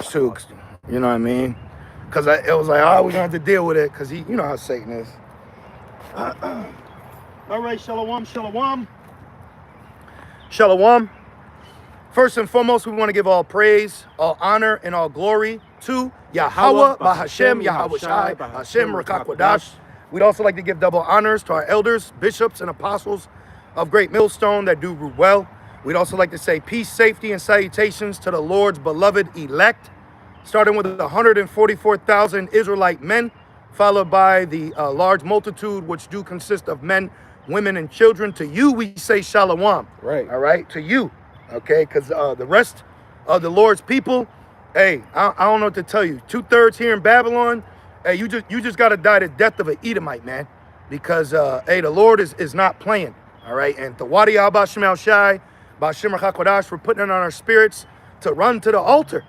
scripts too. You know what I mean? Because it was like, oh, we're gonna have to deal with it, because you know how Satan is. All right, shalom, shalom. Shalom. First and foremost, we want to give all praise, all honor, and all glory to Yahweh, Bahashem, Yahweh Shai, Bahashem, Rakakwadash. We'd also like to give double honors to our elders, bishops, and apostles of Great Millstone that do well. We'd also like to say peace, safety, and salutations to the Lord's beloved elect, starting with 144,000 Israelite men, followed by the large multitude, which do consist of men, women, and children. To you, we say shalom. Right. All right, to you. Okay, because the rest of the Lord's people, hey, I don't know what to tell you. 2/3 here in Babylon, hey, you just got to die the death of an Edomite, man. Because, hey, the Lord is not playing. All right, and Tawadi Abashim Al Shai, Bashim HaKodash, for putting it on our spirits to run to the altar.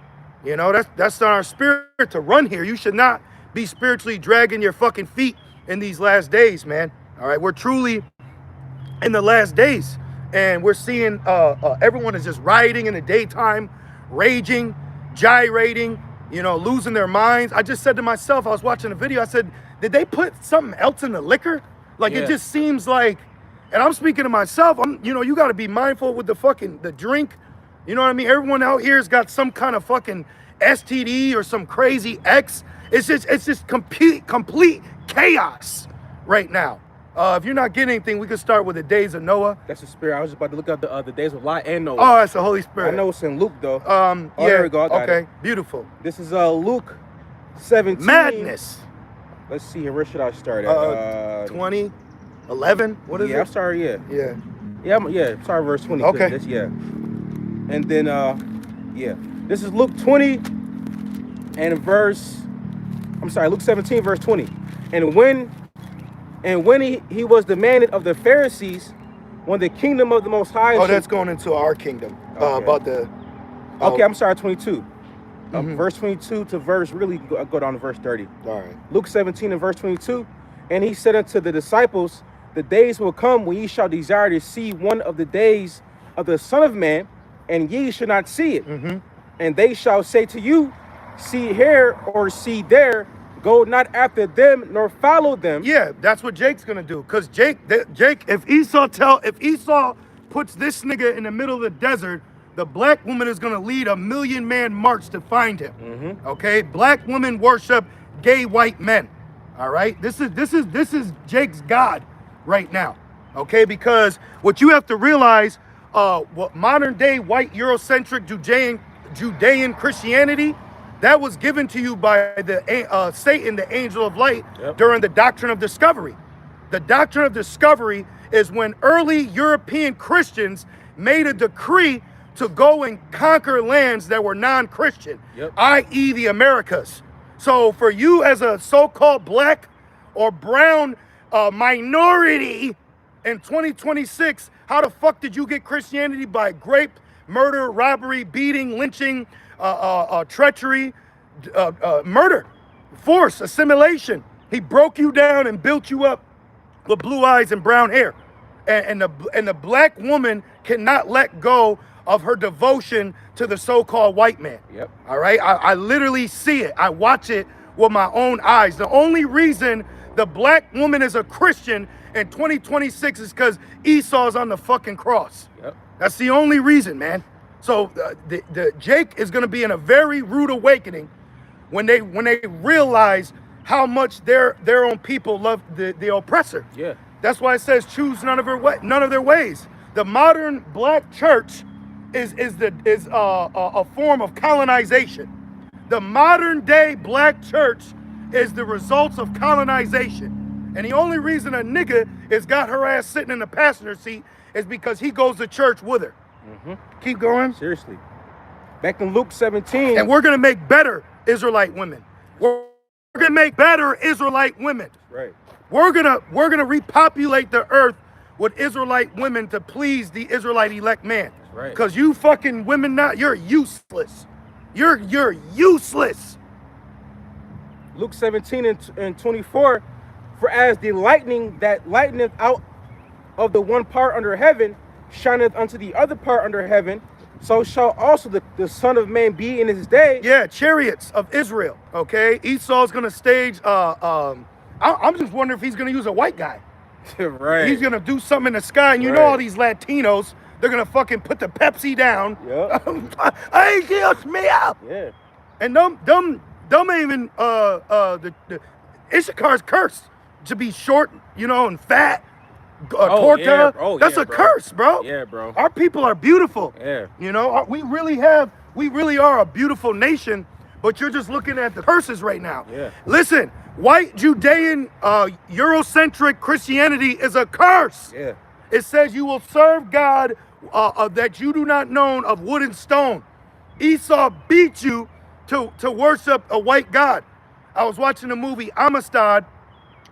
You know, that's on our spirit to run here. You should not be spiritually dragging your fucking feet in these last days, man. All right, we're truly in the last days. And we're seeing everyone is just rioting in the daytime, raging, gyrating, you know, losing their minds. I just said to myself, I was watching a video, I said, did they put something else in the liquor? Like, it just seems like, and I'm speaking to myself, you know, you got to be mindful with the drink. You know what I mean? Everyone out here has got some kind of fucking STD or some crazy X. It's just complete chaos right now. If you're not getting anything, we could start with the days of Noah. That's the spirit. I was just about to look up the days of Lot and Noah. Oh, that's the Holy Spirit. I know it's in Luke though. Yeah. There we go. I got okay. it. Beautiful. This is Luke 17. Madness. Let's see here. Where should I start at? 20, 11. What is it? Yeah, I'm sorry. Yeah. Yeah. Sorry, verse 20. Okay. And then this is Luke 20 and Luke 17 verse 20. And when he was demanded of the Pharisees, when the kingdom of the Most High... Oh, that's going into our kingdom. Okay. About the... Okay, I'm sorry, 22. Verse 22 to go down to verse 30. All right. Luke 17 and verse 22. And he said unto the disciples, the days will come when ye shall desire to see one of the days of the Son of Man, and ye shall not see it. And they shall say to you, see here or see there, go not after them nor follow them. Yeah, that's what Jake's gonna do. Cause Jake, if Esau puts this nigga in the middle of the desert, the black woman is gonna lead a 1,000,000-man march to find him. Okay, black women worship gay white men. All right, this is Jake's God right now. Okay, because what you have to realize, what modern day white Eurocentric Judean Christianity, that was given to you by the Satan, the angel of light, during the doctrine of discovery. The doctrine of discovery is when early European Christians made a decree to go and conquer lands that were non-Christian, i.e. the Americas. So for you as a so-called black or brown minority in 2026, how the fuck did you get Christianity? By rape, murder, robbery, beating, lynching, treachery, murder, force, assimilation. He broke you down and built you up with blue eyes and brown hair. And the black woman cannot let go of her devotion to the so-called white man. All right, I literally see it. I watch it with my own eyes. The only reason the black woman is a Christian in 2026 is because Esau's on the fucking cross. That's the only reason, man. So the Jake is going to be in a very rude awakening when they realize how much their own people love the oppressor. That's why it says choose none of their ways. The modern black church is a form of colonization. The modern day black church is the results of colonization. And the only reason a nigga has got her ass sitting in the passenger seat is because he goes to church with her. Keep going. Seriously. Back in Luke 17. And we're going to make better Israelite women. We're going to make better Israelite women. Right. We're going to repopulate the earth with Israelite women to please the Israelite elect man. Right. Because you fucking women now, you're useless. You're useless. Luke 17 and 24. For as the lightning that lighteneth out of the one part under heaven shineth unto the other part under heaven, so shall also the Son of Man be in his day. Yeah, chariots of Israel. Okay, Esau's gonna stage. I'm just wondering if he's gonna use a white guy. Right. He's gonna do something in the sky, and you know Right. all these Latinos, they're gonna fucking put the Pepsi down. Yep. Hey, Dios mío. Yeah. And them ain't even the Issachar's cursed to be short, you know, and fat. Torta. Yeah, bro. That's Yeah, a bro. curse, bro. Yeah, bro. Our people are beautiful. Yeah. You know, we really are a beautiful nation, but you're just looking at the curses right now. Yeah. Listen, white Judean Eurocentric Christianity is a curse. Yeah. It says you will serve God that you do not know of wood and stone. Esau beat you to worship a white god. I was watching the movie Amistad,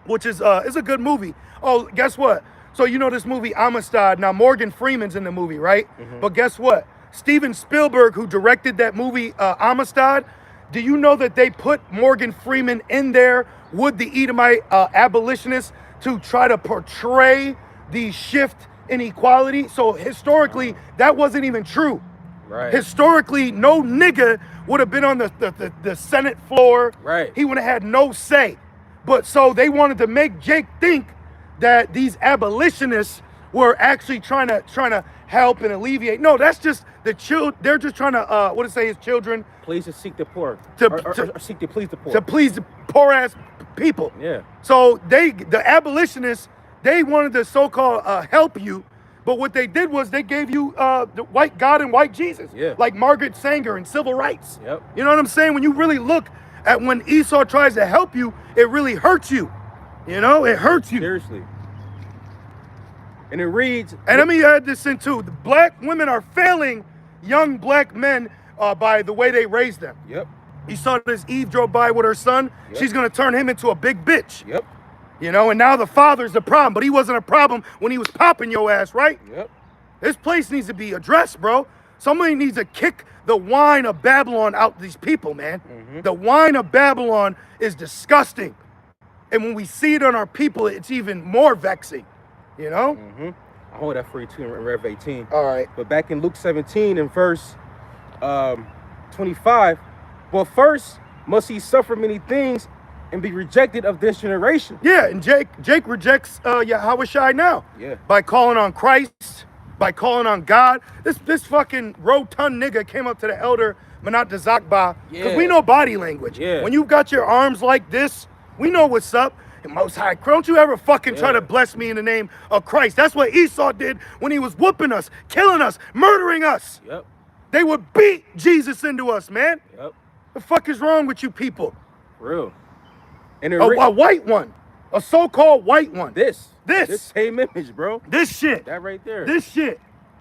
which is a good movie. Oh, guess what? So you know this movie Amistad. Now Morgan Freeman's in the movie, right? But guess what? Steven Spielberg, who directed that movie Amistad, do you know that they put Morgan Freeman in there with the Edomite abolitionists to try to portray the shift in equality? So historically, that wasn't even true. Right. Historically, no nigga would have been on the Senate floor. Right. He would have had no say. But so they wanted to make Jake think that these abolitionists were actually trying to help and alleviate. No, that's just the they're just trying to what to say his children Please to seek the poor. To Or seek to please the poor. to please the poor ass people. Yeah. So the abolitionists, they wanted to so-called help you, but what they did was they gave you the white God and white Jesus. Yeah. Like Margaret Sanger and civil rights. Yep. You know what I'm saying? When you really look at when Esau tries to help you, it really hurts you. You know, it hurts you. Seriously. And it reads. And let me add this in too. The black women are failing young black men by the way they raise them. Yep. You saw this Eve drove by with her son. Yep. She's gonna turn him into a big bitch. Yep. You know, and now the father's the problem, but he wasn't a problem when he was popping your ass, right? Yep. This place needs to be addressed, bro. Somebody needs to kick the wine of Babylon out these people, man. The wine of Babylon is disgusting. And when we see it on our people, it's even more vexing, you know? I hold that for you too in Rev 18. All right. But back in Luke 17 and verse 25, but first must he suffer many things and be rejected of this generation. Yeah, and Jake rejects Yahushua now. Yeah. By calling on Christ, by calling on God. This fucking rotund nigga came up to the elder Manat Zakba, because we know body language. Yeah. When you've got your arms like this, we know what's up. And Most High, don't you ever fucking try to bless me in the name of Christ. That's what Esau did when he was whooping us, killing us, murdering us. Yep. They would beat Jesus into us, man. Yep. The fuck is wrong with you people? For real. And it A white one. A so-called white one. this This. same image, bro. This shit. That right there. This shit.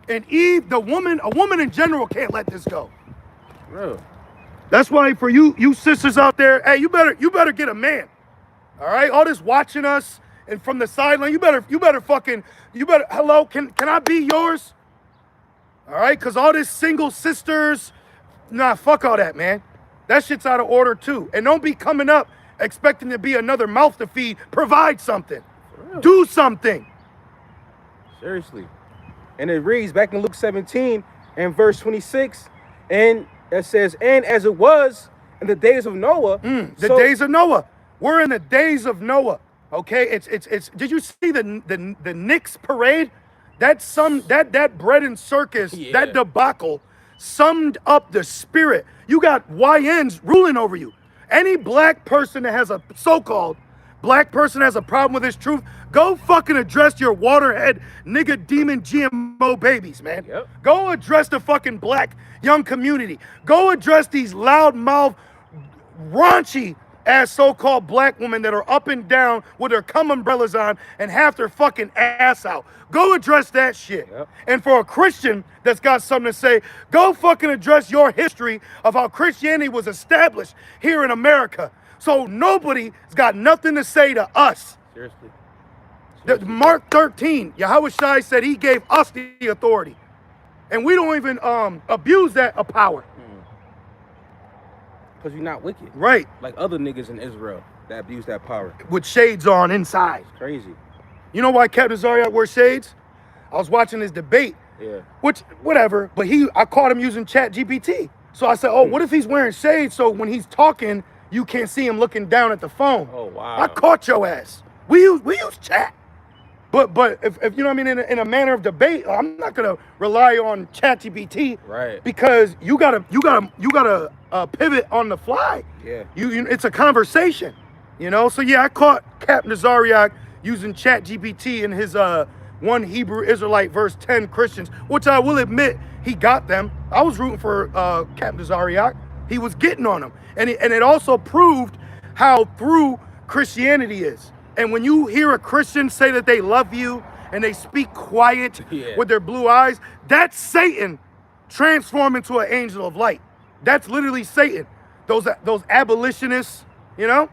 And Eve, a woman in general can't let this go. For real. That's why for you sisters out there, hey, you better get a man. All right? All this watching us and from the sideline, you better hello, can I be yours? All right? Cause all this single sisters, nah, fuck all that, man. That shit's out of order too. And don't be coming up expecting to be another mouth to feed. Provide something. Do something. Seriously. And it reads back in Luke 17 and verse 26, and it says, and as it was in the days of Noah. Days of Noah. We're in the days of Noah. Okay? It's did you see the Knicks parade? That bread and circus, that debacle summed up the spirit. You got YNs ruling over you. Any black person that has a so-called black person has a problem with this truth, go fucking address your waterhead nigga demon GMO babies, man. Yep. Go address the fucking black young community. Go address these loudmouth, raunchy ass so-called black women that are up and down with their cum umbrellas on and half their fucking ass out. Go address that shit. Yep. And for a Christian that's got something to say, go fucking address your history of how Christianity was established here in America. So nobody's got nothing to say to us. Seriously. Mark 13, Yahushua said he gave us the authority. And we don't even abuse that power. Because you're not wicked. Right. Like other niggas in Israel that abuse that power. With shades on inside. It's crazy. You know why Captain Zariat wears shades? I was watching this debate Yeah. Which, whatever. But I caught him using Chat GPT. So I said, oh, what if he's wearing shades so when he's talking, you can't see him looking down at the phone? Oh, wow. I caught your ass. We use chat. But if you know what I mean, in a manner of debate, I'm not gonna rely on ChatGPT, right? Because you gotta pivot on the fly. Yeah. It's a conversation, you know. So yeah, I caught Cap Nazariak using ChatGPT in his 1 Hebrew Israelite verse 10 Christians, which I will admit he got them. I was rooting for Cap Nazariak. He was getting on them, and it also proved how through Christianity is. And when you hear a Christian say that they love you and they speak quiet with their blue eyes, that's Satan transformed into an angel of light. That's literally Satan. Those abolitionists, you know?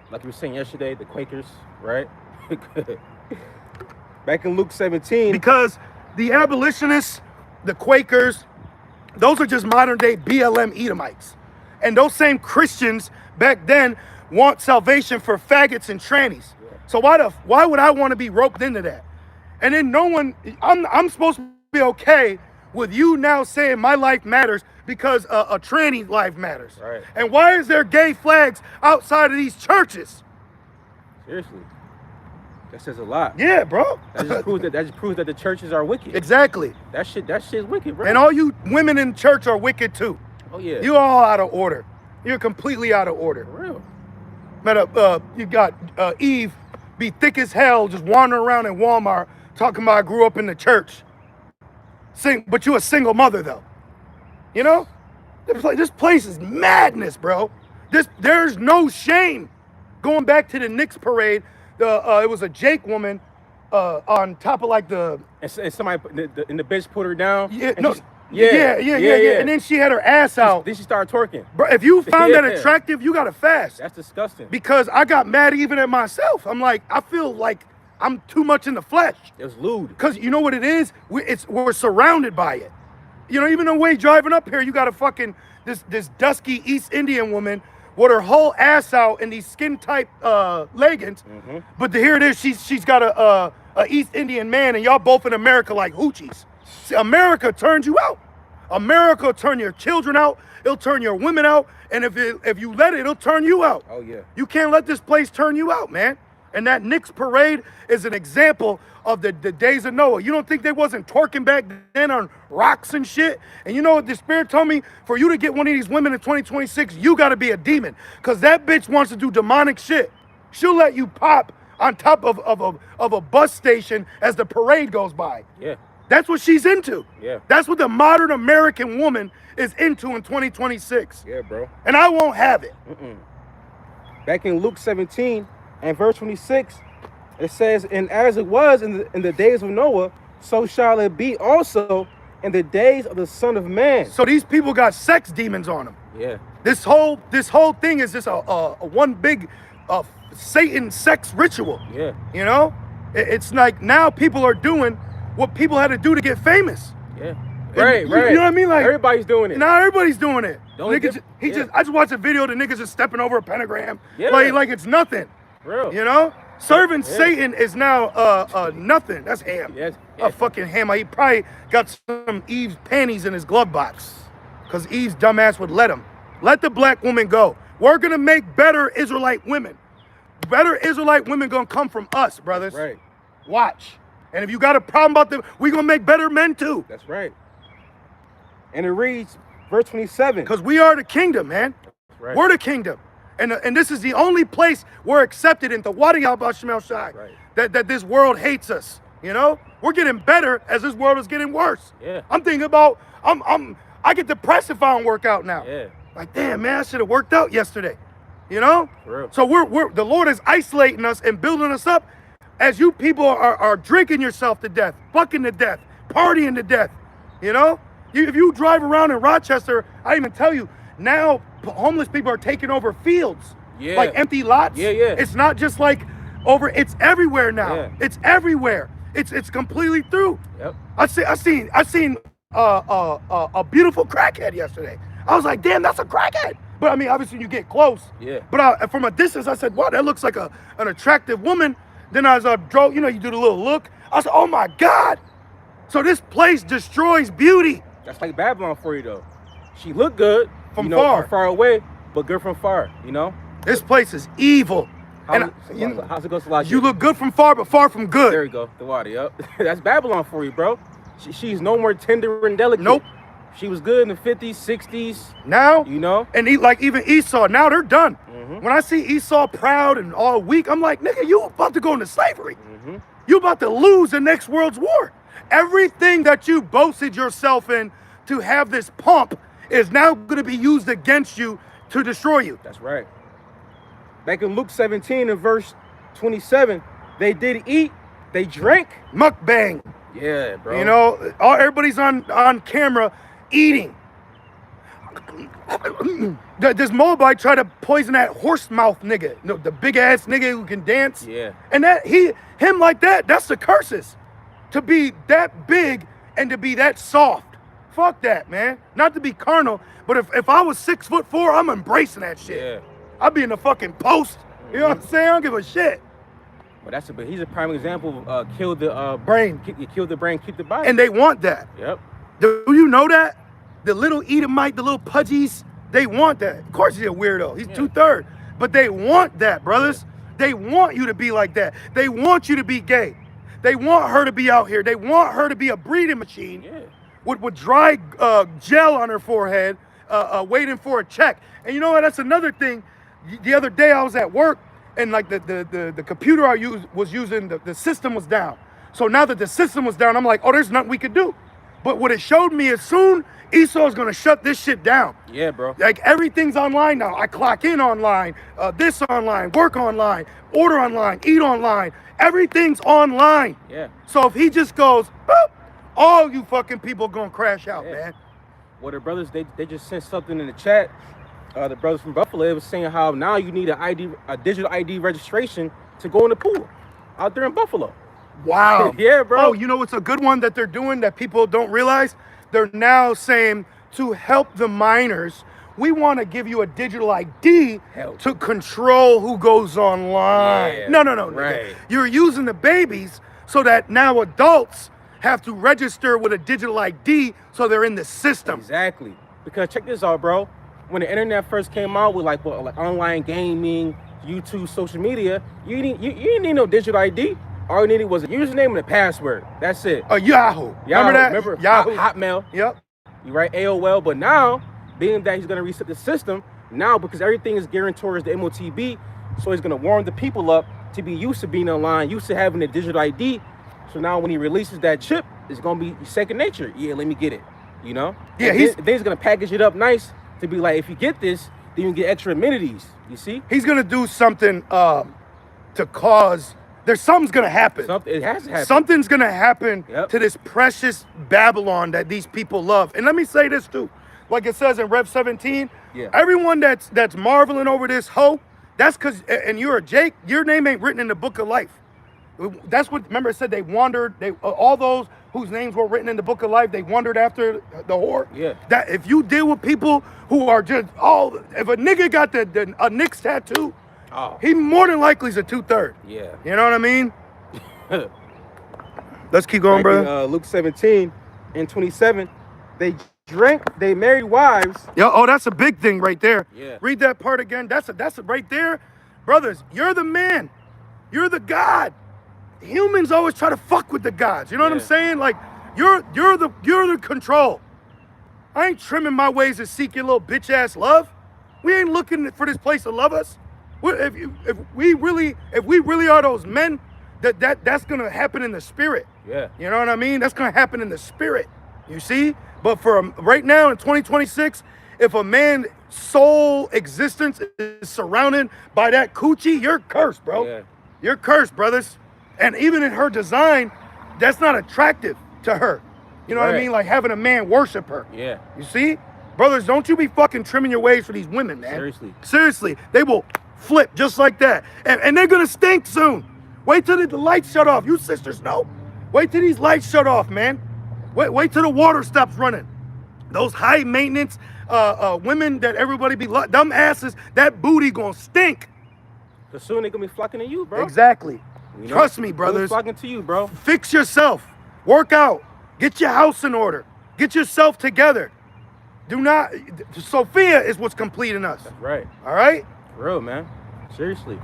Like you were saying yesterday, the Quakers, right? Back in Luke 17. Because the abolitionists, the Quakers, those are just modern day BLM Edomites. And those same Christians back then want salvation for faggots and trannies. So why would I want to be roped into that? And then I'm supposed to be okay with you now saying my life matters because a tranny life matters. Right. And why is there gay flags outside of these churches? Seriously. That says a lot. Yeah, bro. That just proves that the churches are wicked. Exactly. That shit's wicked, bro. And all you women in church are wicked too. Oh yeah. You all out of order. You're completely out of order. For real. You got Eve be thick as hell just wandering around in Walmart talking about I grew up in the church. But you a single mother though. You know? This place is madness, bro. There's no shame. Going back to the Knicks parade, it was a Jake woman on top of like the... And somebody in the bitch put her down. Yeah, and no. Yeah. And then she had her ass out. Then she started twerking. Bro, if you found that attractive, you gotta fast. That's disgusting. Because I got mad even at myself. I'm like, I feel like I'm too much in the flesh. It was lewd. Because you know what it is? We're surrounded by it. You know, even the way driving up here, you got a fucking, this dusky East Indian woman with her whole ass out in these skin tight leggings. Mm-hmm. But here it is, she's got a East Indian man and y'all both in America like hoochies. See, America turns you out. America will turn your children out. It'll turn your women out. And if you let it, it'll turn you out. Oh, yeah. You can't let this place turn you out, man. And that Knicks parade is an example of the days of Noah. You don't think they wasn't twerking back then on rocks and shit? And you know what the Spirit told me? For you to get one of these women in 2026, you got to be a demon. Because that bitch wants to do demonic shit. She'll let you pop on top of a bus station as the parade goes by. Yeah. That's what she's into. Yeah. That's what the modern American woman is into in 2026. Yeah, bro. And I won't have it. Back in Luke 17 and verse 26, it says, and as it was in the days of Noah, so shall it be also in the days of the Son of Man. So these people got sex demons on them. Yeah. This whole thing is just a one big Satan sex ritual. Yeah. You know? It's like now people are doing what people had to do to get famous. Yeah. Right. You know what I mean? Like everybody's doing it. Now everybody's doing it. I just watched a video of the niggas just stepping over a pentagram. Yeah. Like it's nothing. Real. You know? Serving Satan is now nothing. That's ham. Yes. A fucking ham. He probably got some Eve's panties in his glove box. Because Eve's dumbass would let him. Let the black woman go. We're gonna make better Israelite women. Better Israelite women gonna come from us, brothers. That's right. Watch. And if you got a problem about them, we gonna make better men too. That's right. And it reads, verse 27. Because we are the kingdom, man. That's right. We're the kingdom. And this is the only place we're accepted in the Wadi Al-Bashmel Shai. Right. That this world hates us. You know? We're getting better as this world is getting worse. Yeah. I'm thinking about, I get depressed if I don't work out now. Yeah. Like, damn, man, I should have worked out yesterday. You know? For real. So we're the Lord is isolating us and building us up as you people are drinking yourself to death, fucking to death, partying to death. You know? If you drive around in Rochester, I even tell you, now homeless people are taking over fields. Yeah. Like empty lots. Yeah, yeah. It's not just like it's everywhere now. Yeah. It's everywhere. It's completely through. Yep. I seen a beautiful crackhead yesterday. I was like, damn, that's a crackhead. But I mean, obviously you get close. Yeah. But from a distance, I said, wow, that looks like an attractive woman. Then as I drove, you know, you do the little look. I said, oh my God. So this place destroys beauty. That's like Babylon for you, though. She looked good From far. from far away, but good from far, you know? This place is evil. How's it go, Salakia? You look good from far, but far from good. There you go, the water, yep. That's Babylon for you, bro. She's no more tender and delicate. Nope. She was good in the 50s, 60s. Now, you know? And like even Esau, now they're done. When I see Esau proud and all weak, I'm like, nigga, you about to go into slavery. You about to lose the next world's war. Everything that you boasted yourself in to have this pomp is now going to be used against you to destroy you. That's right. Back in Luke 17 and verse 27, they did eat, they drank. Mukbang. Yeah, bro. You know, everybody's on camera eating. This Moabite tried to poison that horse mouth nigga, you know, the big ass nigga who can dance. Yeah. And him like that, that's the curses. To be that big and to be that soft. Fuck that, man. Not to be carnal, but if I was 6'4", I'm embracing that shit. Yeah. I'd be in the fucking post. You know what I'm saying? I don't give a shit. But he's a prime example of kill the Brain. You kill the brain, keep the body. And they want that. Yep. Do you know that? The little Edomite, the little pudgies, they want that. Of course he's a weirdo. He's 2/3. But they want that, brothers. They want you to be like that. They want you to be gay. They want her to be out here. They want her to be a breeding machine with dry gel on her forehead, waiting for a check. And you know what? That's another thing. The other day I was at work, and like the computer I was using, the system was down. So now that the system was down, I'm like, oh, there's nothing we could do. But what it showed me is soon Esau's gonna shut this shit down. Yeah, bro. Like everything's online now. I clock in online, this online, work online, order online, eat online. Everything's online. Yeah. So if he just goes, boop, all you fucking people gonna crash out, man. Well, the brothers, they just sent something in the chat. The brothers from Buffalo was saying how now you need a digital ID registration to go in the pool out there in Buffalo. Wow. Yeah, bro. Oh, you know what's a good one that they're doing that people don't realize? They're now saying to help the minors, we want to give you a digital ID to control who goes online. Yeah, No. right. You're using the babies so that now adults have to register with a digital ID so they're in the system. Exactly. Because check this out, bro. When the internet first came out with like online gaming, YouTube, social media, you didn't need no digital ID. All you needed was a username and a password. That's it. Yahoo. Remember that? Remember Yahoo. Hotmail. Yep. You write AOL, but now, being that he's gonna reset the system, now because everything is geared towards the MOTB, so he's gonna warm the people up to be used to being online, used to having a digital ID. So now when he releases that chip, it's gonna be second nature. Yeah, let me get it. You know? Yeah, then he's gonna package it up nice to be like, if you get this, then you can get extra amenities. You see? He's gonna do something to cause. Something's gonna happen. It has to happen. Something's gonna happen to this precious Babylon that these people love. And let me say this too, like it says in Rev 17. Everyone that's marveling over this hoe, that's because, and you're a Jake, your name ain't written in the book of life. That's what. Remember, it said they wandered. All those whose names were written in the book of life, they wandered after the whore. Yeah. That if you deal with people who are just if a nigga got a Knicks tattoo. Oh. He more than likely is a 2/3. Yeah. You know what I mean? Let's keep going, brother. Luke 17 and 27, they drank, they married wives. Yeah. Oh, that's a big thing right there. Yeah. Read that part again. That's right there, brothers. You're the man. You're the God. Humans always try to fuck with the gods. You know what I'm saying? Like you're the control. I ain't trimming my ways to seek your little bitch ass love. We ain't looking for this place to love us. If we really are those men, that's gonna happen in the spirit. Yeah. You know what I mean? That's gonna happen in the spirit. You see? But for right now in 2026, if a man's soul existence is surrounded by that coochie, you're cursed, bro. Yeah. You're cursed, brothers. And even in her design, that's not attractive to her. You know what I mean? Like having a man worship her. Yeah. You see? Brothers, don't you be fucking trimming your ways for these women, man. Seriously. Seriously. They will flip just like that. And they're gonna stink soon. Wait till the lights shut off. You sisters know. Wait till these lights shut off, man. Wait till the water stops running. Those high maintenance women that everybody be dumb asses, that booty gonna stink. Cause soon they're gonna be flocking to you, bro. Exactly. You know? Trust me, brothers. Flocking to you, bro. Fix yourself. Work out. Get your house in order. Get yourself together. Do not. Sophia is what's completing us. That's right. All right? For real, man. Seriously.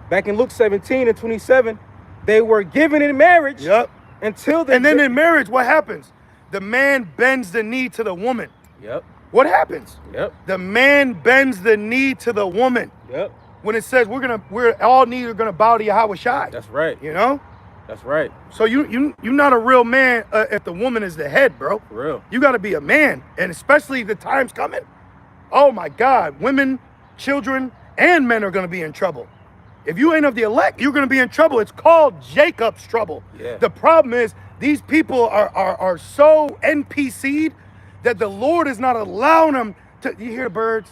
Back in Luke 17 and 27, they were given in marriage. Yep. Until they. And then in marriage, what happens? The man bends the knee to the woman. Yep. What happens? Yep. The man bends the knee to the woman. Yep. When it says we're all knees are gonna bow to Yahweh Shai. That's right. You know? That's right. So you're not a real man if the woman is the head, bro. For real. You got to be a man, and especially the time's coming. Oh my God, women, children, and men are gonna be in trouble. If you ain't of the elect, you're gonna be in trouble. It's called Jacob's trouble. Yeah. The problem is these people are so NPC'd that the Lord is not allowing them to. You hear the birds?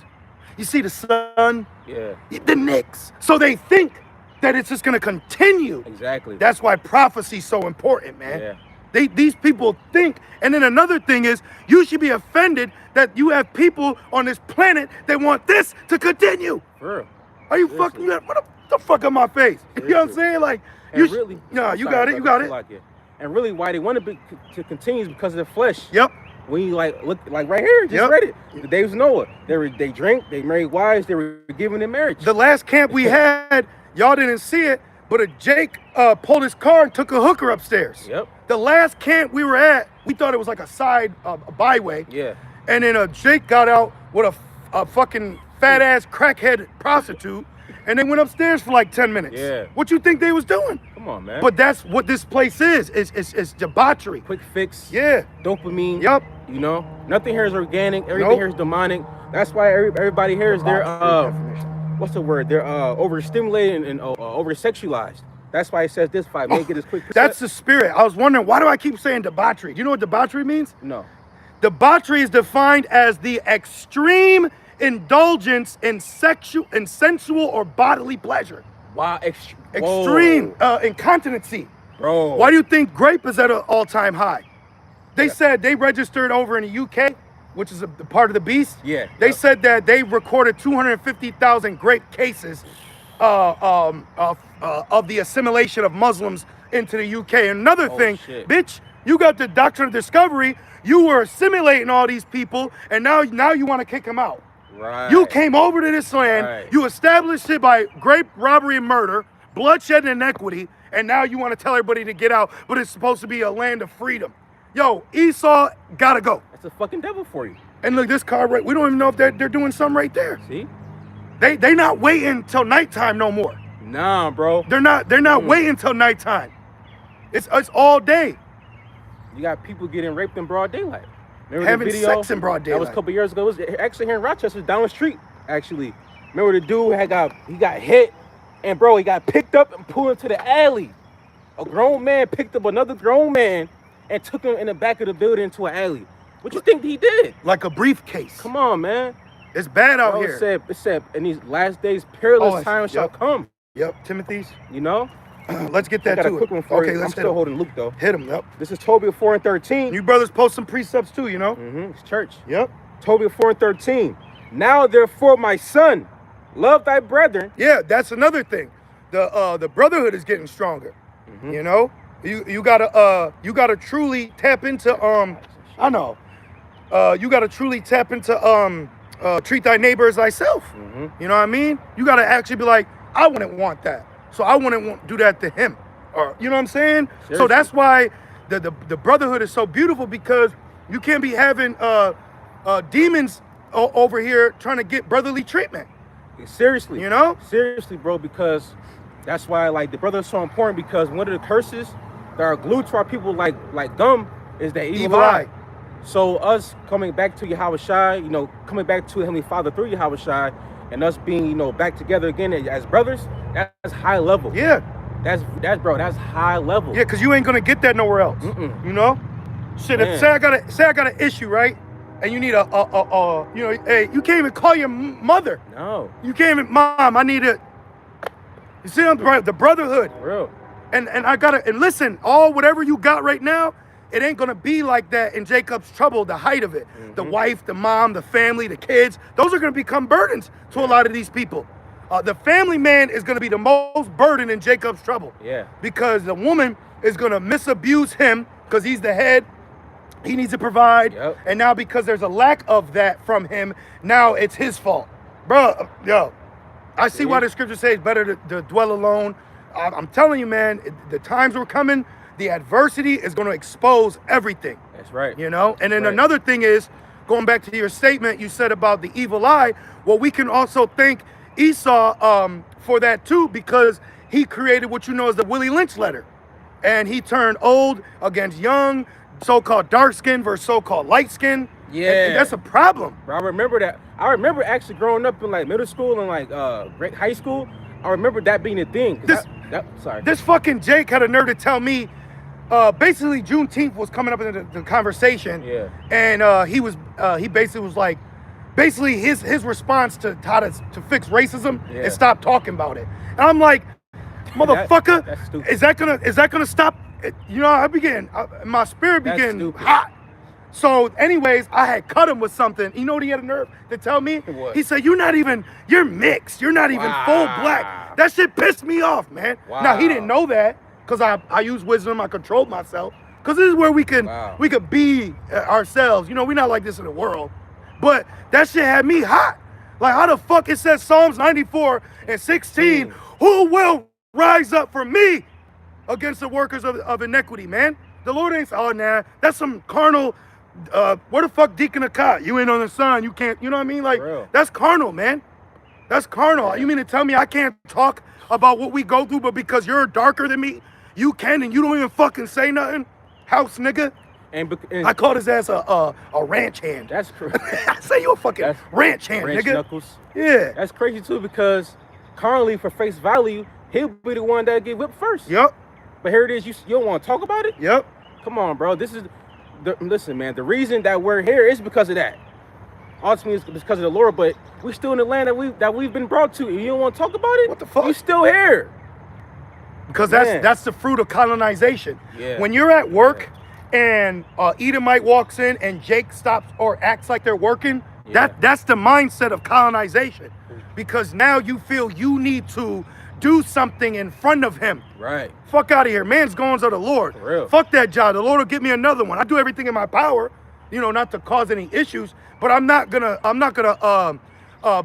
You see the sun? Yeah. The Knicks. So they think that it's just gonna continue. Exactly. That's why prophecy's so important, man. Yeah. These people think, and then another thing is, you should be offended that you have people on this planet that want this to continue. For real. Are you fucking? What the fuck on my face? You know what I'm saying? Like, and you really? No, you got it. You got it. Like it. And really, why they want to continue is because of the flesh. Yep. When you look right here, just read it. The days of Noah, they drank, they married wives, they were given in marriage. The last camp we had, y'all didn't see it, but Jake pulled his car and took a hooker upstairs. Yep. The last camp we were at, we thought it was like a side a byway. Yeah. And then Jake got out with a fucking fat ass crackhead prostitute, and they went upstairs for like 10 minutes. Yeah. What you think they was doing? Come on, man. But that's what this place is. It's debauchery. Quick fix. Yeah. Dopamine. Yep. You know, nothing here is organic. Everything here is demonic. That's why everybody here is what's the word? They're overstimulated and over-sexualized. That's why it says this fight. Make it as quick. That's the spirit. I was wondering, why do I keep saying debauchery? Do you know what debauchery means? No. Debauchery is defined as the extreme indulgence in sensual or bodily pleasure. Wow. Extreme incontinency. Bro. Why do you think grape is at an all-time high? They said they registered over in the UK, which is a part of the beast. Yeah. They said that they recorded 250,000 grape cases of the assimilation of Muslims into the UK. Another thing, bitch, you got the doctrine of discovery. You were assimilating all these people, and now you want to kick them out. Right. You came over to this land. Right. You established it by grape, robbery, and murder, bloodshed, and inequity, and now you want to tell everybody to get out, but it's supposed to be a land of freedom. Yo, Esau gotta go. That's a fucking devil for you. And look, this car, right? We don't even know if they're doing something right there. See? They not waiting till nighttime no more. Nah, bro. They're not waiting till nighttime. It's all day. You got people getting raped in broad daylight. Remember having the video? Sex in broad daylight. That was a couple years ago. It was actually here in Rochester, down the street. Actually, remember the dude he got hit, and bro, he got picked up and pulled into the alley. A grown man picked up another grown man and took him in the back of the building into an alley. What you think he did? Like a briefcase. Come on, man. It's bad out here. It said, in these last days, perilous times shall come. Yep, Timothy's. You know? Let's get that to it. I got a quick one for you. I'm still holding Luke, though. Hit him, yep. This is Tobit 4 and 13. You brothers post some precepts, too, you know? Mm-hmm. It's church. Yep. Tobit 4 and 13. Now, therefore, my son, love thy brethren. Yeah, that's another thing. The brotherhood is getting stronger. Mm-hmm. You know? You gotta truly tap into you gotta truly tap into treat thy neighbor as thyself. Mm-hmm. You know what I mean? You gotta actually be like, I wouldn't want that, so I wouldn't do that to him, or you know what I'm saying? Seriously. So that's why the brotherhood is so beautiful, because you can't be having demons over here trying to get brotherly treatment. Seriously, you know? Seriously, bro, because that's why the brother is so important, because one of the curses that are glued to our people like gum is that evil eye. So us coming back to Yahweh Shai, coming back to Heavenly Father through Yahweh Shai, and us being, back together again as brothers, that's high level. Yeah. That's high level. Yeah, because you ain't gonna get that nowhere else. Mm-mm. You know? Shit, if, say I got an issue, right? And you need hey, you can't even call your mother. No. You can't even, Mom, I need it. You see, the brotherhood. For real. And and listen, whatever you got right now, it ain't gonna be like that in Jacob's trouble, the height of it. Mm-hmm. The wife, the mom, the family, the kids, those are gonna become burdens to a lot of these people. The family man is gonna be the most burden in Jacob's trouble. Yeah. Because the woman is gonna misabuse him because he's the head. He needs to provide. Yep. And now because there's a lack of that from him, now it's his fault. Bro, yo, I see why the scripture says it's better to dwell alone. I'm telling you, man, the times were coming. The adversity is going to expose everything. That's right. You know? And then another thing is, going back to your statement you said about the evil eye, well, we can also thank Esau for that too, because he created what you know as the Willie Lynch letter. And he turned old against young, so-called dark skin versus so-called light skin. Yeah. And that's a problem. Bro, I remember that. I remember actually growing up in like middle school and like high school. I remember that being a thing. This fucking Jake had a nerve to tell me, basically Juneteenth was coming up in the conversation. Yeah. And he basically was like, basically his response to how to fix racism is stop talking about it. And I'm like, motherfucker, that's stupid. is that gonna stop? You know, my spirit began hot. So anyways, I had cut him with something. You know what he had a nerve to tell me? What? He said, you're mixed. You're not even full black. That shit pissed me off, man. Wow. Now, he didn't know that because I use wisdom. I controlled myself. Because this is where we could be ourselves. You know, we're not like this in the world. But that shit had me hot. Like, how the fuck it says Psalms 94 and 16, who will rise up for me against the workers of iniquity, man? The Lord ain't, oh, nah, that's some carnal, where the fuck Deacon Akat? You ain't on the sun, you can't, you know what I mean? Like, that's carnal, man. That's carnal. Yeah. You mean to tell me I can't talk about what we go through, but because you're darker than me, you can, and you don't even fucking say nothing? House nigga. And I called his ass a ranch hand. That's crazy. I say you a fucking ranch hand, ranch nigga. Knuckles. Yeah. That's crazy too, because currently for face value, he'll be the one that get whipped first. Yep. But here it is, you don't want to talk about it? Yep. Come on, bro. Listen, man, the reason that we're here is because of that. Ultimately, it's because of the Lord, but we're still in the land that we've been brought to. You don't want to talk about it? What the fuck? You still here. Because that's the fruit of colonization. Yeah. When you're at work and Edomite walks in and Jake stops or acts like they're working, that's the mindset of colonization. Because now you feel you need to do something in front of him. Right. Fuck out of here. Man's goings are the Lord. For real. Fuck that job. The Lord will give me another one. I do everything in my power, you know, not to cause any issues, but I'm not gonna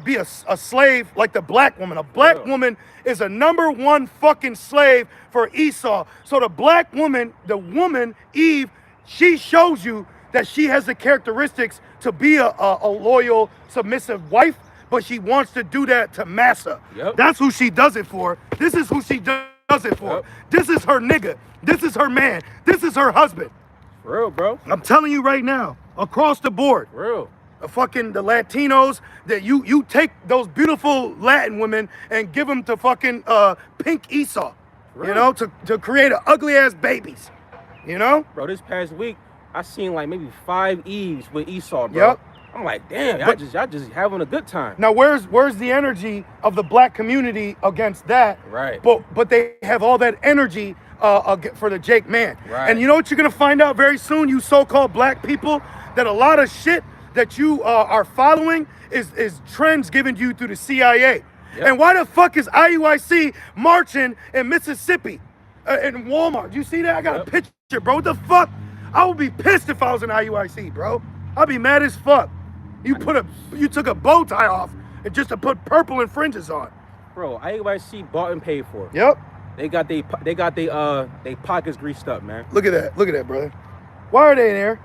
be a slave like the black woman. A black woman is a #1 fucking slave for Esau. So the black woman, the woman, Eve, she shows you that she has the characteristics to be a loyal, submissive wife, but she wants to do that to Massa. Yep. That's who she does it for. This is who she does it for. Yep. This is her nigga. This is her man. This is her husband. For real, bro. I'm telling you right now, across the board. For real. Fucking the Latinos, that you take those beautiful Latin women and give them to fucking pink Esau, you know, to create ugly ass babies, you know? Bro, this past week, I seen like maybe 5 Eves with Esau, bro. Yep. I'm like, damn, y'all just having a good time. Now, where's the energy of the black community against that? Right. But they have all that energy for the Jake man. Right. And you know what you're gonna find out very soon, you so-called black people, that a lot of shit that you are following is trends given to you through the CIA. Yep. And why the fuck is IUIC marching in Mississippi in Walmart? You see that? I got a picture, bro. What the fuck? I would be pissed if I was in IUIC, bro. I'd be mad as fuck. You took a bow tie off and just to put purple and fringes on. Bro, IUIC bought and paid for. Yep. They got they pockets greased up, man. Look at that, brother. Why are they there?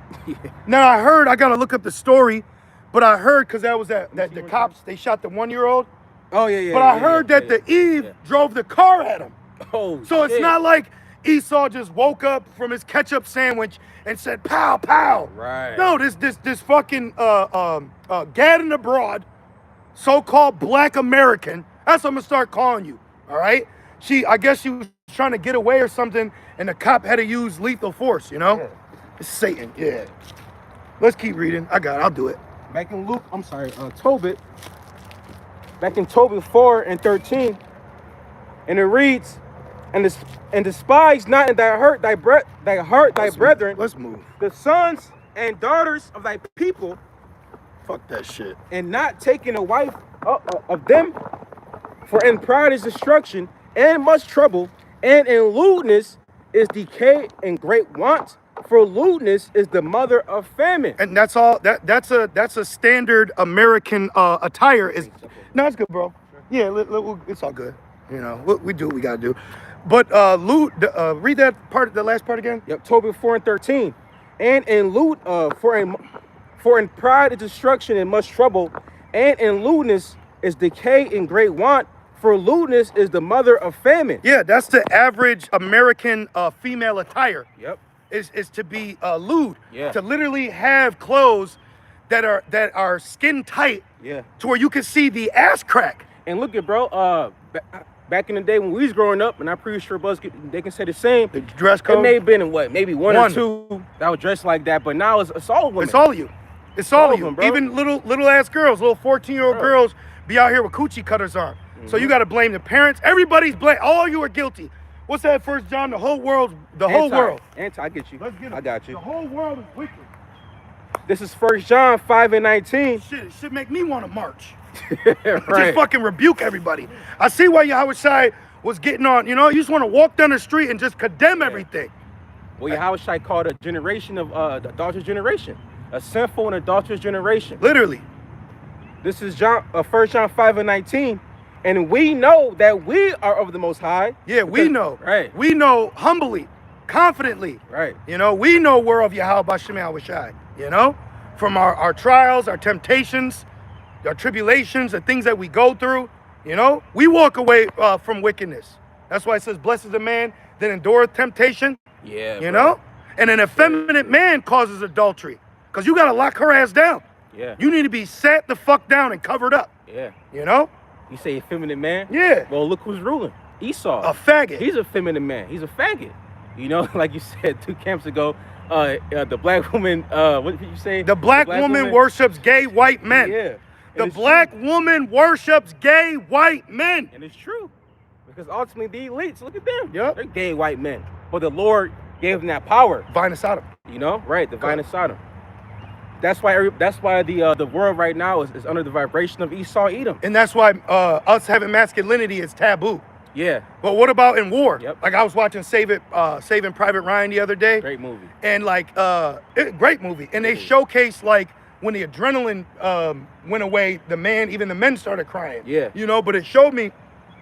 Now I gotta look up the story, but I heard because that was that the cops, they shot the 1-year-old. Oh yeah. But I heard that the Eve drove the car at him. Oh, so it's not like Esau just woke up from his ketchup sandwich and said pow pow. Right. No, this fucking Gad and abroad, so-called black American. That's what I'm gonna start calling you. All right. I guess she was trying to get away or something, and the cop had to use lethal force. You know. Yeah. It's Satan, yeah. Let's keep reading. I'll do it. Back in Tobit. Back in Tobit 4:13, and it reads, and despise not in thy heart thy brethren. Let's move. The sons and daughters of thy people. Fuck that shit. And not taking a wife of them, for in pride is destruction, and much trouble, and in lewdness is decay and great want. For lewdness is the mother of famine. And that's all. That's a standard American attire. Is no, it's good, bro. Yeah, it's all good. You know, we do what we gotta do. But read that part, the last part again. Yep, Tobit 4:13. And in for in pride is destruction and much trouble, and in lewdness is decay and great want. For lewdness is the mother of famine. Yeah, that's the average American female attire. Yep. Is to be lewd. Yeah. To literally have clothes that are skin tight. Yeah. To where you can see the ass crack. And look at, bro, back in the day when we was growing up, and I'm pretty sure they can say the same. The dress code. It may have been in maybe one or two that would dress like that, but now it's all women. It's all of you. It's all of you. Them, bro. Even little ass girls, little 14-year-old girls be out here with coochie cutters on. So you got to blame the parents. Everybody's blame. All you are guilty. What's that? 1 John. The whole world. I get you. Let's get it. I got you. The whole world is wicked. This is 1 John 5:19. Shit, it should make me want to march. Right. Just fucking rebuke everybody. I see why Yahweh Shai was getting on. You know, you just want to walk down the street and just condemn everything. Well, Yahweh Shai called a generation of the adulterous generation, a sinful and adulterous generation. Literally. This is 1 John 5:19. And we know that we are of the Most High. Yeah, we know. Right. We know humbly, confidently. Right. You know, we know we're of Yahweh B'Shem Yahweh Shai. You know, from our trials, our temptations, our tribulations, the things that we go through. You know, we walk away from wickedness. That's why it says, blessed is the man that endureth temptation. Yeah. You know, and an effeminate man causes adultery because you got to lock her ass down. Yeah. You need to be sat the fuck down and covered up. Yeah. You know? You say effeminate man? Yeah. Well, look who's ruling. Esau. A faggot. He's a feminine man. He's a faggot. You know, like you said 2 camps ago, the black woman, what did you say? The black woman worships gay white men. Yeah. The black woman worships gay white men. And it's true. Because ultimately the elites, look at them. Yep. They're gay white men. But the Lord gave them that power. Vine of Sodom. You know, right, the vine of Sodom. That's why the world right now is under the vibration of Esau, Edom. And that's why us having masculinity is taboo. Yeah. But what about in war? Yep. Like I was watching Saving Private Ryan the other day. Great movie. And like great movie. And they showcase like when the adrenaline went away, even the men started crying. Yeah. You know, but it showed me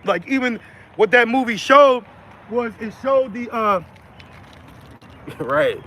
like even what that movie showed was it showed the Right.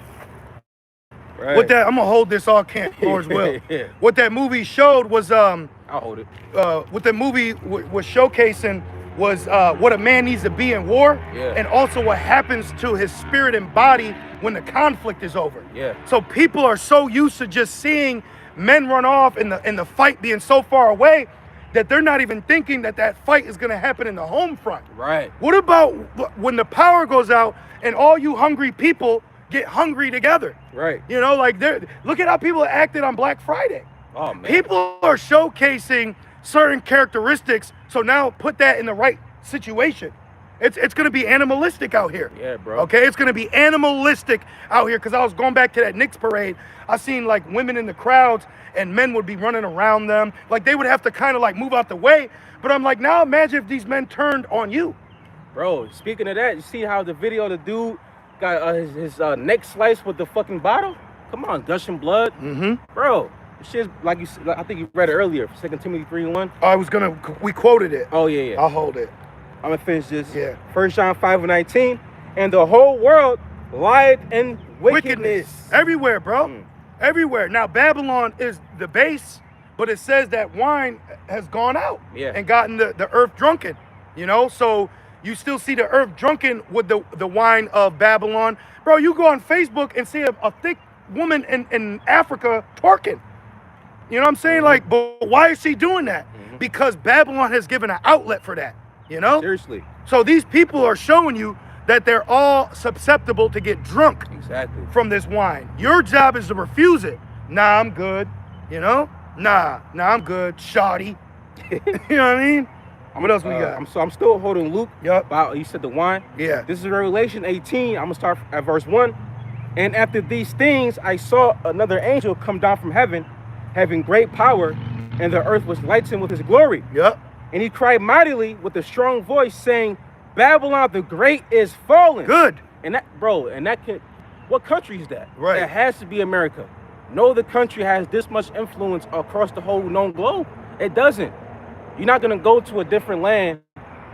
Right. What that I'm gonna hold this all camp, Lord's will. Yeah. What that movie showed was I'll hold it. what the movie was showcasing was what a man needs to be in war, Yeah. and also what happens to his spirit and body when the conflict is over. Yeah. So people are so used to just seeing men run off and the fight being so far away that they're not even thinking that fight is gonna happen in the home front. Right. What about when the power goes out and all you hungry people get hungry together? Right. You know, like look at how people acted on Black Friday. Oh man. People are showcasing certain characteristics, so now put that in the right situation. It's gonna be animalistic out here. Yeah, bro. Okay, it's gonna be animalistic out here. Cause I was going back to that Knicks parade. I seen like women in the crowds and men would be running around them. Like they would have to kind of like move out the way. But I'm like, now imagine if these men turned on you. Bro, speaking of that, you see how the video the dude got his neck sliced with the fucking bottle? Come on, gushing blood. Mm-hmm. Bro, this shit's like I think you read it earlier, 2 Timothy 3:1. We quoted it. Oh yeah. I'll hold it. I'm gonna finish this. Yeah. 1 John 5:19, and the whole world lieth in wickedness. Everywhere, bro. Everywhere. Now Babylon is the base, but it says that wine has gone out and gotten the earth drunken. You know, so you still see the earth drunken with the wine of Babylon. Bro, you go on Facebook and see a thick woman in Africa twerking. You know what I'm saying? Like, but why is she doing that? Because Babylon has given an outlet for that. You know? Seriously. So these people are showing you that they're all susceptible to get drunk from this wine. Your job is to refuse it. Nah, I'm good. You know? Nah, I'm good. Shoddy. You know what I mean? What else we got? I'm still holding Luke. Yep. About, you said the wine. Yeah. This is Revelation 18. I'm gonna start at verse 1. And after these things, I saw another angel come down from heaven, having great power, and the earth was lightened with his glory. Yep. And he cried mightily with a strong voice, saying, Babylon the Great is fallen. Good. And that, bro, and that can, What country is that? Right. It has to be America. No other country has this much influence across the whole known globe. It doesn't. You're not gonna go to a different land.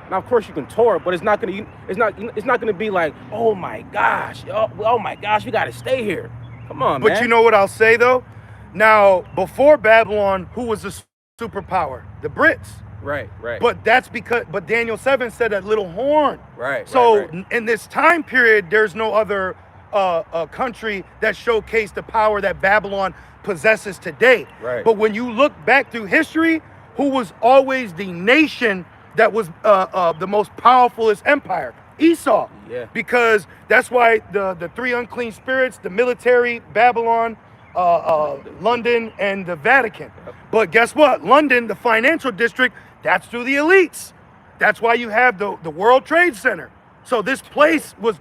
Now, of course, you can tour, but it's not gonna be like, oh my gosh, oh my gosh, we gotta stay here. Come on, man. But you know what I'll say though? Now, before Babylon, who was the superpower? The Brits. Right. But that's because, but Daniel 7 said that little horn. Right. So in this time period, there's no other country that showcased the power that Babylon possesses today. Right. But when you look back through history, who was always the nation that was the most powerfulest empire? Esau. Yeah. Because that's why the three unclean spirits, the military, Babylon, London, and the Vatican. Yep. But guess what? London, the financial district, that's through the elites. That's why you have the World Trade Center. So this place was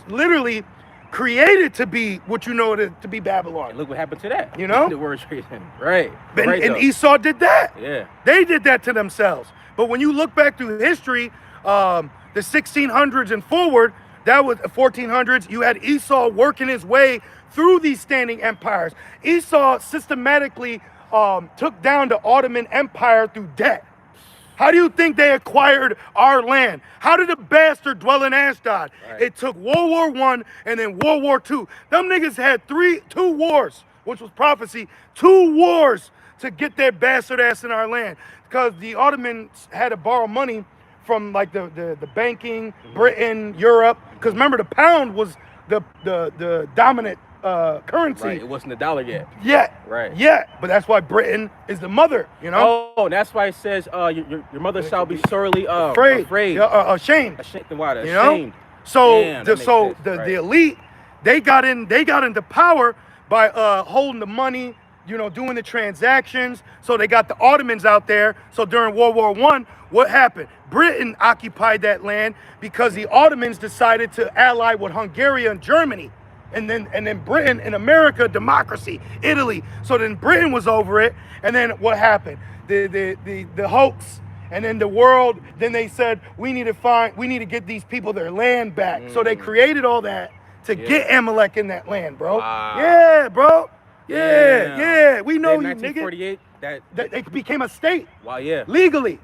literally created to be what you know it to be Babylon. And look what happened to that. You know? The World Trade Center. Right. And Esau did that. Yeah. They did that to themselves. But when you look back through history, the 1600s and forward, that was 1400s, you had Esau working his way through these standing empires. Esau systematically took down the Ottoman Empire through debt. How do you think they acquired our land? How did the bastard dwell in Ashdod? Right. It took World War I and then World War II. Them niggas had two wars, which was prophecy, 2 wars to get their bastard ass in our land. Because the Ottomans had to borrow money from like the banking, Britain, Europe. Because remember, the pound was the dominant currency. Right, it wasn't the dollar yet. Right. But that's why Britain is the mother, you know? Oh, that's why it says your mother shall be sorely afraid. Ashamed. Ashamed. You know? So Damn, the elite, they got into power by holding the money, you know, doing the transactions. So they got the Ottomans out there. So during World War I, what happened? Britain occupied that land because the Ottomans decided to ally with Hungary and Germany. And then Britain and America, democracy, Italy. So then Britain was over it. And then what happened? The hoax. And then the world, then they said, we need to get these people their land back. So they created all that to get Amalek in that land, bro. Wow. Yeah, bro. Yeah. We know you, nigga. 1948, that They became a state. Wow, yeah. Legally.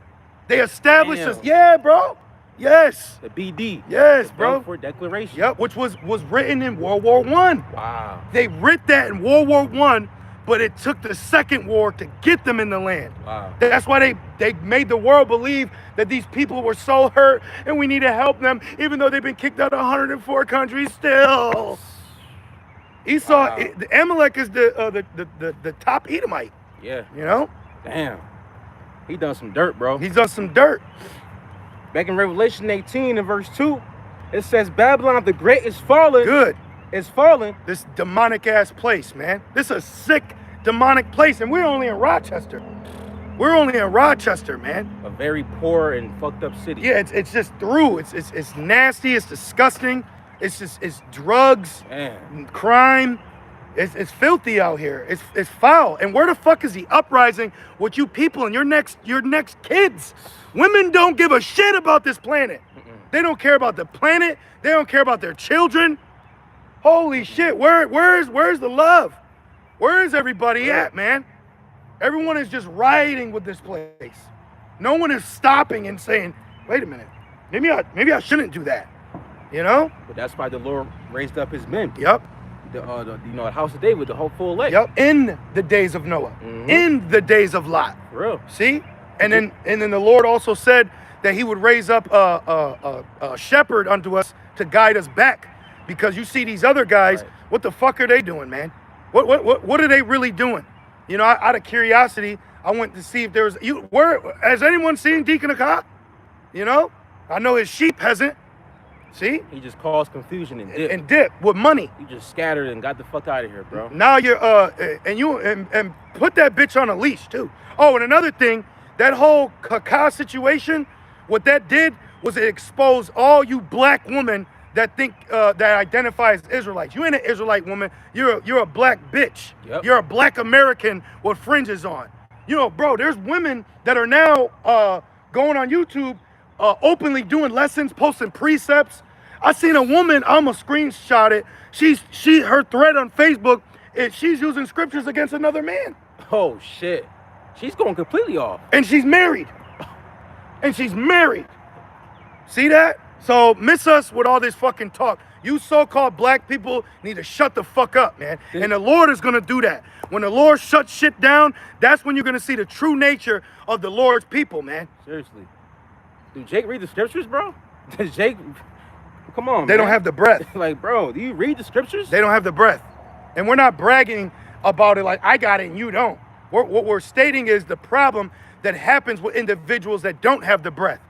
They established Damn. us. Yeah, bro. Yes. The BD. Yes, the bro. Balfour Declaration. Yep, which was written in World War I. Wow. They writ that in World War I, but it took the second war to get them in the land. Wow. That's why they made the world believe that these people were so hurt and we need to help them, even though they've been kicked out of 104 countries still. Esau, Wow. the Amalek is the top Edomite. Yeah. You know? Damn. He done some dirt, bro. He's done some dirt. Back in Revelation 18 and verse 2, it says, Babylon the Great is fallen. Good. It's fallen. This demonic ass place, man. This is a sick demonic place, and we're only in Rochester. We're only in Rochester, man. A very poor and fucked up city. Yeah, it's just through. It's nasty. It's disgusting. It's drugs, Man. crime. It's filthy out here. It's foul. And where the fuck is the uprising with you people and your next kids? Women don't give a shit about this planet. They don't care about the planet. They don't care about their children. Holy shit! Where's the love? Where is everybody at, man? Everyone is just rioting with this place. No one is stopping and saying, "Wait a minute, maybe I shouldn't do that." You know? But that's why the Lord raised up his men. Yep. The house of David, the whole full elect. Yep. In the days of Noah. In the days of Lot. For real. See? And then the Lord also said that he would raise up a shepherd unto us to guide us back. Because you see these other guys, Right. What the fuck are they doing, man? What are they really doing? You know, out of curiosity, I went to see if there was has anyone seen Deacon Akah? You know? I know his sheep hasn't. See? He just caused confusion and dip. And dip with money. He just scattered and got the fuck out of here, bro. Now you're and put that bitch on a leash too. Oh, and another thing, that whole Kaka situation, what that did was it exposed all you black women that think that identify as Israelites. You ain't an Israelite woman. You're a black bitch. Yep. You're a black American with fringes on. You know, bro, there's women that are now going on YouTube openly doing lessons, posting precepts. I seen a woman, I'm gonna screenshot it. Her thread on Facebook, she's using scriptures against another man. Oh shit. She's going completely off. And she's married. See that? So miss us with all this fucking talk. You so-called black people need to shut the fuck up, man. And the Lord is gonna do that. When the Lord shuts shit down, that's when you're gonna see the true nature of the Lord's people, man. Seriously. Do Jake read the scriptures, bro? Does Jake, come on, They don't have the breath. Like, bro, do you read the scriptures? They don't have the breath. And we're not bragging about it like, I got it and you don't. What we're stating is the problem that happens with individuals that don't have the breath.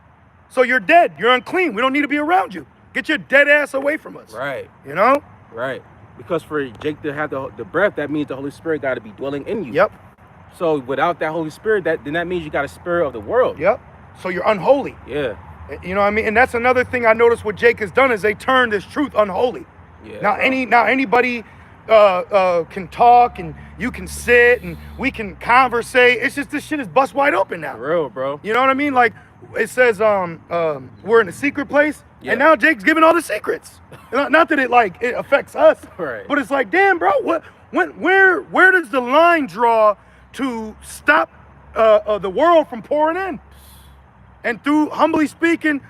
So you're dead. You're unclean. We don't need to be around you. Get your dead ass away from us. Right. You know? Right. Because for Jake to have the breath, that means the Holy Spirit got to be dwelling in you. Yep. So without that Holy Spirit, then that means you got a spirit of the world. Yep. So you're unholy. Yeah. You know what I mean? And that's another thing I noticed what Jake has done is they turned this truth unholy. Yeah. Now anybody can talk and you can sit and we can conversate. It's just this shit is bust wide open now. For real, bro. You know what I mean? Like it says we're in a secret place, yeah. and now Jake's giving all the secrets. Not that it affects us, right. But it's like, damn, bro, where does the line draw to stop the world from pouring in? And through, humbly speaking,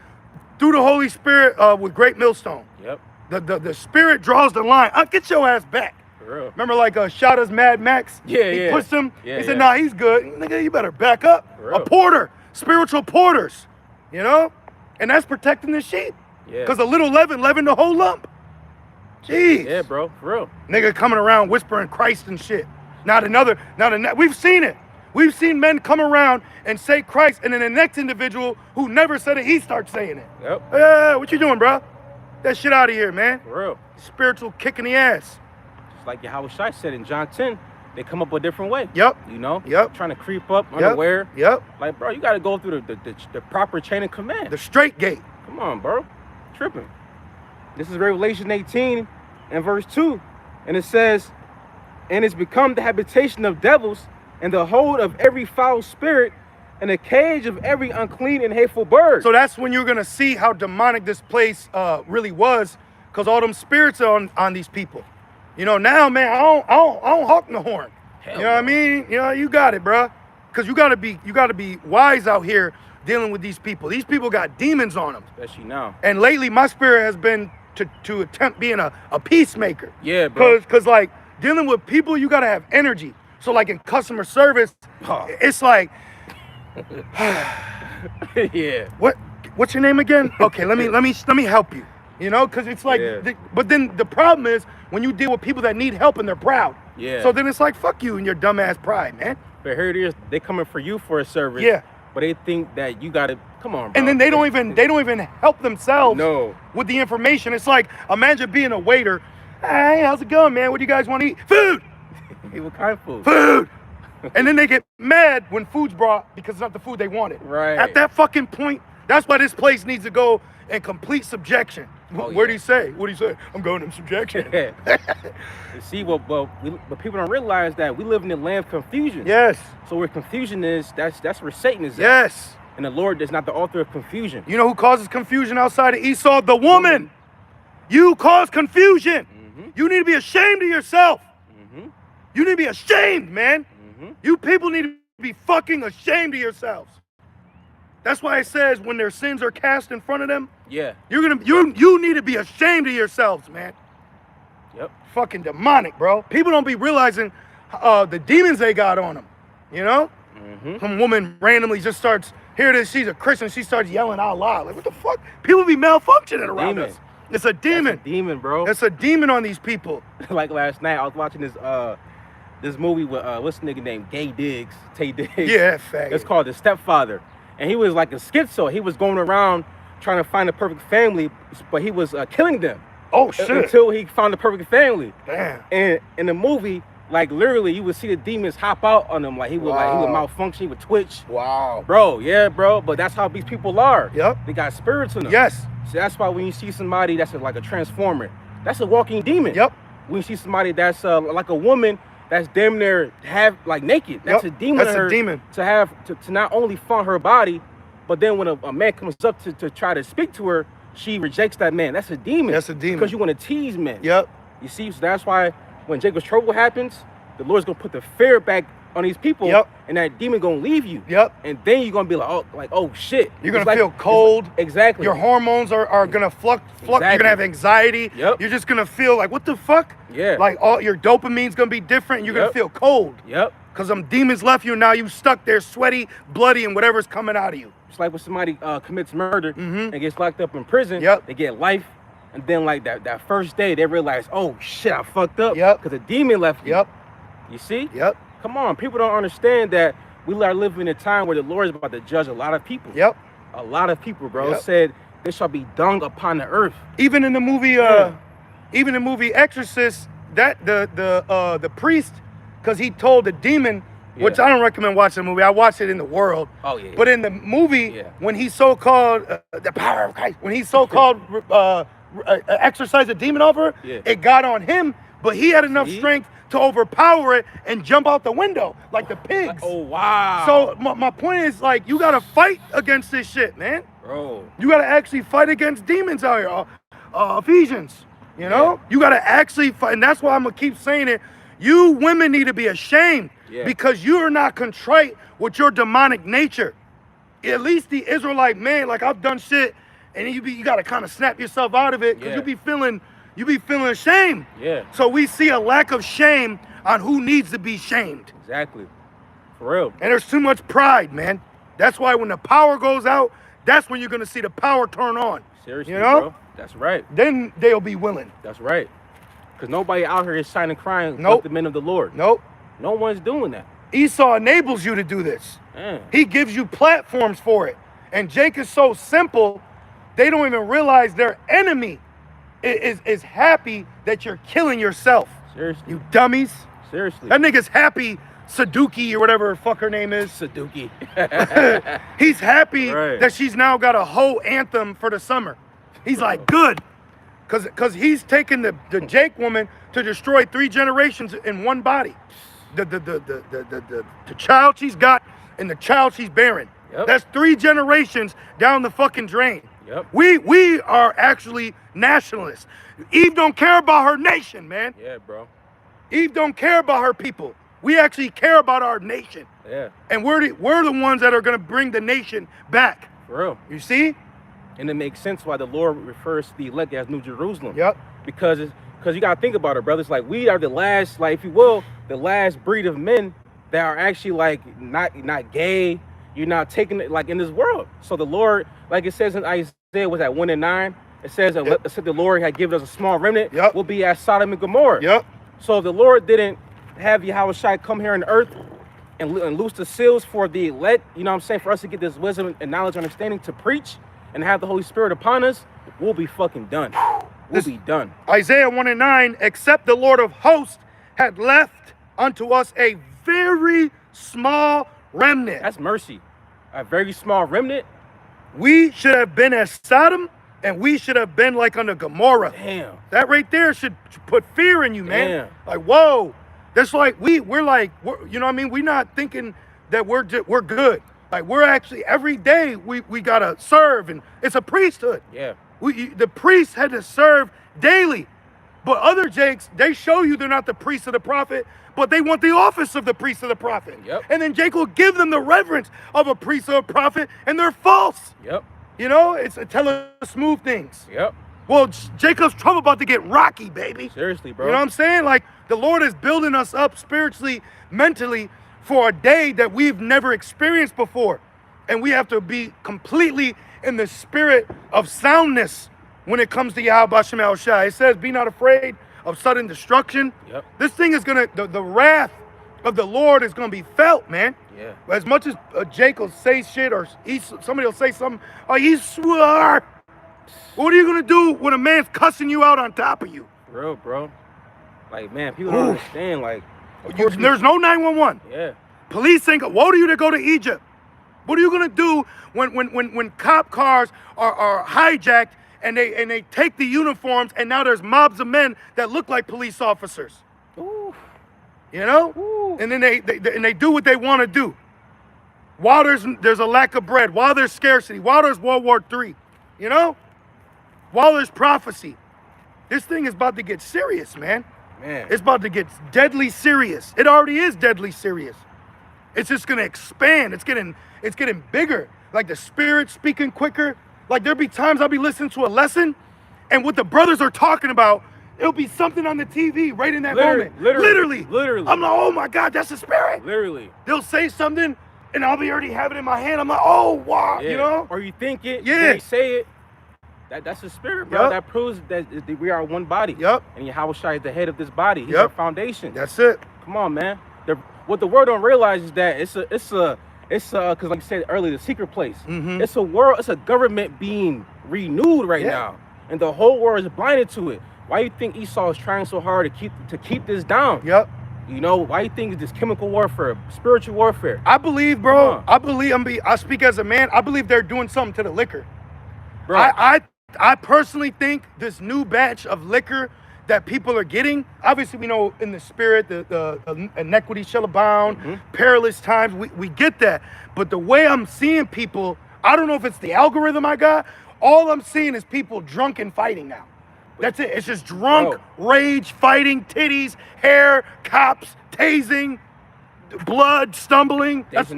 through the Holy Spirit with great millstone. Yep. The Spirit draws the line. I'll get your ass back. For real. Remember like Shada's Mad Max? Yeah, he pushed him. Yeah, he said, nah, he's good. Nigga, you better back up. For A real. porter, spiritual porters, you know? And that's protecting the sheep. Yeah. Because a little leaven the whole lump. Jeez. Yeah, bro, for real. Nigga coming around whispering Christ and shit. We've seen it. We've seen men come around and say Christ, and then the next individual who never said it, he starts saying it. Yep. Hey, what you doing, bro? That shit out of here, man. For real. Spiritual kick in the ass. Just like Yahweh Shai said in John 10, they come up a different way. Yep. You know? Yep. Trying to creep up unaware. Yep. Like, bro, you got to go through the proper chain of command. The straight gate. Come on, bro. Tripping. This is Revelation 18 and verse 2. And it says, and it's become the habitation of devils and the hold of every foul spirit and the cage of every unclean and hateful bird. So that's when you're going to see how demonic this place really was, because all them spirits are on these people. You know, now, man, I don't hawk the horn. Hell you know what I mean? You know, you got it, bro. Because you got to be wise out here dealing with these people. These people got demons on them. Especially now. And lately, my spirit has been to attempt being a peacemaker. Yeah, bro. Because like, dealing with people, you got to have energy. So like in customer service, it's like, yeah. What's your name again? Okay, let me help you. You know, because it's like, but then the problem is when you deal with people that need help and they're proud. Yeah. So then it's like, fuck you and your dumbass pride, man. But here it is, they coming for you for a service. Yeah. But they think that you gotta come on, bro. And then they don't even help themselves. No. With the information. It's like, imagine being a waiter. Hey, how's it going, man? What do you guys want to eat? Food. Hey, what kind of food? Food. And then they get mad when food's brought because it's not the food they wanted. Right. At that fucking point, that's why this place needs to go in complete subjection. Oh, What'd he say? What'd he say? I'm going in subjection. See, but people don't realize that we live in a land of confusion. Yes. So where confusion is, that's where Satan is at. Yes. And the Lord is not the author of confusion. You know who causes confusion outside of Esau? The woman. You cause confusion. Mm-hmm. You need to be ashamed of yourself. Mm-hmm. You need to be ashamed, man. Mm-hmm. You people need to be fucking ashamed of yourselves. That's why it says when their sins are cast in front of them, Yeah. you need to be ashamed of yourselves, man. Yep. Fucking demonic, bro. People don't be realizing the demons they got on them. You know? Mm-hmm. Some woman randomly just starts, here it is, she's a Christian, she starts yelling out loud. Like, what the fuck? People be malfunctioning around us. It's a demon. That's a demon, bro. It's a demon on these people. Like last night, I was watching this movie with what's the nigga named Tay Diggs. Yeah, faggot. It's called The Stepfather, and he was like a schizo. He was going around trying to find the perfect family, but he was killing them. Oh shit! Until he found the perfect family. Damn. And in the movie, like literally, you would see the demons hop out on him. Like he would malfunction, he would twitch. Wow. Bro, yeah, bro. But that's how these people are. Yep. They got spirits in them. Yes. So that's why when you see somebody that's like a transformer, that's a walking demon. Yep. When you see somebody that's like a woman that's damn near like naked, that's a demon. That's a demon. To not only fund her body, but then when a man comes up to try to speak to her, she rejects that man. That's a demon. That's a demon. Because you want to tease men. Yep. You see, so that's why when Jacob's trouble happens, the Lord's gonna put the fear back on these people, Yep. and that demon gonna leave you. Yep. And then you're gonna be like, oh shit. You're gonna feel cold. Exactly. Your hormones are gonna flux. You're gonna have anxiety. Yep. You're just gonna feel like, what the fuck? Yeah. Like all your dopamine's gonna be different. And you're gonna Yep. feel cold. Yep. Cause them demons left you. Now you stuck there, sweaty, bloody, and whatever's coming out of you. It's like when somebody commits murder and gets locked up in prison. Yep. They get life, and then like that first day they realize, oh shit, I fucked up. Yep. Because a demon left you. Yep. You see? Yep. Come on, people don't understand that we are living in a time where the Lord is about to judge a lot of people. Yep. A lot of people, bro. Yep. It said they shall be dung upon the earth. Even in the movie, Yeah. even the movie Exorcist, that the priest, because he told the demon, which Yeah. I don't recommend watching the movie. I watched it in the world. Oh yeah. But in the movie, Yeah. when he so-called the power of Christ, when he so-called exorcised a demon off her, Yeah. it got on him. But he had enough See? strength to overpower it and jump out the window like the pigs. Oh wow. So my point is, like, you gotta fight against this shit, man. bro. You gotta actually fight against demons out here. Ephesians, you know? You gotta actually fight, and that's why I'm gonna keep saying it. You women need to be ashamed because you are not contrite with your demonic nature. At least the Israelite man, like, I've done shit, and you gotta kind of snap yourself out of it because you be feeling ashamed. Yeah. So we see a lack of shame on who needs to be shamed. Exactly. For real. And there's too much pride, man. That's why when the power goes out, that's when you're gonna see the power turn on. Seriously, you know? bro. That's right. Then they'll be willing. That's right. Because nobody out here is shining crying Nope. like the men of the Lord. Nope. No one's doing that. Esau enables you to do this. Man. He gives you platforms for it. And Jake is so simple, they don't even realize their enemy is happy that you're killing yourself. Seriously. You dummies. Seriously. That nigga's happy, Saduki or whatever her fuck her name is. Saduki. He's happy Right. that she's now got a whole anthem for the summer. He's like, good. Cause he's taken the Jake woman to destroy 3 generations in one body. The child she's got and the child she's bearing. Yep. That's 3 generations down the fucking drain. Yep. We are actually nationalists. Eve don't care about her nation, man. Yeah, bro. Eve don't care about her people. We actually care about our nation. Yeah. And we're the ones that are gonna bring the nation back. For real. You see? And it makes sense why the Lord refers to the elect as New Jerusalem. Yep. Because you gotta think about it, brothers. Like, we are the last, like, if you will, the last breed of men that are actually like not gay. You're not taking it like in this world. So the Lord, like it says in Isaiah, was that 1 and 9? It says, Yep. it said the Lord had given us a small remnant. Yep. We'll be as Sodom and Gomorrah. Yep. So if the Lord didn't have Yahushua come here on earth and loose the seals for the elect, you know what I'm saying, for us to get this wisdom and knowledge and understanding to preach and have the Holy Spirit upon us, we'll be fucking done. We'll be done. Isaiah 1 and 9, except the Lord of hosts had left unto us a very small remnant. That's mercy. A very small remnant. We should have been as Sodom, and we should have been like under Gomorrah. Damn. That right there should put fear in you, man. Damn. Like, whoa. That's like, we're you know what I mean? We're not thinking that we're good. Like, we're actually, every day we gotta serve, and it's a priesthood. Yeah. The priests had to serve daily. But other Jakes, they show you they're not the priest of the prophet, but they want the office of the priest of the prophet. Yep. And then Jake will give them the reverence of a priest or a prophet, and they're false. Yep. You know, it's tell us smooth things. Yep. Well, Jacob's trouble about to get rocky, baby. Seriously, bro. You know what I'm saying? Like, the Lord is building us up spiritually, mentally, for a day that we've never experienced before. And we have to be completely in the spirit of soundness when it comes to Yahweh Shem El Shai. It says, be not afraid of sudden destruction. Yep. This thing is gonna, the wrath of the Lord is gonna be felt, man. Yeah. As much as Jake will say shit, or somebody will say something, oh, he swore. What are you gonna do when a man's cussing you out on top of you? For real, bro. Like, man, people don't understand. Like, of course There's no 911. yeah. Police ain't woe to you to go to Egypt. What are you gonna do when cop cars are hijacked and they take the uniforms, and now there's mobs of men that look like police officers? Ooh. You know? Ooh. And then they do what they want to do. While there's a lack of bread, while there's scarcity, while there's World War III, you know? while there's prophecy. This thing is about to get serious, man. It's about to get deadly serious. It already is deadly serious. It's just gonna expand. It's getting bigger. Like the Spirit speaking quicker. Like there'll be times I'll be listening to a lesson, and what the brothers are talking about, it'll be something on the TV right in that moment. Literally. I'm like, oh my God, that's the Spirit. Literally. They'll say something, and I'll be already have it in my hand. I'm like, oh wow, you know? Or you think it, yeah. They say it. That's the Spirit, bro. That proves that we are one body. And Yahushua is the head of this body. He's our foundation. That's it. Come on, man. What the world don't realize is that it's because like you said earlier, the secret place. It's a world. It's a government being renewed right now, and the whole world is blinded to it. Why you think Esau is trying so hard to keep this down? You know, why you think it's this chemical warfare, spiritual warfare? I believe, bro. I speak as a man. I believe they're doing something to the liquor. Bro. I personally think this new batch of liquor that people are getting, obviously we know in the spirit, the inequity shall abound, perilous times, we get that. But the way I'm seeing people, I don't know if it's the algorithm I got, all I'm seeing is people drunk and fighting now. That's it. It's just drunk, rage, fighting, titties, hair, cops, tasing, blood, stumbling. That's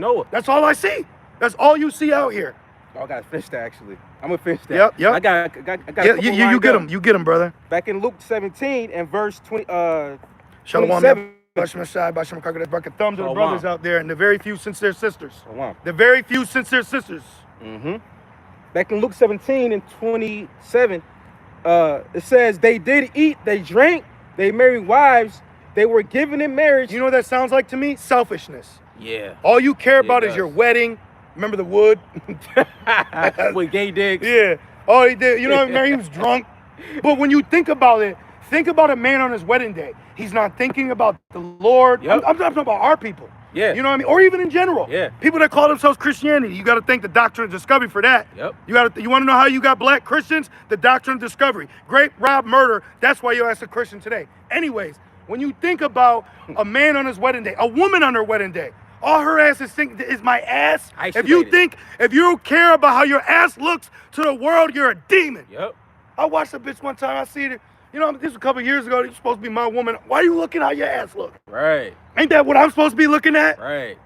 all I see. That's all you see out here. Oh, I gotta finish that actually. I'm gonna finish that. Yep. I got you get them. You get them, brother. Back in Luke 17 and verse 20. Shalom. 27. Thumb to the brothers out there and the very few sincere sisters. Shalom. The very few sincere sisters. Back in Luke 17 and 27, it says they did eat, they drank, they married wives, they were given in marriage. You know what that sounds like to me? Selfishness. Yeah. All you care about is your wedding. Remember the wood? With gay dicks. Yeah. Oh, he did. You know what I mean? He was drunk. But when you think about it, think about a man on his wedding day. He's not thinking about the Lord. I'm talking about our people. Yeah. You know what I mean? Or even in general. Yeah. People that call themselves Christianity. You got to thank the Doctrine of Discovery for that. You want to know how you got black Christians? The Doctrine of Discovery. Grape, rob, murder. That's why you're as a Christian today. Anyways, when you think about a man on his wedding day, a woman on her wedding day, all her ass is thinking is my ass. If you care about how your ass looks to the world, you're a demon. I watched a bitch one time. I see it. You know, this was a couple years ago. You're supposed to be my woman. Why are you looking how your ass look? Right. Ain't that what I'm supposed to be looking at? Right.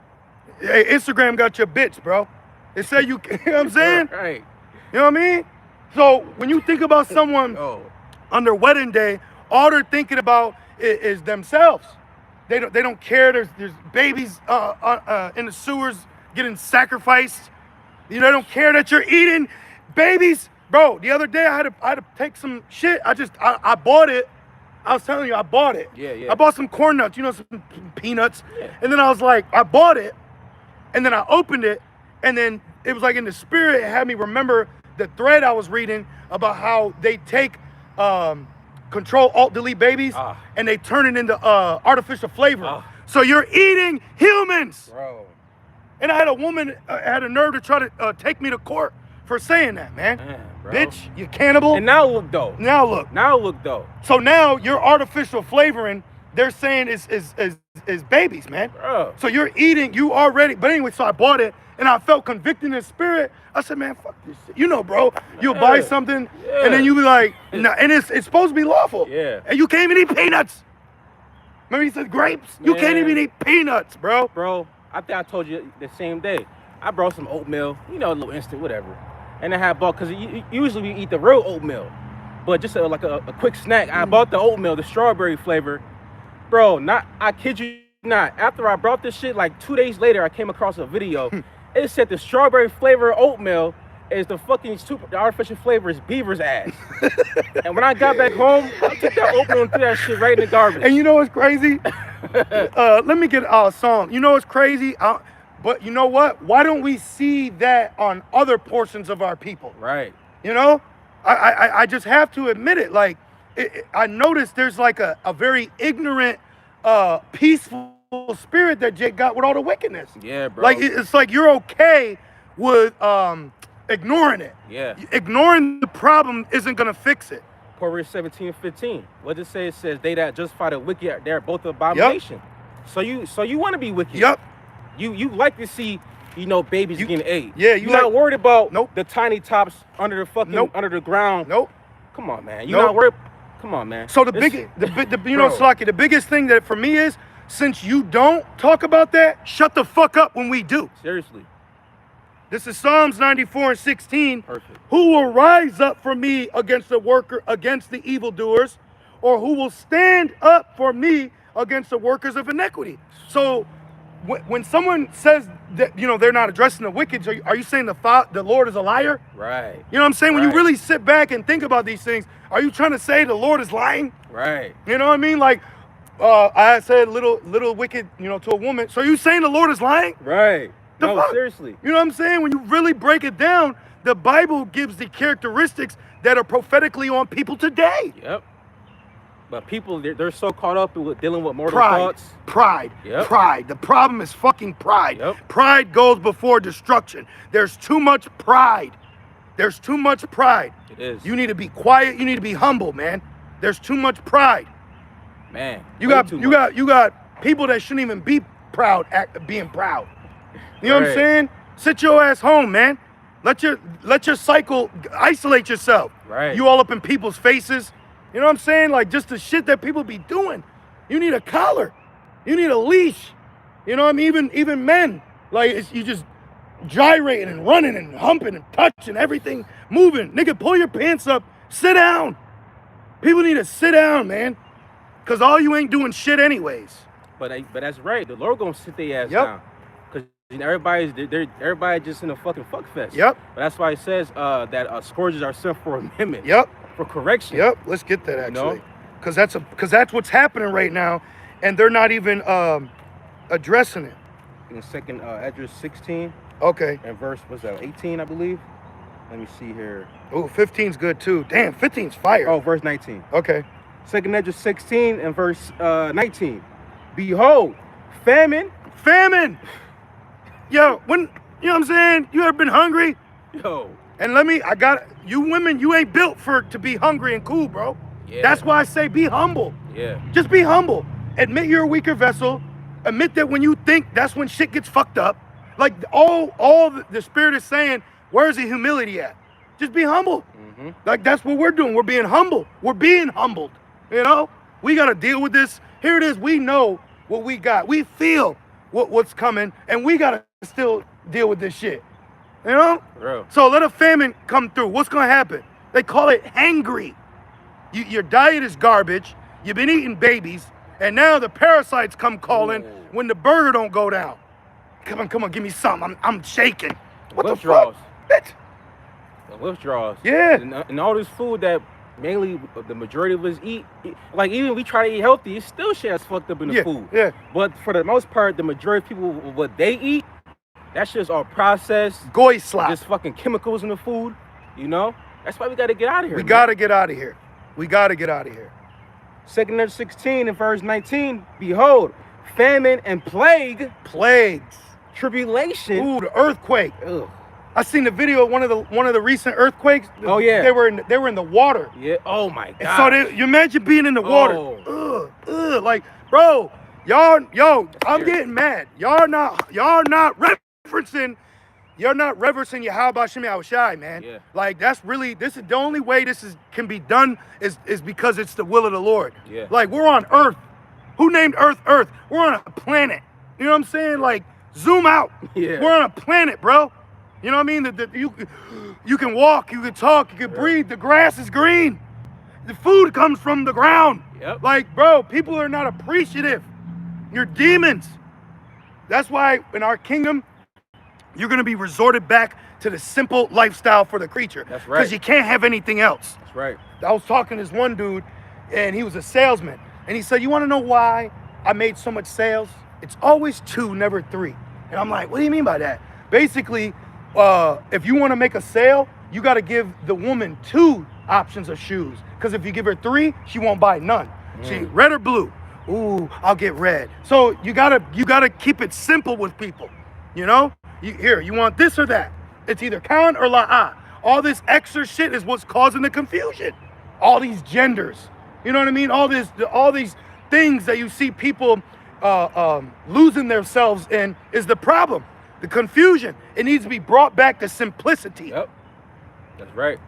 Hey, Instagram got your bitch, bro. It said you know what I'm saying? Right. You know what I mean? So when you think about someone on their wedding day, all they're thinking about is themselves. They don't care. There's babies in the sewers getting sacrificed. They don't care that you're eating babies, bro. The other day I had to take some shit. I bought it. I was telling you I bought it. I bought some corn nuts, some peanuts, and then I was like, I bought it, and then I opened it, and then it was like in the spirit. It had me remember the thread I was reading about how they take Control Alt Delete babies and they turn it into artificial flavor. So you're eating humans, bro. And I had a woman had a nerve to try to take me to court for saying that, man. Bro. Bitch, you cannibal. And now look though. Now look though. So now your artificial flavoring, they're saying is babies, man. Bro. So you're eating, you already. But anyway, so I bought it and I felt convicted in the spirit. I said, man, fuck this shit. Bro, you'll buy something and then you be like, nah, and it's supposed to be lawful. And you can't even eat peanuts. Remember he said grapes? Man. You can't even eat peanuts, bro. Bro, I think I told you the same day. I brought some oatmeal, a little instant, whatever. And I had bought, because usually we eat the real oatmeal. But just like a quick snack, I bought the oatmeal, the strawberry flavor. Bro, I kid you not. After I brought this shit, like 2 days later, I came across a video. It said the strawberry flavor oatmeal is the artificial flavor is beaver's ass. And when I got back home, I took that oatmeal and threw that shit right in the garbage. And you know what's crazy? Let me get a song. You know what's crazy? But you know what? Why don't we see that on other portions of our people? Right. I just have to admit it. Like, I noticed there's like a very ignorant, peaceful spirit that Jake got with all the wickedness. Yeah, bro. Like, it's like you're okay with ignoring it. Yeah. Ignoring the problem isn't going to fix it. Proverbs 17:15. What does it say? It says, they that justify the wicked, they're both abomination. Yep. So you want to be wicked. Yep. You like to see, babies getting ate. Yeah, you're not worried about the tiny tops under the fucking under the ground. come on, man. You Nope. not worried? Come on, man. So the you know, Bro. Slaki, the biggest thing that for me is, since you don't talk about that, shut the fuck up when we do. Seriously. This is Psalms 94:16. Perfect. Who will rise up for me against the evildoers, or who will stand up for me against the workers of iniquity? So when someone says that, you know, they're not addressing the wicked, are you saying the Lord is a liar? Right. You know what I'm saying? When you Right. really sit back and think about these things, are you trying to say the Lord is lying? Right. You know what I mean? Like, I said little wicked, you know, to a woman. So are you saying the Lord is lying? Right. The No, fuck? seriously. You know what I'm saying? When you really break it down, the Bible gives the characteristics that are prophetically on people today. Yep. But people, they're so caught up with dealing with mortal Pride. thoughts. Pride. Yep. Pride. The problem is fucking pride. Yep. Pride goes before destruction. There's too much pride. There's too much pride. It is. You need to be quiet. You need to be humble, man. There's too much pride. Man. You way got too you much. got you got people that shouldn't even be proud being proud. You know what I'm Right. saying? Sit your ass home, man. Let your cycle isolate yourself. Right. You all up in people's faces. You know what I'm saying? Like, just the shit that people be doing. You need a collar. You need a leash. You know what I mean? Even men. Like, you just gyrating and running and humping and touching everything, moving. Nigga, pull your pants up. Sit down. People need to sit down, man. Because all you ain't doing shit anyways. But that's right. The Lord gonna sit their ass Yep. down. Because everybody just in a fucking fuck fest. Yep. But that's why it says that scourges are sent for amendment. Yep. For correction. Yep. Let's get that actually. know? Because that's what's happening right now. And they're not even addressing it. In second Esdras 16 Okay. and verse, what's that, 18, I believe? Let me see here. Oh, 15's good too. Damn, 15's fire. Oh, verse 19. Okay. Second Esdras 16 and verse 19. Behold, famine. Famine. Yo, you know what I'm saying? You ever been hungry? Yo. And you women, you ain't built to be hungry and cool, bro. Yeah. That's why I say be humble. Yeah. Just be humble. Admit you're a weaker vessel. Admit that when you think, that's when shit gets fucked up. Like all the Spirit is saying, where's the humility at? Just be humble. Mm-hmm. Like, that's what we're doing. We're being humble. We're being humbled. You know? We got to deal with this. Here it is. We know what we got. We feel what's coming, and we got to still deal with this shit. You know? Real. So let a famine come through. What's going to happen? They call it hangry. Your diet is garbage. You've been eating babies, and now the parasites come calling when the burger don't go down. Come on, give me something. I'm shaking. What the Withdrawals. fuck? Bitch. The withdrawals. Yeah. And all this food that mainly the majority of us eat, like even we try to eat healthy, it's still shit that's fucked up in the food. Yeah. But for the most part, the majority of people, what they eat, that's just all processed, Goy slop. just fucking chemicals in the food, you know? That's why we got to get out of here. We got to get out of here. We got to get out of here. Second Esdras 16 and verse 19, behold, famine and plague, Plagues. tribulation. Ooh, the earthquake. Ugh. I seen the video of one of the recent earthquakes. Oh, yeah. They were in the water. Yeah. Oh my And God. so you imagine being in the water. Oh. Ugh. Like, bro, I'm getting mad. Y'all not referencing Yahweh Shem Yahushai, man. Yeah. Like, this is the only way can be done is because it's the will of the Lord. Yeah. Like, we're on Earth. Who named Earth Earth? We're on a planet. You know what I'm saying? Like, zoom out. Yeah. We're on a planet, bro. You know what I mean? You can walk, you can talk, you can breathe. The grass is green. The food comes from the ground. Yep. Like, bro, people are not appreciative. You're demons. That's why in our kingdom, you're going to be resorted back to the simple lifestyle for the creature. That's right. Because you can't have anything else. That's right. I was talking to this one dude, and he was a salesman. And he said, you want to know why I made so much sales? It's always 2, never 3. And I'm like, what do you mean by that? Basically, if you want to make a sale, you got to give the woman 2 options of shoes. Because if you give her 3, she won't buy none. She red or blue. Ooh, I'll get red. So you gotta keep it simple with people. You know? You want this or that. It's either Khan or La'ah. All this extra shit is what's causing the confusion. All these genders. You know what I mean? All these things that you see people losing themselves in is the problem. The confusion. It needs to be brought back to simplicity. Yep. That's right.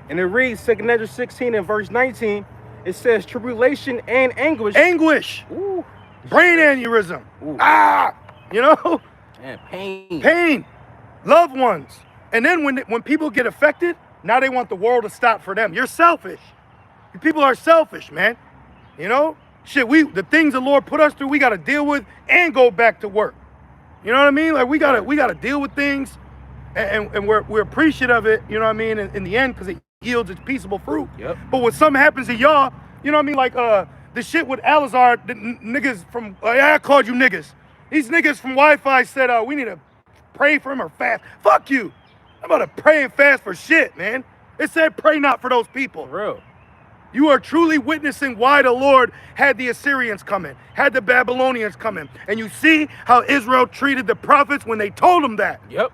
And it reads, 2 Ezra 16 and verse 19, it says, tribulation and anguish. Anguish. Ooh. Brain aneurysm. Ooh. Ah, you know? Man, pain. Pain. Loved ones. And then when people get affected, now they want the world to stop for them. You're selfish. You people are selfish, man. You know? Shit, the things the Lord put us through, we got to deal with and go back to work. You know what I mean? Like we gotta deal with things, and we're appreciative of it. You know what I mean? In the end, because it yields its peaceable fruit. Yep. But when something happens to y'all, you know what I mean? Like the shit with Alizar, the niggas from I called you niggas. These niggas from Wi-Fi said we need to pray for him or fast. Fuck you. I'm about to pray and fast for shit, man. It said pray not for those people. For real. You are truly witnessing why the Lord had the Assyrians coming, had the Babylonians coming. And you see how Israel treated the prophets when they told them that. Yep.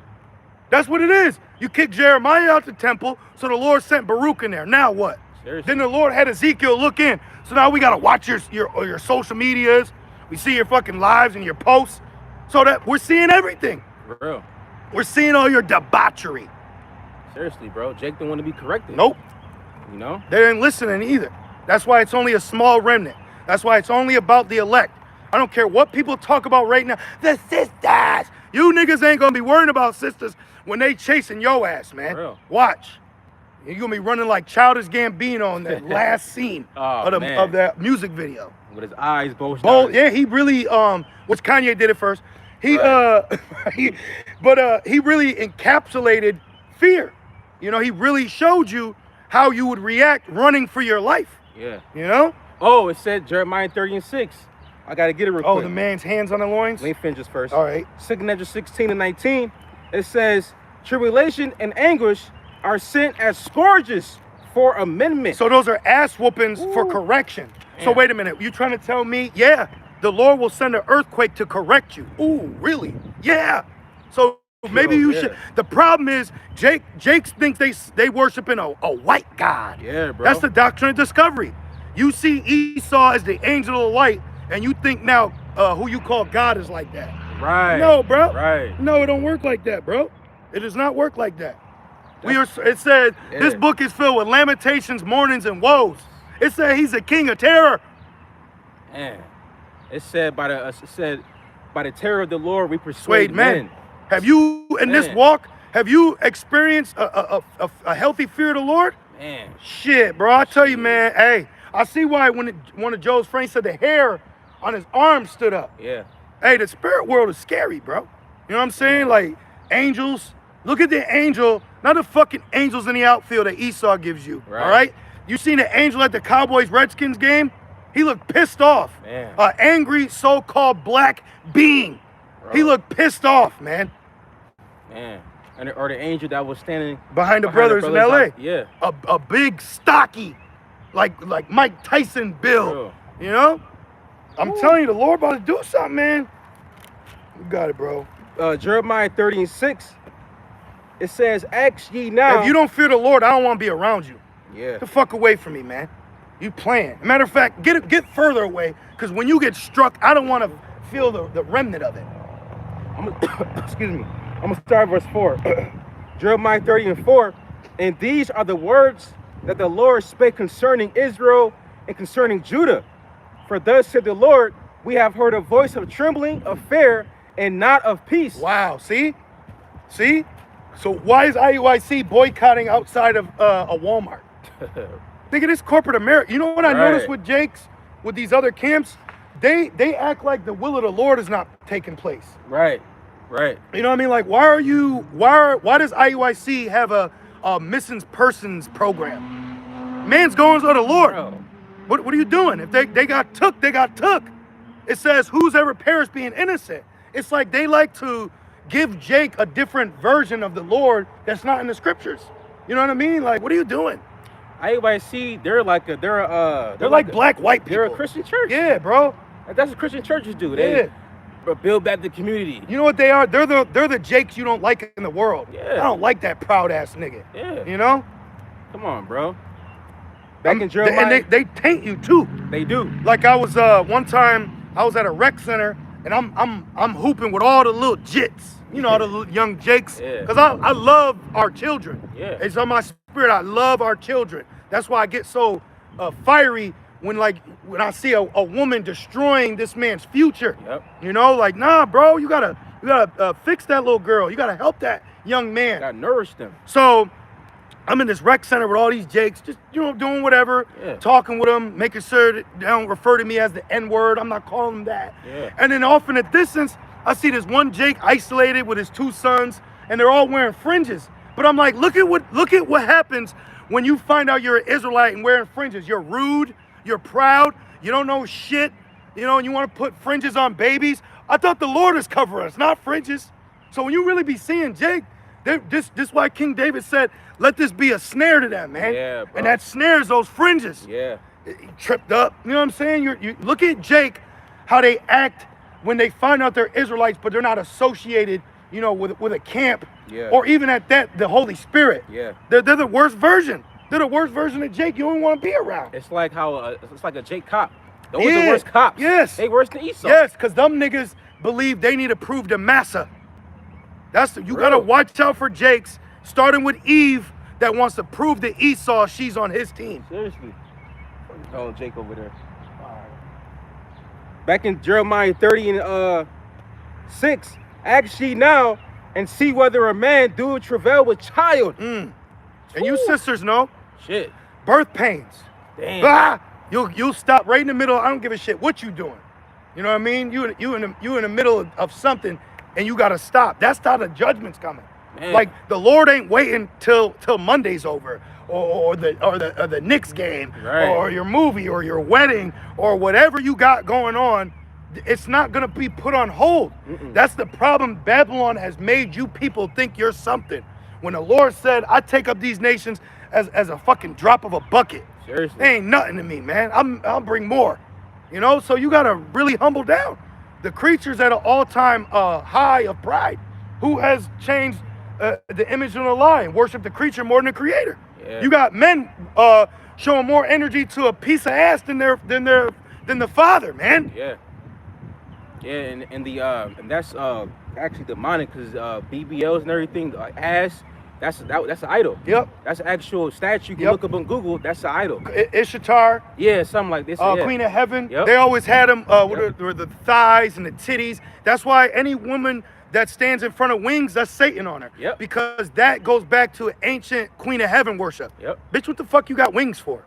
That's what it is. You kicked Jeremiah out the temple, so the Lord sent Baruch in there. Now what? Seriously. Then the Lord had Ezekiel look in. So now we got to watch your social medias. We see your fucking lives and your posts. So that we're seeing everything. For real. We're seeing all your debauchery. Seriously, bro. Jake didn't want to be corrected. Nope. You know? They ain't listening either. That's why it's only a small remnant. That's why it's only about the elect. I don't care what people talk about right now. The sisters. You niggas ain't gonna be worrying about sisters when they chasing your ass, man. Real. Watch. You're gonna be running like Childish Gambino in that last scene of that music video. With his eyes both. Yeah, he really which Kanye did it first. He Right. he really encapsulated fear. You know, he really showed you how you would react running for your life. Yeah. You know? Oh, it said Jeremiah 30 and 6. I got to get it real quick. Oh, the man's hands on the loins? Let me finish this first. All right. 2 Ezra 16 and 19. It says, tribulation and anguish are sent as scourges for amendment. So those are ass whoopings for correction. So Damn. wait a minute. You trying to tell me, yeah, the Lord will send an earthquake to correct you. Ooh, really? Yeah. So maybe you should. The problem is Jake thinks they worshiping a white God. Yeah, bro. That's the doctrine of discovery. You see Esau as the angel of light, and you think now who you call God is like that. Right. No, bro. Right. No, it don't work like that, bro. It does not work like that. It said this book is filled with lamentations, mournings, and woes. It said he's a king of terror. Man. It said by the terror of the Lord we persuade men. Have you in this walk? Have you experienced a healthy fear of the Lord? Man. Shit, bro. I tell you, man. Hey, I see why when one of Joe's friends said the hair on his arm stood up. Yeah. Hey, the spirit world is scary, bro. You know what I'm saying? Like angels. Look at the angel, not the fucking angels in the outfield that Esau gives you. Right. All right? You seen the angel at the Cowboys-Redskins game? He looked pissed off. Man. An angry so-called black being. Bro. He looked pissed off, man. Man. Or the angel that was standing Behind the brothers in LA. Yeah. A big, stocky, like Mike Tyson build. Bro. You know? I'm telling you, the Lord about to do something, man. You got it, bro. Jeremiah 30 and 6. It says, ask ye now. If you don't fear the Lord, I don't want to be around you. Yeah. Get the fuck away from me, man. You playing. Matter of fact, get further away, because when you get struck, I don't want to feel the remnant of it. Excuse me. I'm going to start verse 4. Jeremiah 30 and 4. And these are the words that the Lord spake concerning Israel and concerning Judah. For thus said the Lord, we have heard a voice of trembling, of fear, and not of peace. Wow, see? See? So why is IUIC boycotting outside of a Walmart? Think of this corporate America. You know what I noticed with Jake's, with these other camps? They act like the will of the Lord is not taking place. Right. Right. You know what I mean? Like, why does IUIC have a missing persons program? Man's going to the Lord. Bro. What are you doing? If they got took, they got took. It says, who's ever perished being innocent. It's like they like to give Jake a different version of the Lord that's not in the scriptures. You know what I mean? Like, what are you doing? IUIC, they're like black white people. They're a Christian church. Yeah, bro. That's what Christian churches do. They build back the community. You know what they are? They're the Jakes you don't like in the world. Yeah. I don't like that proud ass nigga. Yeah. You know? Come on, bro. Back in Jeremiah. And they taint you too. They do. Like I was one time I was at a rec center and I'm hooping with all the little jits, you know, all the little young Jakes, Yeah. because I love our children. Yeah. It's on my spirit. I love our children. That's why I get so fiery when I see a woman destroying this man's future. Yep. You know, like, nah, bro, you gotta fix that little girl. You gotta help that young man. Gotta nourish them. So I'm in this rec center with all these Jakes, just, you know, doing whatever, Yeah. talking with them, making sure that they don't refer to me as the N-word. I'm not calling them that. Yeah. And then off in the distance, I see this one Jake isolated with his 2 sons, and they're all wearing fringes. But I'm like, look at what happens when you find out you're an Israelite and wearing fringes. You're rude, you're proud, you don't know shit, you know, and you want to put fringes on babies. I thought the Lord is covering us, not fringes. So when you really be seeing Jake, this why King David said, let this be a snare to them, man. Yeah, bro. And that snares those fringes. Yeah. He tripped up. You know what I'm saying? You look at Jake, how they act when they find out they're Israelites, but they're not associated, you know, with a camp, Yeah. or even at that, the Holy Spirit. Yeah. They're the worst version. They're the worst version of Jake you don't want to be around. It's like how it's like a Jake cop. Those Yeah. are the worst cops. Yes. They worse than Esau. Yes, because them niggas believe they need to prove to massa. You gotta Real. watch out for Jakes, starting with Eve, that wants to prove to Esau she's on his team. Seriously. Oh, Jake over there. Back in Jeremiah 30 and 6, ask ye now and see whether a man do travail with child. And you Ooh. sisters know, Shit. birth pains. Damn. Ah, you'll stop right in the middle. I don't give a shit what you doing. You know what I mean? You in the middle of something, and you gotta stop. That's how the judgment's coming. Man. Like the Lord ain't waiting till Monday's over, or the Knicks game, Right. or your movie, or your wedding, or whatever you got going on. It's not gonna be put on hold. That's the problem. Babylon has made you people think you're something. When the Lord said, "I take up these nations as a fucking drop of a bucket," Seriously. they ain't nothing to me, man. I'll bring more. You know, so you gotta really humble down. The creature's at an all-time high of pride. Who has changed the image of the lie and worship the creature more than the creator? Yeah. You got men showing more energy to a piece of ass than the Father, man. Yeah. Yeah, and that's actually demonic because BBLs and everything, ass, that's an idol. Yep. That's an actual statue. You can Yep. look up on Google. That's an idol. Ishtar, Yeah, something like this. Yeah. Queen of Heaven. Yep. They always had them Yep. with the thighs and the titties. That's why any woman that stands in front of wings, that's Satan on her. Yep. Because that goes back to ancient Queen of Heaven worship. Yep. Bitch, what the fuck you got wings for?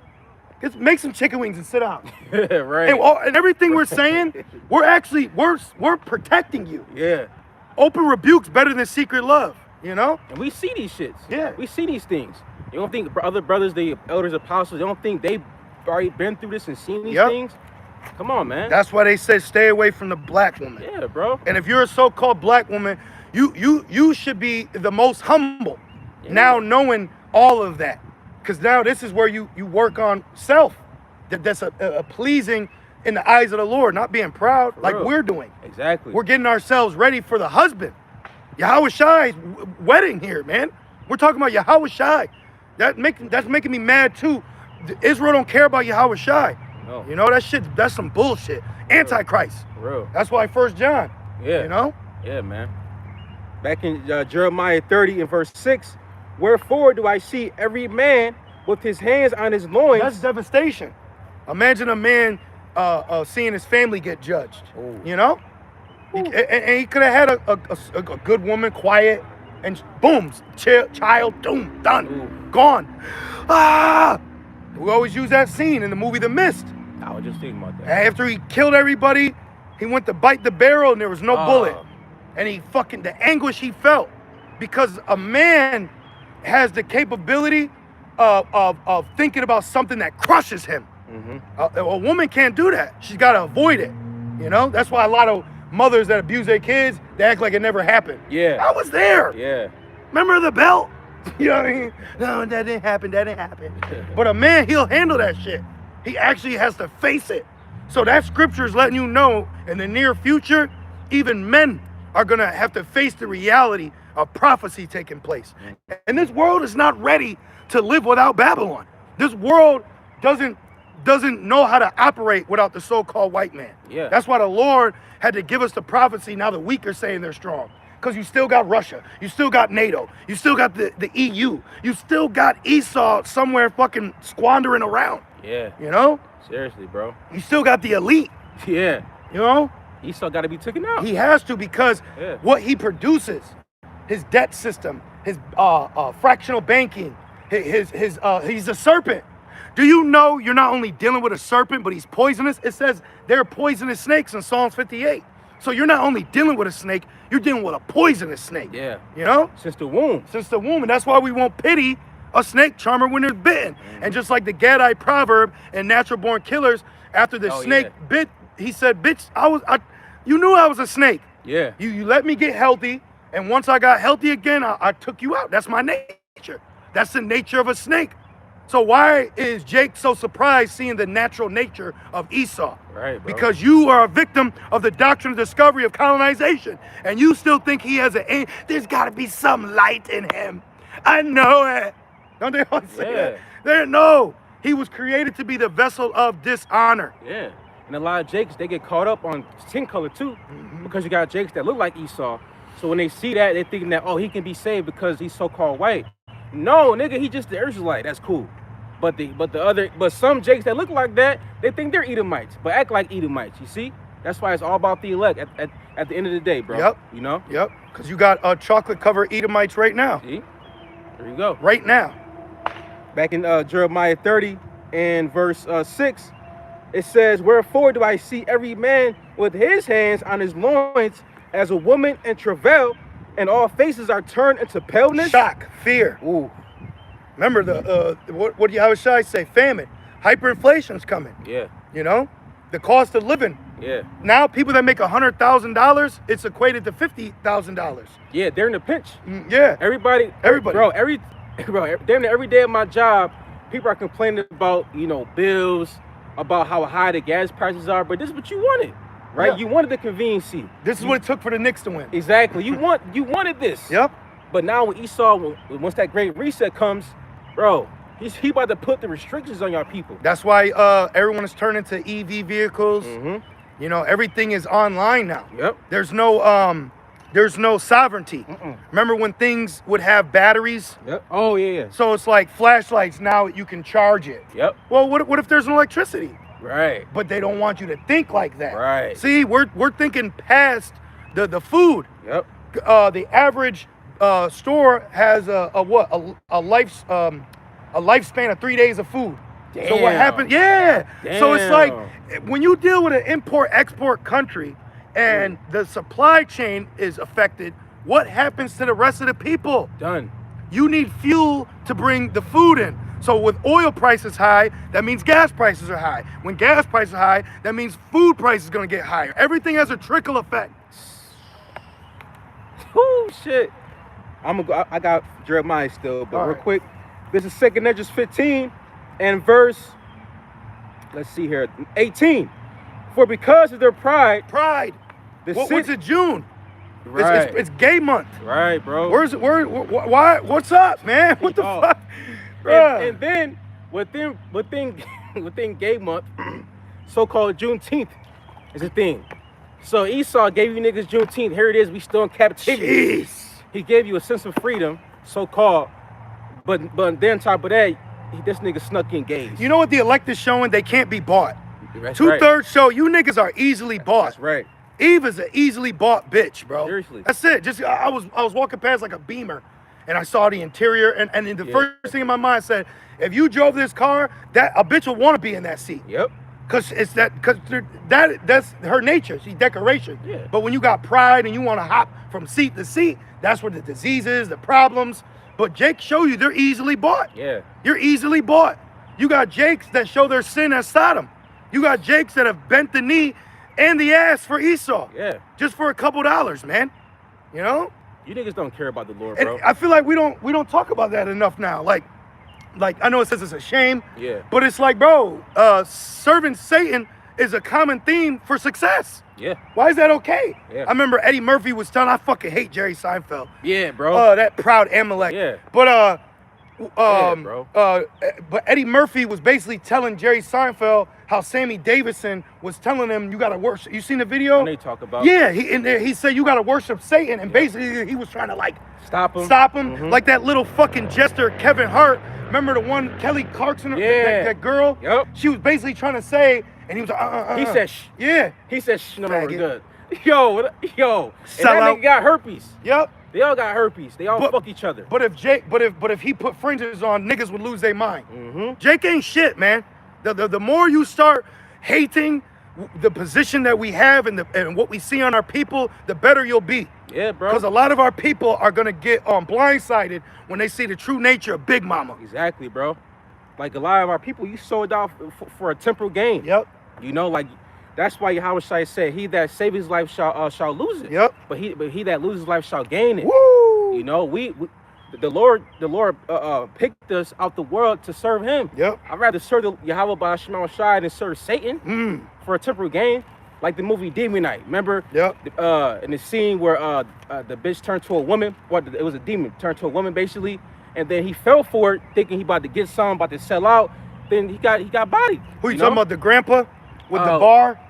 Just make some chicken wings and sit down. Right. And everything we're saying, we're protecting you. Yeah. Open rebuke's better than secret love, you know? And we see these shits. Yeah. We see these things. You don't think other brothers, the elders, apostles, you don't think they've already been through this and seen these Yep. things? Come on, man. That's why they say stay away from the black woman. Yeah, bro. And if you're a so-called black woman, you should be the most humble. Yeah. Now knowing all of that. Because now this is where you work on self. That's a pleasing in the eyes of the Lord, not being proud like Real. we're doing. Exactly. We're getting ourselves ready for the husband. Yahweh Shai's wedding here, man. We're talking about Yahweh Shai. That's making me mad too. Israel don't care about Yahweh Shai. No. You know, that's some bullshit. Antichrist. For real. That's why 1 John. Yeah. You know? Yeah, man. Back in Jeremiah 30 and verse 6, wherefore do I see every man with his hands on his loins? That's devastation. Imagine a man seeing his family get judged. Ooh. You know? And he could have had a good woman, quiet, and boom, child, boom, done, Ooh. gone. Ah! We always use that scene in the movie The Mist. I was just thinking about that. After he killed everybody, he went to bite the barrel and there was no bullet. And the anguish he felt, because a man has the capability of thinking about something that crushes him. Mm-hmm. A woman can't do that. She's got to avoid it. You know, that's why a lot of mothers that abuse their kids, they act like it never happened. Yeah. I was there. Yeah. Remember the belt? You know what I mean? No, that didn't happen. But a man, he'll handle that shit. He actually has to face it. So that scripture is letting you know in the near future, even men are going to have to face the reality of prophecy taking place. And this world is not ready to live without Babylon. This world doesn't doesn't know how to operate without the so-called white man. Yeah. That's why the Lord had to give us the prophecy. Now the weak are saying they're strong. Because you still got Russia. You still got NATO. You still got the EU. You still got Esau somewhere fucking squandering around. Yeah. You know? Seriously, bro. You still got the elite. Yeah. You know? Esau got to be taken out. He has to, because what he produces, his debt system, his fractional banking, he's a serpent. Do you know you're not only dealing with a serpent, but he's poisonous? It says they're poisonous snakes in Psalms 58. So you're not only dealing with a snake, you're dealing with a poisonous snake. Yeah. You know? Since the womb. Since the womb. And that's why we won't pity a snake charmer when they're bitten. And just like the Gadite proverb in Natural Born Killers, after the snake bit, he said, bitch, you knew I was a snake. Yeah. You let me get healthy, and once I got healthy again, I took you out. That's my nature. That's the nature of a snake. So why is Jake so surprised seeing the natural nature of Esau? Right, bro. Because you are a victim of the doctrine of discovery of colonization, and you still think he has there's got to be some light in him. I know it. Don't they all say that? No. He was created to be the vessel of dishonor. Yeah. And a lot of Jakes, they get caught up on skin color too, because you got Jakes that look like Esau. So when they see that, they're thinking that, oh, he can be saved because he's so-called white. No, nigga, he just the Israelite. That's cool. But some Jakes that look like that, they think they're Edomites, but act like Edomites. You see? That's why it's all about the elect at the end of the day, bro. Yep. You know? Yep. Because you got chocolate-covered Edomites right now. See? There you go. Right now. Back in Jeremiah 30 and verse 6, it says, wherefore do I see every man with his hands on his loins as a woman in travail, and all faces are turned into paleness? Shock, fear. Ooh. Remember, what do you have a say? Famine. Hyperinflation's coming. Yeah. You know? The cost of living. Yeah. Now people that make $100,000, it's equated to $50,000. Yeah, they're in a pinch. Yeah. Everybody. Bro, damn near every day of my job, people are complaining about, bills, about how high the gas prices are, but this is what you wanted, right? Yeah. You wanted the conveniency. This is what it took for the Knicks to win. Exactly. You wanted this. Yep. But now with Esau, once that great reset comes, bro, he about to put the restrictions on y'all people. That's why everyone is turning to EV vehicles. You know, everything is online now. Yep. There's no sovereignty. Remember when things would have batteries? Yep. Oh yeah. So it's like flashlights now. You can charge it. Yep. Well, what if there's no electricity? Right. But they don't want you to think like that. Right. See, we're thinking past the food. Yep. The average store has a lifespan of 3 days of food. Damn. So what happened? Yeah. Damn. So it's like when you deal with an import-export country and the supply chain is affected, what happens to the rest of the people? Done. You need fuel to bring the food in. So with oil prices high, that means gas prices are high. When gas prices are high, that means food prices is gonna get higher. Everything has a trickle effect. Oh shit. I got Jeremiah still, but real quick. This is 2 Esdras 15 and verse, let's see here, 18. For because of their pride. What's it, June? Right. It's gay month. Right, bro. Why? What's up, man? What the fuck? And then within gay month, so-called Juneteenth is a thing. So Esau gave you niggas Juneteenth. Here it is. We still in captivity. Jeez. He gave you a sense of freedom, so-called. But then on top of that, this nigga snuck in gays. You know what the elect is showing? They can't be bought. That's Two-thirds show you niggas are easily bought. That's right. Eve is an easily bought bitch, bro. Seriously. That's it. Just I was walking past like a Beamer, and I saw the interior, and the first thing in my mind said, if you drove this car, that a bitch will want to be in that seat. Yep. Cause that's her nature. She's decoration. Yeah. But when you got pride and you want to hop from seat to seat, that's where the diseases, the problems. But Jake show you they're easily bought. Yeah. You're easily bought. You got Jakes that show their sin as Sodom. You got Jakes that have bent the knee and the ass for Esau. Yeah. Just for a couple dollars, man. You know? You niggas don't care about the Lord, bro. And I feel like we don't talk about that enough now. Like I know it says it's a shame. Yeah. But it's like, bro, serving Satan is a common theme for success. Yeah. Why is that okay? Yeah. I remember Eddie Murphy was telling, I fucking hate Jerry Seinfeld. Yeah, bro. That proud Amalek. Yeah. But bro. But Eddie Murphy was basically telling Jerry Seinfeld how Sammy Davidson was telling him you gotta worship. You seen the video? They talk about. Yeah, he said you gotta worship Satan, and basically he was trying to like stop him, like that little fucking jester Kevin Hart. Remember the one Kelly Clarkson, that girl? Yep. She was basically trying to say, and he was like, He said, shh. Yeah. He said, shh, no, we're good. Yo, and that out. nigga got herpes. Yep. They all got herpes. They all fuck each other. But if he put fringes on, niggas would lose their mind. Jake ain't shit, man. The more you start hating the position that we have and what we see on our people, the better you'll be. Yeah, bro. Because a lot of our people are gonna get blindsided when they see the true nature of Big Mama. Exactly, bro. Like a lot of our people, you sold out for a temporal gain. Yep. You know, like that's why Yahweh Shai said, "He that save his life shall lose it." Yep. But he that loses his life shall gain it. Woo! You know, the Lord picked us out the world to serve Him. Yep. I'd rather serve the Yahweh by Shema Shai than serve Satan for a temporal gain. Like the movie Demon Night, remember? Yep. In the scene where the bitch turned to a woman, it was a demon turned to a woman basically, and then he fell for it, thinking he about to get some, about to sell out. Then he got bodied. Who you talking about? The grandpa with the bar?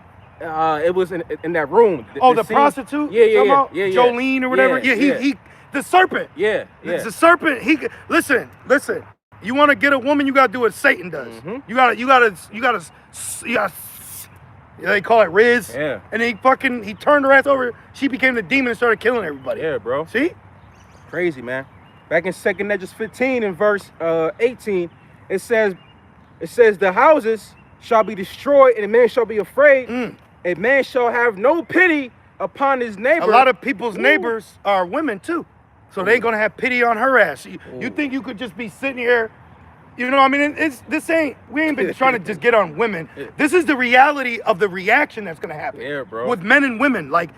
It was in that room. The prostitute? Yeah. Jolene or whatever. Yeah, he the serpent. Yeah. The serpent. Listen. You want to get a woman, you gotta do what Satan does. You gotta. They call it Riz. Yeah. And he turned her ass over. She became the demon and started killing everybody. Yeah, bro. See? Crazy, man. Back in 2nd Esdras 15 in verse 18, it says the houses shall be destroyed and a man shall be afraid. A man shall have no pity upon his neighbor. A lot of people's neighbors are women too. So they ain't gonna have pity on her ass. You think you could just be sitting here, you know, I mean, we ain't been trying to just get on women. This is the reality of the reaction that's gonna happen. Yeah, bro. With men and women, like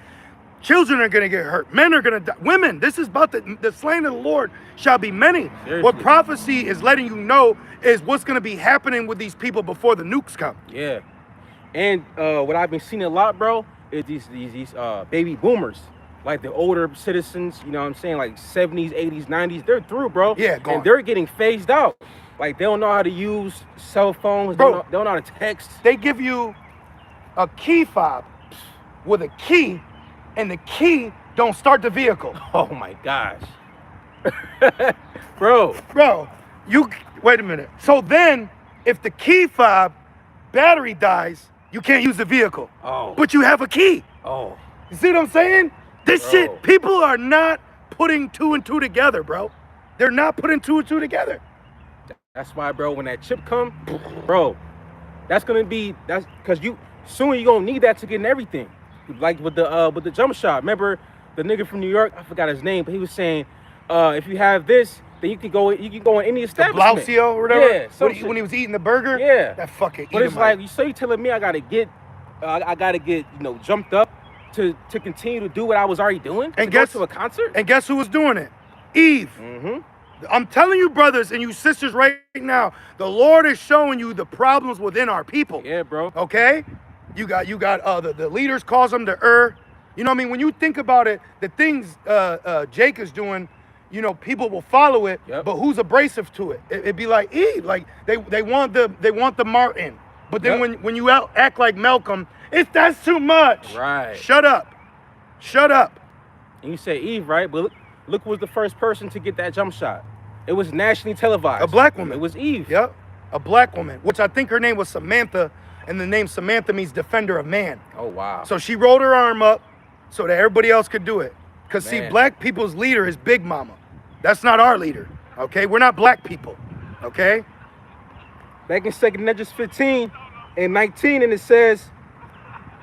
children are gonna get hurt, men are gonna die. Women, this is about the slain of the Lord shall be many. Seriously. What prophecy is letting you know is what's gonna be happening with these people before the nukes come. Yeah. And what I've been seeing a lot, bro, is these baby boomers. Like the older citizens, you know what I'm saying, like 70s, 80s, 90s, they're through, bro. Yeah, gone. And they're getting phased out. Like they don't know how to use cell phones, they don't know how to text. They give you a key fob with a key, and the key don't start the vehicle. Oh my gosh. Bro, you wait a minute. So then if the key fob battery dies, you can't use the vehicle. Oh. But you have a key. Oh. You see what I'm saying? This shit, people are not putting 2 and 2 together, bro. They're not putting 2 and 2 together. That's why, bro, when that chip come, bro, that's because soon you're gonna need that to get in everything. Like with the jump shot. Remember the nigga from New York, I forgot his name, but he was saying, if you have this, then you can go in any establishment. The Blausio or whatever? Yeah. When he was eating the burger? Yeah. That fucking But it's like, you telling me I gotta get jumped up to continue to do what I was already doing? And go to a concert? And guess who was doing it? Eve. I'm telling you, brothers and you sisters right now, the Lord is showing you the problems within our people. Yeah, bro. Okay? You got the leaders calls them the You know what I mean? When you think about it, the things Jake is doing, you know, people will follow it, but who's abrasive to it? It'd be like Eve. Like they want the Martin. But then when you act like Malcolm, that's too much. Right. Shut up. And you say Eve, right? But look who was the first person to get that jump shot. It was nationally televised. A black woman. It was Eve. Yep. A black woman, which I think her name was Samantha, and the name Samantha means defender of man. Oh, wow. So she rolled her arm up so that everybody else could do it. Because see, black people's leader is Big Mama. That's not our leader, okay? We're not black people, okay? Back in 2nd Esdras 15 and 19, and it says,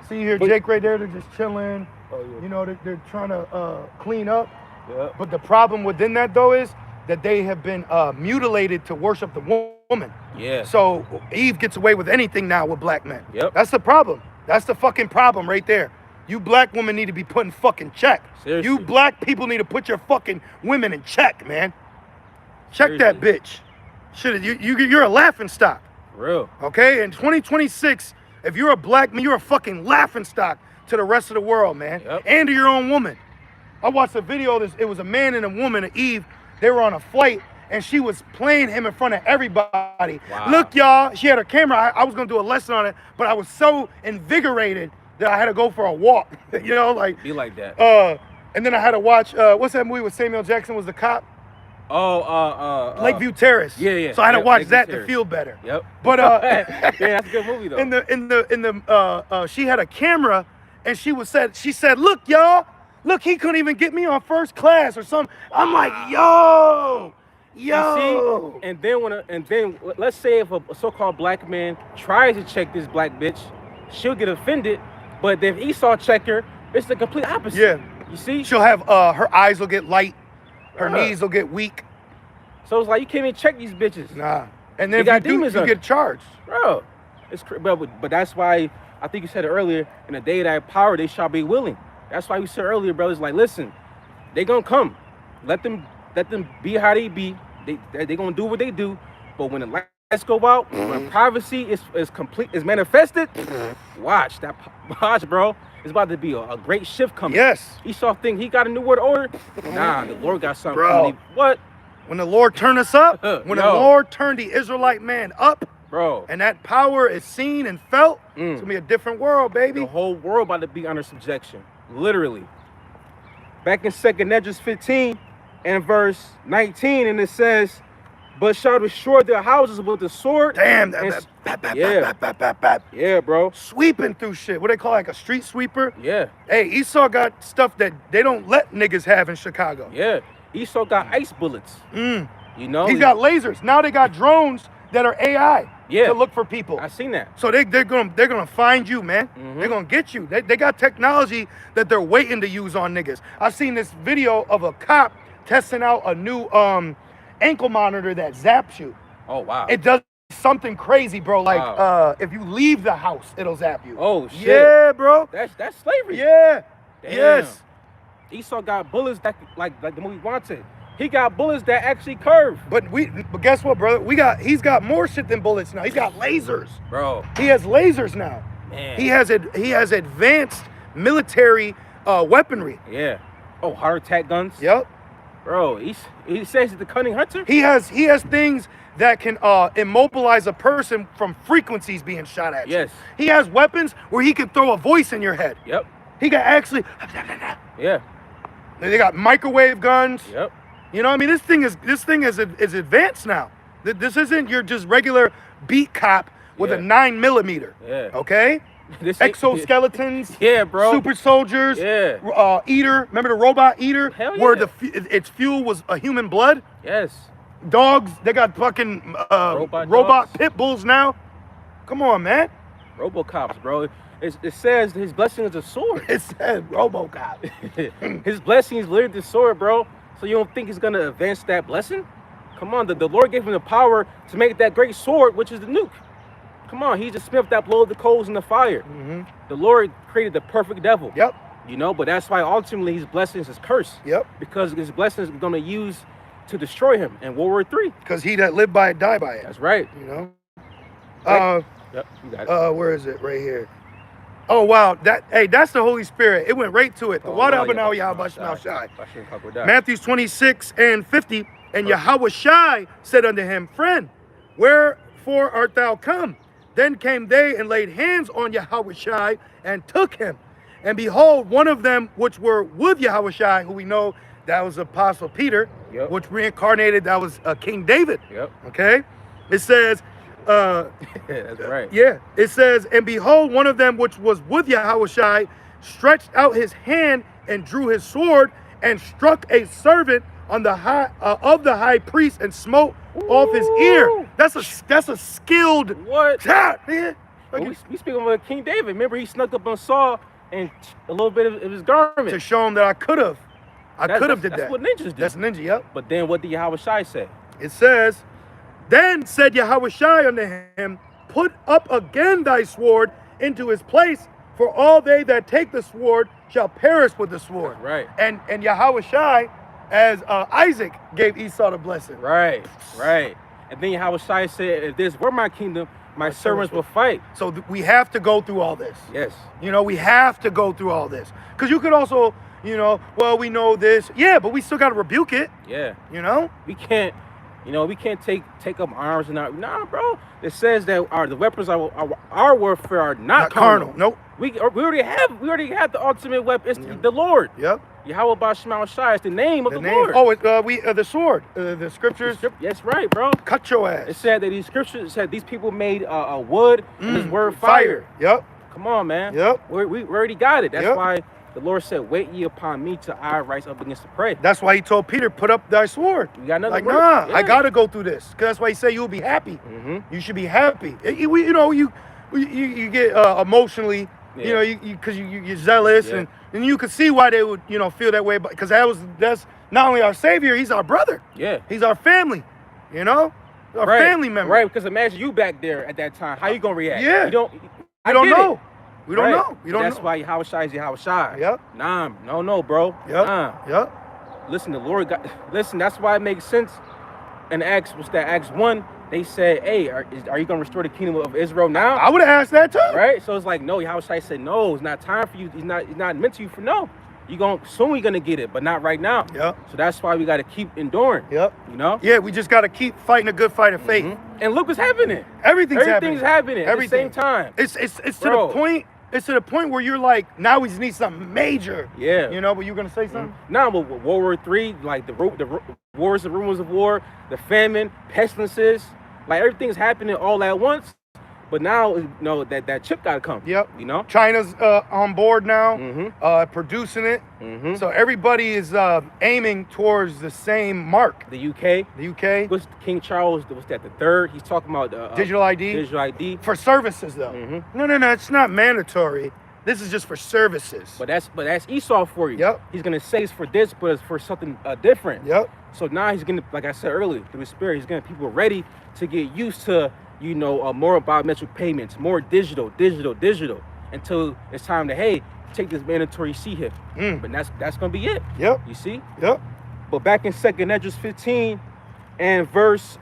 see here, Jake right there, they're just chilling. Oh, yeah. You know, they're trying to clean up. Yeah. But the problem within that, though, is that they have been mutilated to worship the woman. Yeah. So Eve gets away with anything now with black men. Yep. That's the problem. That's the fucking problem right there. You black women need to be put in fucking check. Seriously. You black people need to put your fucking women in check, man. Check that bitch. You're a laughing stock. For real. Okay? In 2026, if you're a black man, you're a fucking laughing stock to the rest of the world, man. Yep. And to your own woman. I watched a video of this. It was a man and a woman, Eve. They were on a flight, and she was playing him in front of everybody. Wow. Look, y'all, she had her camera. I was gonna do a lesson on it, but I was so invigorated that I had to go for a walk. You know, like Be like that. and then I had to watch what's that movie with Samuel Jackson was the cop? Lakeview Terrace. Yeah. So I had to watch Lakeview that Terrace. to feel better. Yep. But yeah, that's a good movie though. in the she had a camera and she said, look, y'all, look, he couldn't even get me on first class or something. I'm like, yo. You see? And then let's say if a so-called black man tries to check this black bitch, she'll get offended. But if Esau check her, it's the complete opposite. Yeah. You see? She'll have her eyes will get light, her Yeah. knees will get weak. So it's like you can't even check these bitches. Nah. And then They got if you do, demons you on get it. charged. Bro, but that's why I think you said it earlier. In the day of that power, they shall be willing. That's why we said earlier, brothers. Like, listen, they gonna come. Let them be how they be. They gonna do what they do. But when the lights go out, when privacy is complete, is manifested, watch, bro. It's about to be a great shift coming. Yes. Esau think he got a new world order. Nah, the Lord got something. Bro. Coming. What? When the Lord turned us up, when the Yo. Lord turned the Israelite man up, Bro. and that power is seen and felt, it's gonna be a different world, baby. The whole world about to be under subjection. Literally. Back in 2nd Esdras 15 and verse 19, and it says, but shall destroy their houses with the sword. Damn, Yeah. Yeah, bro. Sweeping through shit. What they call like a street sweeper? Yeah. Hey, Esau got stuff that they don't let niggas have in Chicago. Yeah. Esau got ice bullets. You know? He's got lasers. Now they got drones that are AI Yeah. to look for people. I seen that. So they're gonna find you, man. They're gonna get you. They got technology that they're waiting to use on niggas. I seen this video of a cop testing out a new ankle monitor that zaps you. Oh, wow. It does something crazy, bro. Like Wow. if you leave the house, it'll zap you. Oh, shit. Yeah, bro. That's slavery. Yeah. Damn. Yes. Esau got bullets that like the movie Wanted. He got bullets that actually curve. But guess what, brother? He's got more shit than bullets now. He's got lasers. Bro. He has lasers now. Man. He has advanced military weaponry. Yeah. Oh, heart attack guns. Yep. Bro, he says he's the cunning hunter. He has things that can immobilize a person from frequencies being shot at you. Yes. He has weapons where he can throw a voice in your head. Yep. He can actually. Yeah. They got microwave guns. Yep. You know what I mean? This thing is advanced now. This isn't your just regular beat cop with a 9mm. Yeah. Okay? This ain't- Exoskeletons. Yeah, bro. Super soldiers. Yeah. Eater. Remember the robot Eater? Hell Where yeah. its fuel was a human blood? Yes. Dogs. They got fucking Robot robot dogs. pit bulls now. Come on, man. Robocops, bro. It says his blessing is a sword. It said RoboCop. His blessing is literally the sword, bro. So you don't think he's gonna advance that blessing? Come on, the Lord gave him the power to make that great sword, which is the nuke. Come on, he's the smith that blows the coals in the fire. The Lord created the perfect devil. Yep. You know, but that's why ultimately his blessings is cursed. Yep. Because his blessings is gonna use to destroy him in World War III. Because he that lived by it, die by it. That's right. You know? Yep, you got it. Where is it? Right here. Oh, wow. That's the Holy Spirit. It went right to it. The water up and out, Yahweh Shai. Matthew 26 and 50. And Yahweh Shai said unto him, Friend, wherefore art thou come? Then came they and laid hands on Yahweh Shai and took him. And behold, one of them which were with Yahweh Shai, who we know that was Apostle Peter, which reincarnated, that was King David. Yep. Okay? It says, that's right. Yeah, it says, and behold, one of them which was with Yahushai stretched out his hand and drew his sword and struck a servant on the high priest and smote off his ear. That's a skilled shot, man. Well, we speaking about King David. Remember, he snuck up on Saul and a little bit of his garment to show him that I could have did that. That's what ninjas do. That's ninja, yep. But then what did Yahweh Shai say? It says, then said Yahweh Shai unto him, put up again thy sword into his place, for all they that take the sword shall perish with the sword. Right. And Yahweh Shai, as Isaac gave Esau the blessing. Right. And then Yahweh Shai said, if this were my kingdom, my servants will fight. So we have to go through all this. Yes. You know, we have to go through all this. Because you could also, you know, well, we know this. Yeah, but we still got to rebuke it. Yeah. You know? We can't You know, we can't take up arms and not. Nah, bro. It says that the weapons our warfare are not carnal. Nope. We already have the ultimate weapon. It's the Lord. Yep. Yahweh Bashmal Shai is the name of the name. Lord. Oh, the sword. The scriptures. That's right, bro. Cut your ass. It said that these scriptures said these people made a wood and his word fire. Yep. Come on, man. Yep. We already got it. That's Yep. why the Lord said, "Wait ye upon me till I rise up against the prey." That's why he told Peter, "Put up thy sword." You got another like, word? nah, Yeah. I gotta go through this. Cause that's why he said you'll be happy. You should be happy. You know, you get emotionally. Yeah. You know, because you're zealous, Yeah. and you could see why they would, you know, feel that way. But because that's not only our savior, he's our brother. Yeah. He's our family. You know, our family member. Right. Because imagine you back there at that time. How you gonna react? Yeah. You don't. We don't get know. it. We don't know. We don't That's know. why Yahweh Shai is Yahweh Shai. Yep. Nah, no, bro. Yep. Nah. Yep. Listen, the Lord got. Listen, that's why it makes sense. In Acts 1, they said, "Hey, are you gonna restore the kingdom of Israel now?" I would have asked that too. Right. So it's like, no. Yahweh Shai said, "No, it's not time for you. He's not meant to you for no. Soon we're gonna get it, but not right now." Yep. So that's why we got to keep enduring. Yep. You know. Yeah, we just got to keep fighting a good fight of faith. And look what's happening. Everything's happening at the same time. It's to the point. It's to the point where you're like, now we just need something major. Yeah. You know, but you're gonna say something? Now, with World War III, like the wars, the rumors of war, the famine, pestilences, like everything's happening all at once. But now, you know, that chip gotta come. Yep. You know, China's on board now, producing it. So everybody is aiming towards the same mark. The UK. The UK. What's King Charles? What's that? The third. He's talking about digital ID. Digital ID For services, though. No. It's not mandatory. This is just for services. But that's Esau for you. Yep. He's gonna say it's for this, but it's for something different. Yep. So now he's gonna, like I said earlier, through the Spirit, he's gonna people ready to get used to, you know, more biometric payments, more digital, until it's time to, hey, take this mandatory C hit. But that's gonna be it. Yep. You see? Yep. But back in 2 Esdras 15 and verse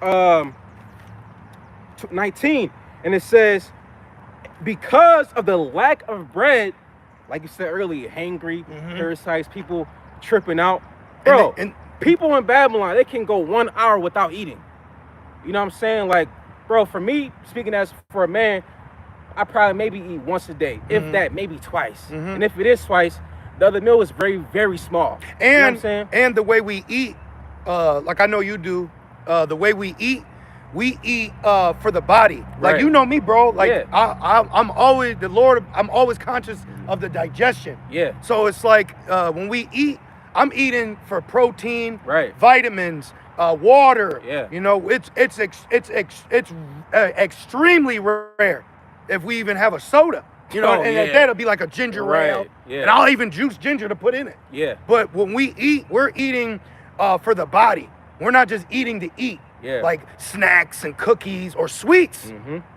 19, and it says, because of the lack of bread, like you said earlier, hangry, parasites, people tripping out. Bro, and people in Babylon, they can go 1 hour without eating. You know what I'm saying? Like, bro, for me, speaking as for a man, I probably maybe eat once a day, if that, maybe twice. And if it is twice, the other meal is very, very small. And, you know what I'm saying? And the way we eat, like I know you do, the way we eat for the body. Like, you know me, bro. Like, yeah. I'm always, the Lord, I'm always conscious of the digestion. Yeah. So it's like when we eat, I'm eating for protein, vitamins, water. Yeah. You know, it's extremely rare if we even have a soda. You know, and at that it'll be like a ginger ale. Yeah. And I'll even juice ginger to put in it. Yeah. But when we eat, we're eating for the body. We're not just eating to eat. Yeah. Like snacks and cookies or sweets.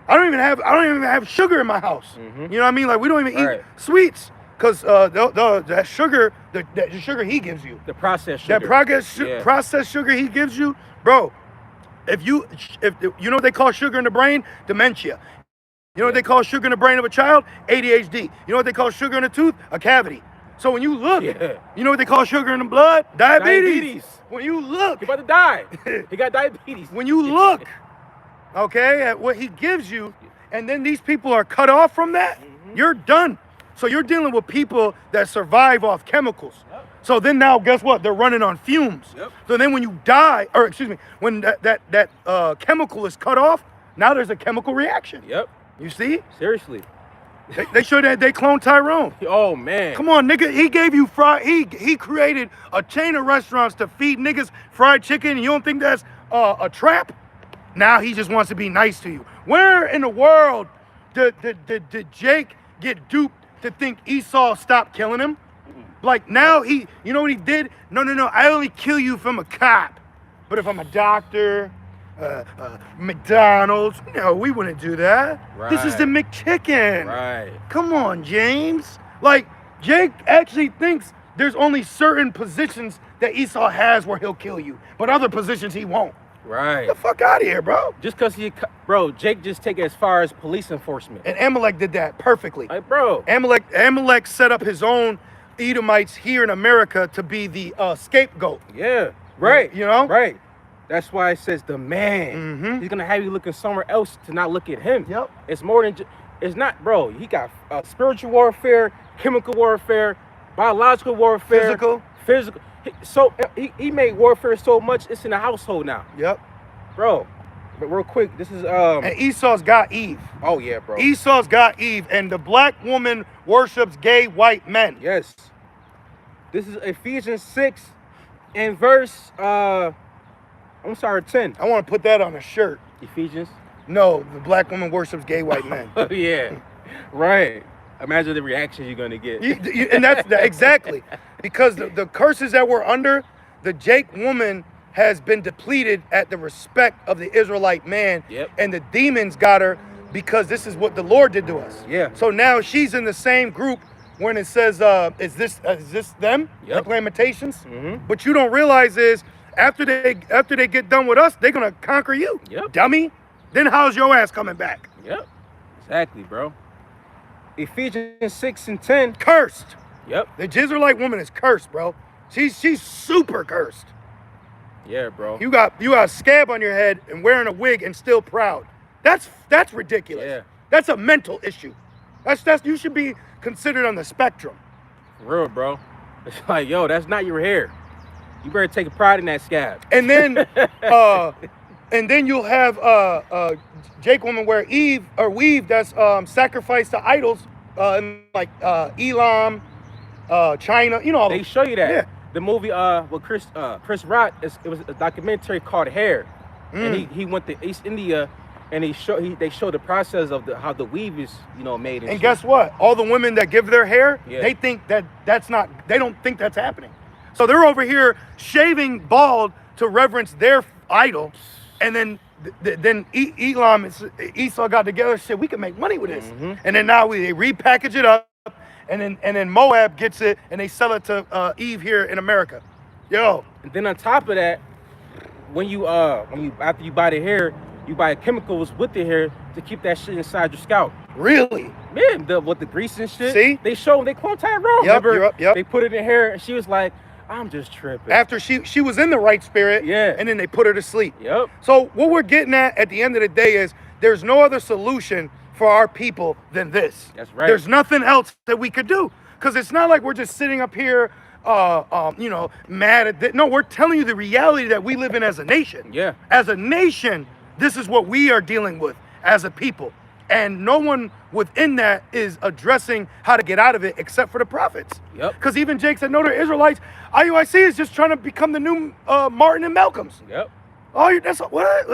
I don't even have sugar in my house. You know what I mean? Like, we don't even eat sweets. Because that sugar, the sugar he gives you. The processed sugar. That processed sugar he gives you, bro, if you know what they call sugar in the brain? Dementia. You know what they call sugar in the brain of a child? ADHD. You know what they call sugar in the tooth? A cavity. So when you look, you know what they call sugar in the blood? Diabetes. When you look. You're about to die. He got diabetes. When you look, okay, at what he gives you, and then these people are cut off from that, you're done. So you're dealing with people that survive off chemicals. So then now, guess what? They're running on fumes. So then when you die, or excuse me, when that chemical is cut off, now there's a chemical reaction. You see? Seriously. They showed that they cloned Tyrone. Oh, man. Come on, nigga. He gave you he created a chain of restaurants to feed niggas fried chicken. And you don't think that's a trap? Now he just wants to be nice to you. Where in the world did Jake get duped to think Esau stopped killing him? Like, now you know what he did? No. I only kill you if I'm a cop. But if I'm a doctor, McDonald's, no, we wouldn't do that. This is the McChicken. Come on, James. Like, Jake actually thinks there's only certain positions that Esau has where he'll kill you, but other positions he won't. Get the fuck out of here, bro. Just because Jake just take it as far as police enforcement. And Amalek did that perfectly. Like, bro. Amalek set up his own Edomites here in America to be the scapegoat. Yeah. Right. You know? Right. That's why it says the man. He's gonna have you looking somewhere else to not look at him. Yep. It's more than it's not, bro. He got spiritual warfare, chemical warfare, biological warfare, physical. So he made warfare so much it's in the household now. Yep. Bro, but real quick, this is and Esau's got Eve. Oh yeah, bro. Esau's got Eve, and the black woman worships gay white men. Yes. This is Ephesians 6 and verse 10. I want to put that on a shirt. Ephesians. No, the black woman worships gay white men. Oh yeah, right. Imagine the reaction you're gonna get. And that's exactly because the curses that we're under, the Jake woman has been depleted at the respect of the Israelite man. Yep. And the demons got her because this is what the Lord did to us. Yeah. So now she's in the same group when it says, is this them? Yep. Like Lamentations? But you don't realize is after they get done with us, they're gonna conquer you. Yep. Dummy. Then how's your ass coming back? Yep. Exactly, bro. Ephesians 6 and 10. Cursed. Yep. The Israelite woman is cursed, bro. She's super cursed. Yeah, bro. You got a scab on your head and wearing a wig and still proud. That's ridiculous. Yeah. That's a mental issue. That's you should be considered on the spectrum. For real, bro. It's like, yo, that's not your hair. You better take a pride in that scab. And then you'll have Jake woman wear weave that's sacrificed to idols in like Elam, China, you know all they show you that. Yeah. The movie with Chris Rock, it was a documentary called Hair. And he went to East India and they show the process of how the weave is, made. And guess what? All the women that give their hair, Yeah. they think they don't think that's happening. So they're over here shaving bald to reverence their idol, and then Elam and Esau got together and said, we can make money with this. And then now they repackage it up, and then Moab gets it and they sell it to Eve here in America. Yo. And then on top of that, when you after you buy the hair, you buy chemicals with the hair to keep that shit inside your scalp. Really? Man, with the grease and shit. See? They clone Tyrone. Yep, Remember? yep. They put it in hair and she was like, I'm just tripping. After she was in the right spirit, Yeah. and then they put her to sleep. Yep. So what we're getting at the end of the day is there's no other solution for our people than this. That's right. There's nothing else that we could do. Because it's not like we're just sitting up here, mad at no, we're telling you the reality that we live in as a nation. Yeah. As a nation, this is what we are dealing with as a people. And no one within that is addressing how to get out of it except for the prophets. Yep. Because even Jake said, no, they're Israelites. IUIC is just trying to become the new Martin and Malcolms. Yep. That's what?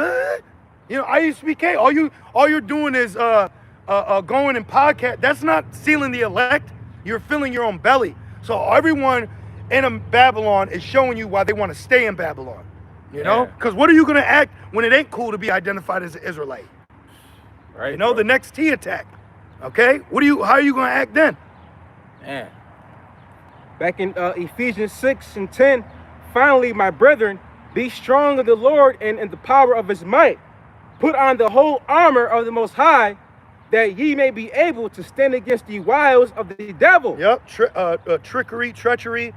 IUSBK. All you're doing is going and podcast. That's not sealing the elect. You're filling your own belly. So everyone in Babylon is showing you why they want to stay in Babylon. You know? Because what are you gonna act when it ain't cool to be identified as an Israelite? Right. The next T attack. Okay? How are you gonna act then? Man. Back in Ephesians 6 and 10, finally, my brethren, be strong in the Lord and in the power of his might. Put on the whole armor of the Most High, that ye may be able to stand against the wiles of the devil. Yep. Trickery, treachery,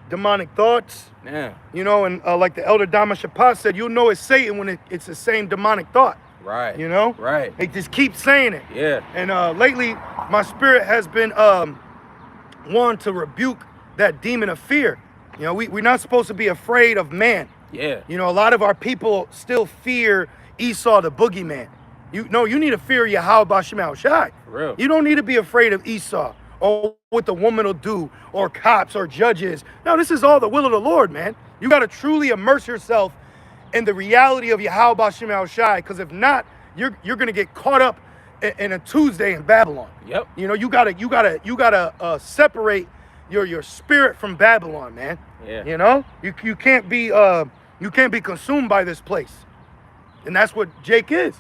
demonic thoughts. Yeah. And like the elder Dama Shapat said, you'll know it's Satan when it's the same demonic thought. Right. Right. They just keep saying it. Yeah. And lately, my spirit has been one to rebuke that demon of fear. We're not supposed to be afraid of man. Yeah. A lot of our people still fear Esau, the boogeyman. You need to fear Yahweh Bashim Al-Shai. For real. You don't need to be afraid of Esau or what the woman will do or cops or judges. No, this is all the will of the Lord, man. You got to truly immerse yourself in the reality of Yahweh Bashim Al-Shai, because if not, you're going to get caught up in a Tuesday in Babylon. Yep. You gotta separate your spirit from Babylon, man. Yeah. You can't be consumed by this place. And that's what Jake is.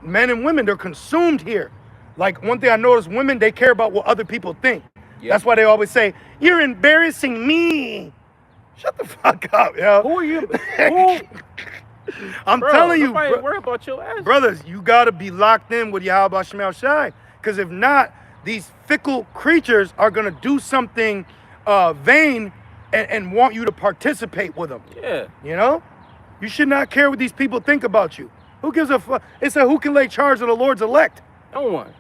Men and women, they're consumed here. Like one thing I noticed, women, they care about what other people think. Yep. That's why they always say, you're embarrassing me. Shut the fuck up, yo. Who are you? I'm telling you, worry about your ass. Brothers, you gotta be locked in with Yahweh Bashim Shai. Because if not, these fickle creatures are gonna do something vain and want you to participate with them. Yeah. You should not care what these people think about you. Who gives a fuck? It said, who can lay charge of the Lord's elect? No one.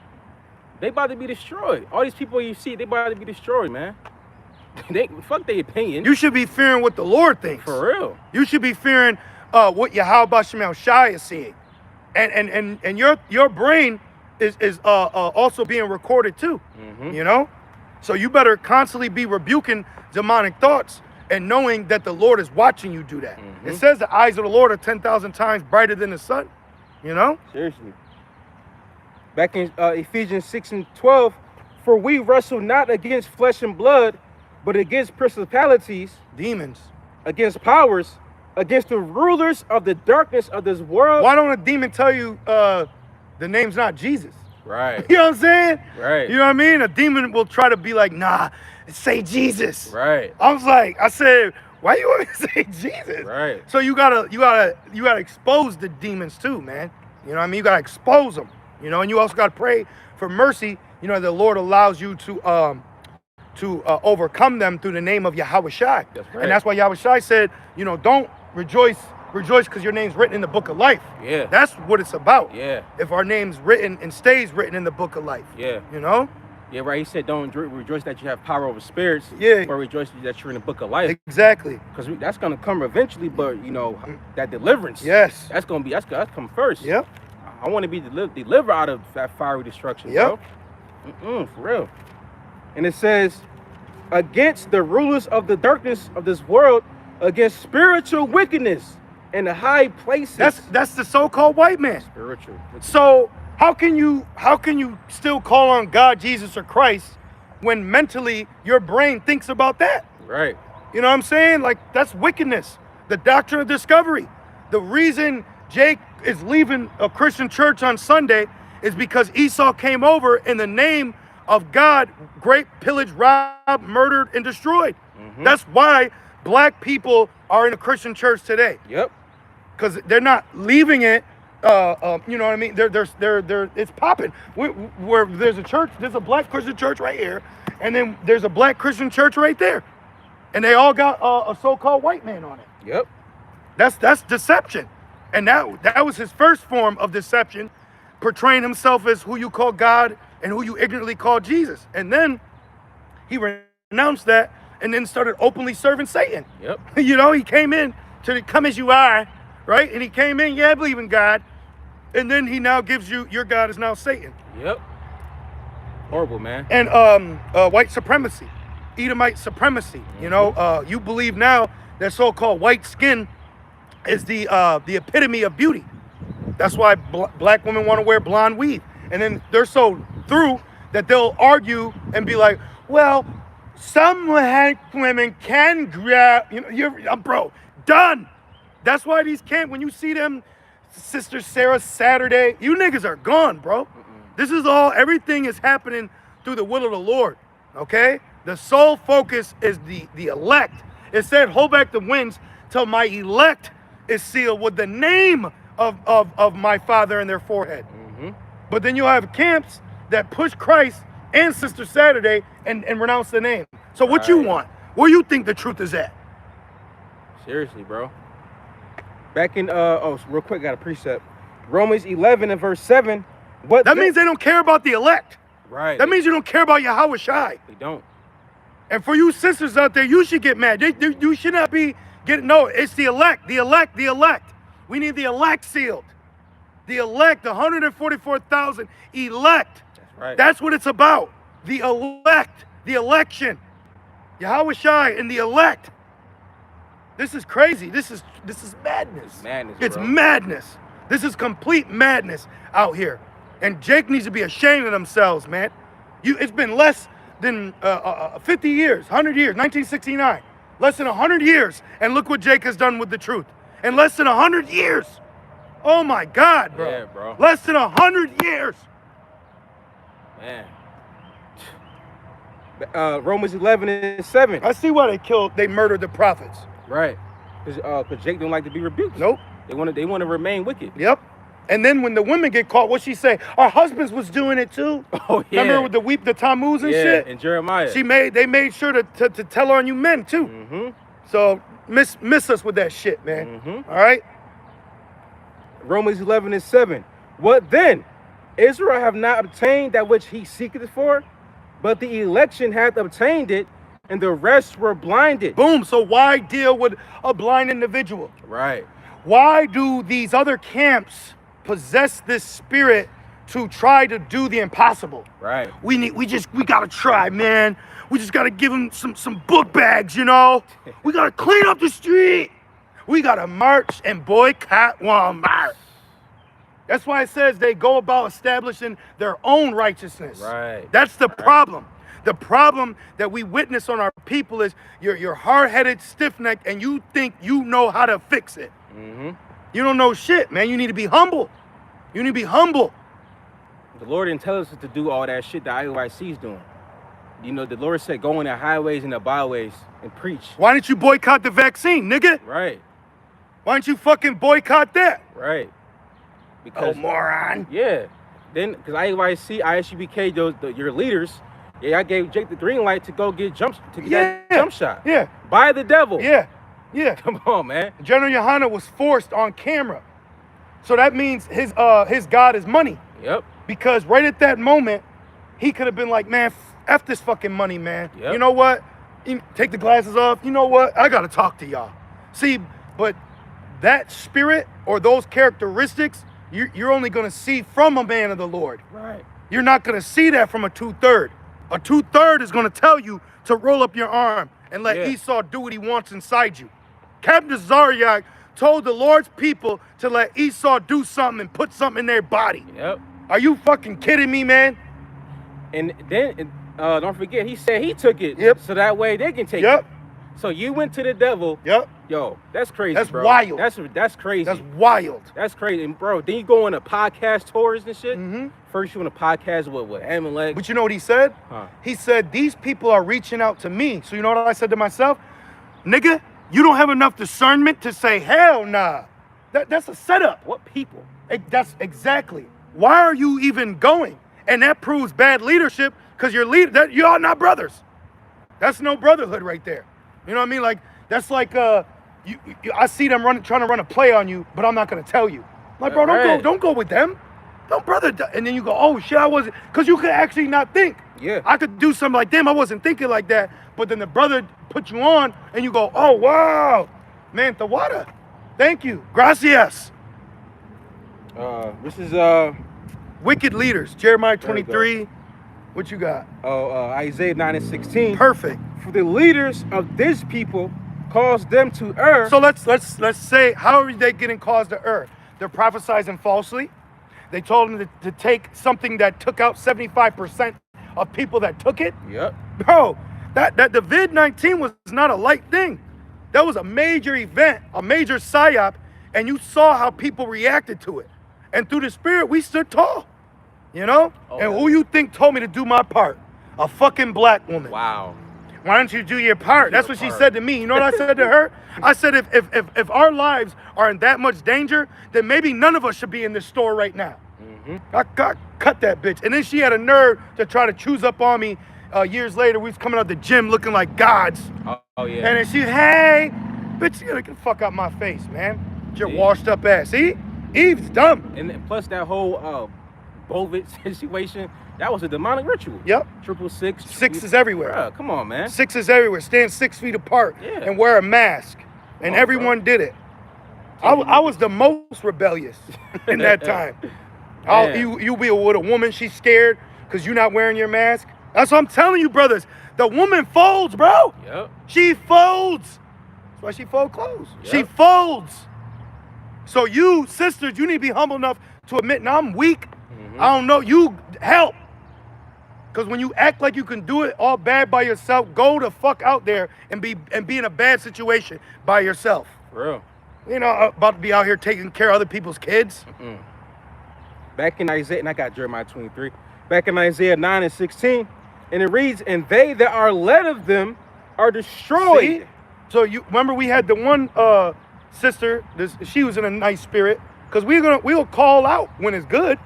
They about to be destroyed. All these people you see, they about to be destroyed, man. Fuck their opinion. You should be fearing what the Lord thinks. For real. You should be fearing what Yahweh Shem Shai is seeing. And your brain is also being recorded too. You know? So you better constantly be rebuking demonic thoughts and knowing that the Lord is watching you do that. It says the eyes of the Lord are 10,000 times brighter than the sun. You know? Seriously. Back in Ephesians 6:12, for we wrestle not against flesh and blood, but against principalities, demons, against powers, against the rulers of the darkness of this world. Why don't a demon tell you the name's not Jesus? Right. You know what I'm saying? Right. You know what I mean? A demon will try to be like, nah, say Jesus. Right. I said, why you want me to say Jesus? Right. So you gotta expose the demons too, man. You know what I mean? You gotta expose them. You know, and you also gotta pray for mercy. You know, the Lord allows you to overcome them through the name of Yahweh Shai. That's right. And that's why Yahweh Shai said, you know, don't rejoice because your name's written in the book of life. Yeah. That's what it's about. Yeah. If our name's written and stays written in the book of life. Yeah. You know? Yeah, right. He said, don't rejoice that you have power over spirits. Yeah. But rejoice that you're in the book of life. Exactly. Because that's going to come eventually, but, you know, that deliverance. Yes. That's come first. Yep. I want to be delivered out of that fiery destruction, yep. bro. For real. And it says, against the rulers of the darkness of this world, against spiritual wickedness in the high places. That's the so-called white man. Spiritual. So how can you still call on God, Jesus, or Christ when mentally your brain thinks about that? Right. You know what I'm saying? Like, that's wickedness. The doctrine of discovery. The reason Jake is leaving a Christian church on Sunday is because Esau came over in the name of God, great pillaged, robbed, murdered, and destroyed. That's why black people are in a Christian church today. Yep. Because they're not leaving it. You know what I mean? It's popping. Where there's a church, there's a black Christian church right here, and then there's a black Christian church right there, and they all got a so-called white man on it. Yep. That's deception, and that was his first form of deception, portraying himself as who you call God and who you ignorantly call Jesus, and then he renounced that and then started openly serving Satan. Yep. You know, he came in to come as you are, right? And he came in, yeah, I believe in God, and then he now gives you your God is now Satan. Yep. Horrible, man. And white supremacy, Edomite supremacy. You know, you believe now that so-called white skin is the epitome of beauty. That's why black women want to wear blonde weave, and then they're so through that they'll argue and be like, well, some black women can grab, you know, bro, done. That's why these can't, when you see them, Sister Sarah Saturday, you niggas are gone, bro. This is all, everything is happening through the will of the Lord, okay? The sole focus is the elect. It said, hold back the winds till my elect is sealed with the name of my Father in their forehead. But then you'll have camps that push Christ and Sister Saturday and renounce the name. So what you want? Where you think the truth is at? Seriously, bro. Back in, real quick, got a precept. Romans 11 and verse 7. That means they don't care about the elect. Right. That means you don't care about Yahweh Shai. They don't. And for you sisters out there, you should get mad. You should not be getting, no, it's the elect, the elect, the elect. We need the elect sealed. The elect, the 144,000 elect. That's right. That's what it's about. The elect, the election. Yahweh Shai and the elect. This is crazy. This is madness. Madness, it's bro. madness. This is complete madness out here. And Jake needs to be ashamed of themselves, man. It's been less than 50 years, 100 years, 1969. Less than 100 years, and look what Jake has done with the truth. In less than 100 years. Oh my God, bro. Yeah, bro. Less than 100 years. Man. Romans 11 and 7. I see why they murdered the prophets. Right. Because Jake don't like to be rebuked. Nope. They want to remain wicked. Yep. And then when the women get caught, what she say? Our husbands was doing it too. Oh yeah. Remember with the Tammuz and shit? And Jeremiah. They made sure to tell on you men too. So miss us with that shit, man. All right? Romans 11:7. What then? Israel have not obtained that which he seeketh for, but the election hath obtained it, and the rest were blinded. Boom. So why deal with a blind individual? Right. Why do these other camps possess this spirit to try to do the impossible? Right. We gotta try, man. We just gotta give them some book bags, you know? We gotta clean up the street. We gotta march and boycott Walmart. That's why it says they go about establishing their own righteousness. Right. That's the problem. The problem that we witness on our people is you're hard-headed, stiff-necked, and you think you know how to fix it. You don't know shit, man. You need to be humble. You need to be humble. The Lord didn't tell us to do all that shit that IOIC is doing. You know, the Lord said go in the highways and the byways and preach. Why didn't you boycott the vaccine, nigga? Right. Why didn't you fucking boycott that? Right. Because, moron. Yeah. Then, because IOIC, ISUBK, your leaders, I gave Jake the green light to go get that jump shot. Yeah. By the devil. Yeah. Yeah. Come on, man. General Yohana was forced on camera. So that means his God is money. Yep. Because right at that moment, he could have been like, man, F this fucking money, man. Yep. You know what? Take the glasses off. You know what? I got to talk to y'all. See, but that spirit or those characteristics, you're only going to see from a man of the Lord. Right. You're not going to see that from a 2/3. A 2/3 is going to tell you to roll up your arm and let Esau do what he wants inside you. Captain Zaryak told the Lord's people to let Esau do something and put something in their body. Yep. Are you fucking kidding me, man? And then, don't forget, he said he took it. Yep. So that way they can take Yep. it. So you went to the devil. Yep. Yo, that's crazy, That's bro. wild. That's crazy. That's wild. That's crazy. And bro, then you go on a podcast tours and shit. Mm-hmm. First you on a podcast with Amalek. But you know what he said? Huh. He said, these people are reaching out to me. So you know what I said to myself? Nigga, you don't have enough discernment to say, hell nah. That's a setup. What people? That's exactly. Why are you even going? And that proves bad leadership because you are not brothers. That's no brotherhood right there. You know what I mean? Like, that's like, I see them trying to run a play on you, but I'm not going to tell you. Like, bro, don't go with them. Don't brother. And then you go, oh shit, I wasn't, because you could actually not think. Yeah. I could do something like them. I wasn't thinking like that. But then the brother put you on and you go, oh, wow. Man, Tawada. Thank you. Gracias. This is, Wicked leaders. Jeremiah 23. What you got? Isaiah 9:16. Perfect. For the leaders of this people caused them to err. So let's say, how are they getting caused to err? They're prophesizing falsely. They told them to take something that took out 75% of people that took it. Yep. Bro, that the COVID-19 was not a light thing. That was a major event, a major psyop, and you saw how people reacted to it. And through the spirit, we stood tall. You know? And who you think told me to do my part? A fucking black woman. Wow. Why don't you do your part? That's what she said to me. You know what I said to her? I said, if our lives are in that much danger, then maybe none of us should be in this store right now. I cut that bitch. And then she had a nerve to try to choose up on me years later. We was coming out the gym looking like gods. Oh yeah. And then she, hey, bitch, you gotta get the fuck out my face, man. Your washed up ass. See? Eve's dumb. And plus that whole Bovid situation, that was a demonic ritual. Yep. 666. Six is everywhere. Bruh, come on, man. 6 is everywhere. Stand 6 feet apart and wear a mask. And everyone did it. I was the most rebellious in that time. You be with a woman, she's scared because you're not wearing your mask. That's what I'm telling you, brothers. The woman folds, bro. Yep. She folds. That's why she fold clothes. Yep. She folds. So you, sisters, you need to be humble enough to admit, now I'm weak. I don't know. You help. Because when you act like you can do it all bad by yourself, go the fuck out there and be in a bad situation by yourself. For real. You know, about to be out here taking care of other people's kids. Back in Isaiah, and I got Jeremiah 23. Back in Isaiah 9:16, and it reads, and they that are led of them are destroyed. See? So you remember we had the one sister, she was in a nice spirit. Because we'll call out when it's good.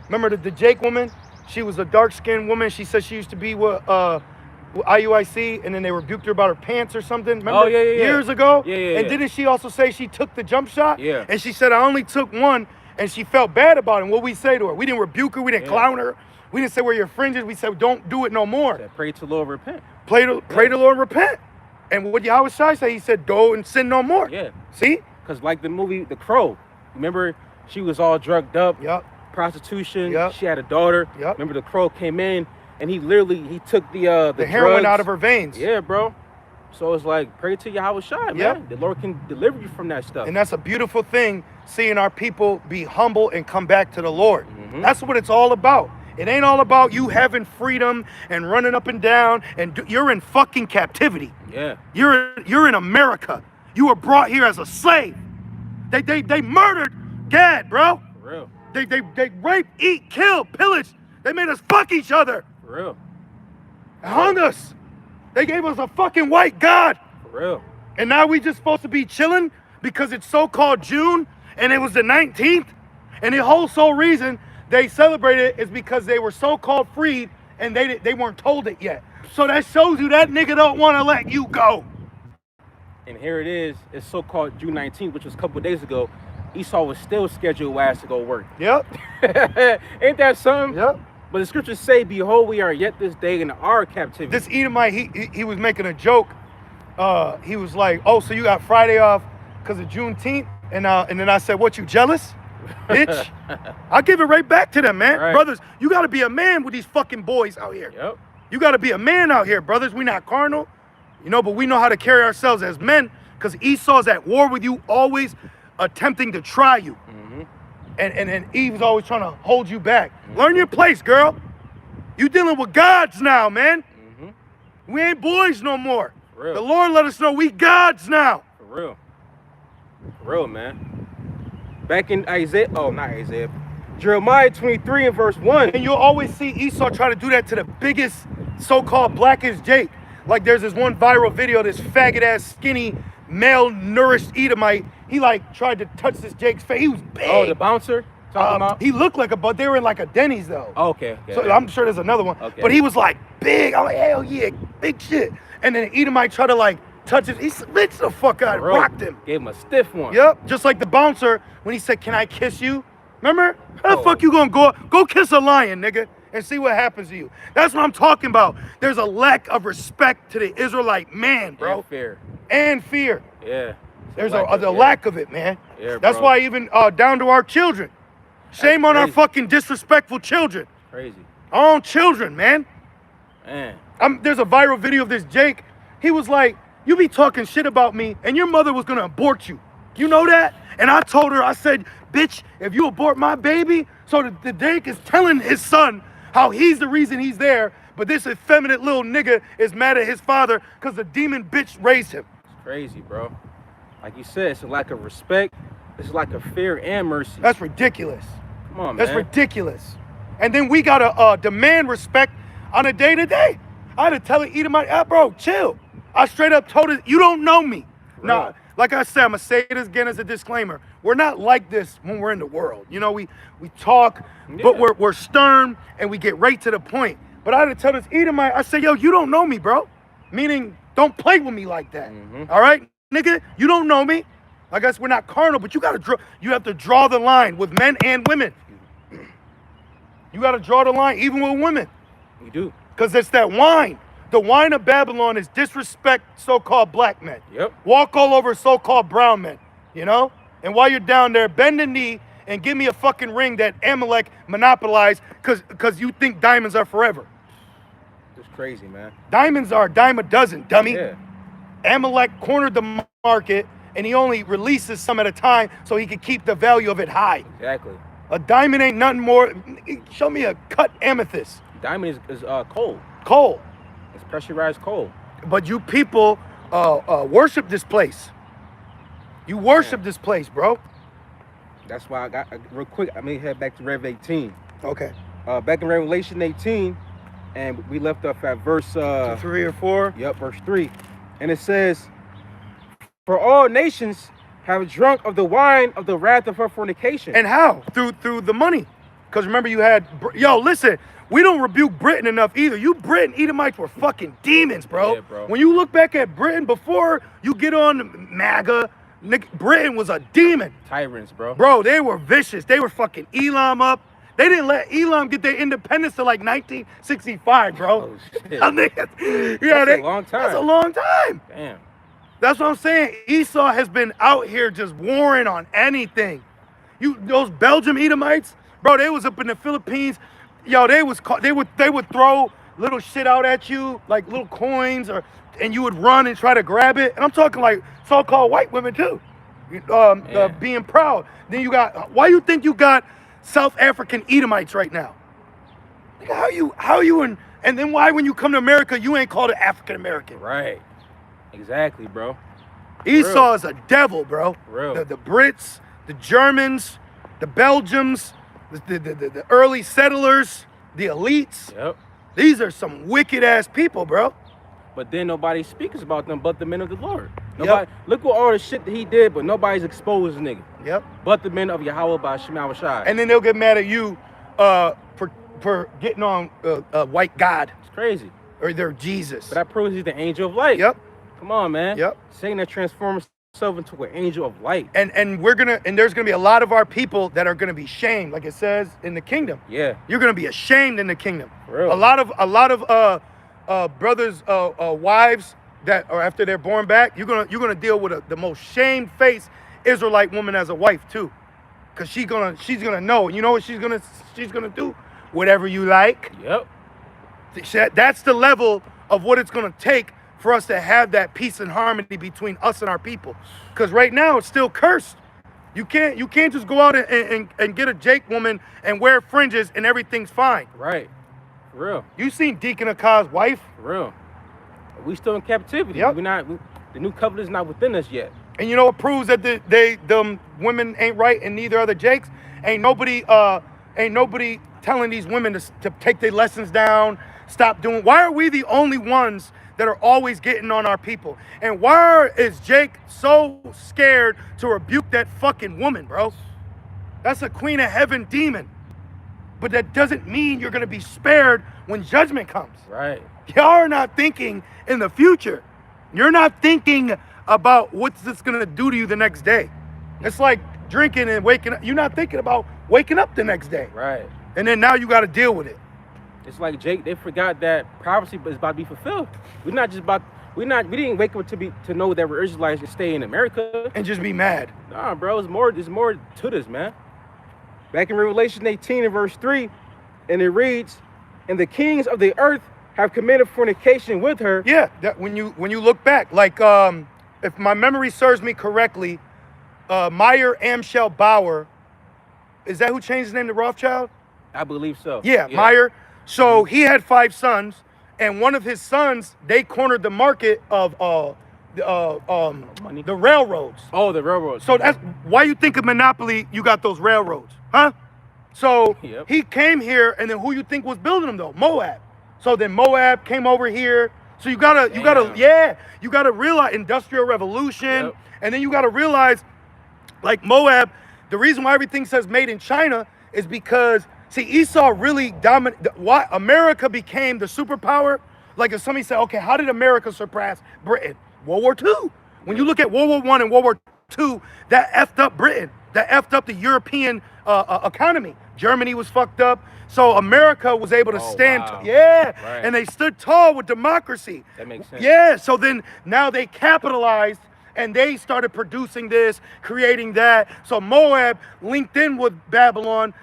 Remember the Jake woman? She was a dark-skinned woman. She said she used to be with IUIC, and then they rebuked her about her pants or something. Remember? Oh, yeah. Years ago. Yeah. And didn't she also say she took the jump shot? Yeah. And she said, I only took one, and she felt bad about it. And what we say to her? We didn't rebuke her. We didn't clown her. We didn't say wear your fringes. We said don't do it no more. Said, pray to the Lord, repent. Pray to the Lord, repent. And what Yahweh Shai say? He said, go and sin no more. Yeah. See? Because like the movie The Crow, remember she was all drugged up. Yep. Prostitution. Yep. She had a daughter. Yep. Remember the Crow came in and he took the heroin drugs out of her veins. Yeah, bro. So it's like pray to Yahweh Shai, man. Yep. The Lord can deliver you from that stuff. And that's a beautiful thing, seeing our people be humble and come back to the Lord. Mm-hmm. That's what it's all about. It ain't all about you having freedom and running up and down and you're in fucking captivity. Yeah. You're in America. You were brought here as a slave. They murdered Gad, bro. For real. They raped, eat, killed, pillaged. They made us fuck each other. For real. And hung us. They gave us a fucking white God. For real. And now we just supposed to be chilling because it's so-called June and it was the 19th. And the whole sole reason they celebrated it is because they were so-called freed and they weren't told it yet. So that shows you that nigga don't want to let you go. And here it is. It's so-called June 19th, which was a couple of days ago. Esau was still scheduled last to go work. Yep. Ain't that something? Yep. But the scriptures say, behold, we are yet this day in our captivity. This Edomite, he was making a joke. He was like, oh, so you got Friday off because of Juneteenth? And then I said, what, you jealous? Bitch. I'll give it right back to them, man. Right. Brothers, you got to be a man with these fucking boys out here. Yep. You got to be a man out here, brothers. We not carnal, but we know how to carry ourselves as men because Esau's at war with you, always attempting to try you. Mm-hmm. And Eve's always trying to hold you back. Learn your place, girl. You dealing with gods now, man. Mm-hmm. We ain't boys no more. For real. The Lord let us know we gods now. For real. For real, man. Back in Jeremiah 23 and verse 1. And you'll always see Esau try to do that to the biggest so-called blackest Jake. Like there's this one viral video, this faggot-ass, skinny, malnourished Edomite. He like tried to touch this Jake's face. He was big. Oh, the bouncer? Talking about? He looked like but they were in like a Denny's though. Oh, okay. So I'm sure there's another one. Okay. But he was like big. I'm like, hell yeah, big shit. And then Edomite tried to like touch it. He bitch the fuck out, rocked him. Gave him a stiff one. Yep, just like the bouncer when he said, can I kiss you? Remember? How the fuck you gonna go kiss a lion, nigga, and see what happens to you? That's what I'm talking about. There's a lack of respect to the Israelite man, bro. And fear. And fear. Yeah. There's a lack of it, man. Yeah, that's bro. why even down to our children. Shame on our fucking disrespectful children. Crazy. Our own children, man. Man. There's a viral video of this Jake. He was like, you be talking shit about me and your mother was gonna abort you. You know that? And I told her, I said, bitch, if you abort my baby, so the Jake is telling his son how he's the reason he's there, but this effeminate little nigga is mad at his father because the demon bitch raised him. It's crazy, bro. Like you said, it's a lack of respect. It's a lack of fear and mercy. That's ridiculous. Come on, man. That's ridiculous. And then we gotta demand respect on a day-to-day. I had to tell it, Edomite, bro, chill. I straight up told it, you don't know me. Nah, like I said, I'm gonna say this again as a disclaimer. We're not like this when we're in the world. We talk, but we're stern and we get right to the point. But I had to tell this Edomite, I said, yo, you don't know me, bro. Meaning, don't play with me like that. Mm-hmm. All right, nigga, you don't know me. I guess we're not carnal, but you have to draw the line with men and women. You got to draw the line even with women. You do. Because it's that wine. The wine of Babylon is disrespect so-called black men. Yep. Walk all over so-called brown men, And while you're down there, bend the knee and give me a fucking ring that Amalek monopolized because you think diamonds are forever. It's crazy, man. Diamonds are a dime a dozen, dummy. Yeah. Amalek cornered the market and he only releases some at a time so he can keep the value of it high. Exactly. A diamond ain't nothing more. Show me a cut amethyst. Diamond is coal. Coal. It's pressurized coal. But you people worship this place. You worship this place, bro. That's why I got real quick. I may head back to Rev 18. Okay. Back in Revelation 18, and we left off at verse 3 or 4. Yep, verse 3, and it says, "For all nations have drunk of the wine of the wrath of her fornication." And how? Through the money. Because remember, you had listen. we don't rebuke Britain enough either. You Britain Edomites were fucking demons, bro. Yeah, bro. When you look back at Britain before you get on MAGA, Britain was a demon. Tyrants, bro. Bro, they were vicious. They were fucking Elam up. They didn't let Elam get their independence till like 1965, bro. Oh, shit. I mean, yeah, That's a long time. That's a long time. Damn. That's what I'm saying. Esau has been out here just warring on anything. Those Belgium Edomites, bro, they was up in the Philippines. Yo, they would throw little shit out at you, like little coins, and you would run and try to grab it. And I'm talking like so-called white women too, being proud. Then you got, why you think you got South African Edomites right now? How you and then why when you come to America you ain't called an African American? Right. Exactly, bro. Esau is a devil, bro. Real. The Brits, the Germans, the Belgians, the early settlers, the elites. Yep. These are some wicked ass people, bro. But then nobody speaks about them but the men of the Lord. Nobody, Look at all the shit that he did, but nobody's exposed the nigga. Yep. But the men of Yahweh by Shema Shai. And then they'll get mad at you for getting on a white God. It's crazy. Or their Jesus. But that proves he's the angel of light. Yep. Come on, man. Yep. Satan that transforms himself into an angel of light. And there's gonna be a lot of our people that are gonna be shamed, like it says in the kingdom. Yeah. You're gonna be ashamed in the kingdom. For real. A lot of brothers, wives that are after they're born back, you're gonna deal with the most shamefaced Israelite woman as a wife too, cause she's gonna know. And you know what she's gonna do? Whatever you like. Yep. That's the level of what it's gonna take for us to have that peace and harmony between us and our people. Because right now it's still cursed. You can't just go out and get a Jake woman and wear fringes and everything's fine. Right. For real. You seen Deacon Akaz's wife? For real. We still in captivity. Yep. The new covenant is not within us yet. And you know what proves that them women ain't right and neither are the Jakes? Ain't nobody telling these women to take their lessons down, stop doing. Why are we the only ones that are always getting on our people? And why is Jake so scared to rebuke that fucking woman, bro? That's a queen of heaven demon. But that doesn't mean you're gonna be spared when judgment comes. Right. Y'all are not thinking in the future. You're not thinking about what's this gonna do to you the next day. It's like drinking and waking up. You're not thinking about waking up the next day. Right. And then now you gotta deal with it. It's like Jake, they forgot that prophecy is about to be fulfilled. We didn't wake up to know that we're Israelites and stay in America. And just be mad. Nah, bro, there's more to this, man. Back in Revelation 18 and verse 3, and it reads, "And the kings of the earth have committed fornication with her." Yeah, that when you look back, like if my memory serves me correctly, Meyer Amschel Bauer, is that who changed his name to Rothschild? I believe so. Yeah, Meyer. So he had 5 sons, and one of his sons, they cornered the market of Money. the railroads. Oh, the railroads. So that's why you think of monopoly, you got those railroads, huh? So Yep. he came here, and then who you think was building them though? Moab. So then Moab came over here. So you gotta realize Industrial Revolution, Yep. and then you gotta realize, like Moab, the reason why everything says made in China is because see Esau really dominated. Why America became the superpower? Like if somebody said, okay, how did America surpass Britain? World War II. When you look at World War I and World War II, that effed up Britain. That effed up the European economy. Germany was fucked up. So America was able to stand. Wow. Yeah. Right. And they stood tall with democracy. That makes sense. Yeah. So then now they capitalized and they started producing this, creating that. So Moab linked in with Babylon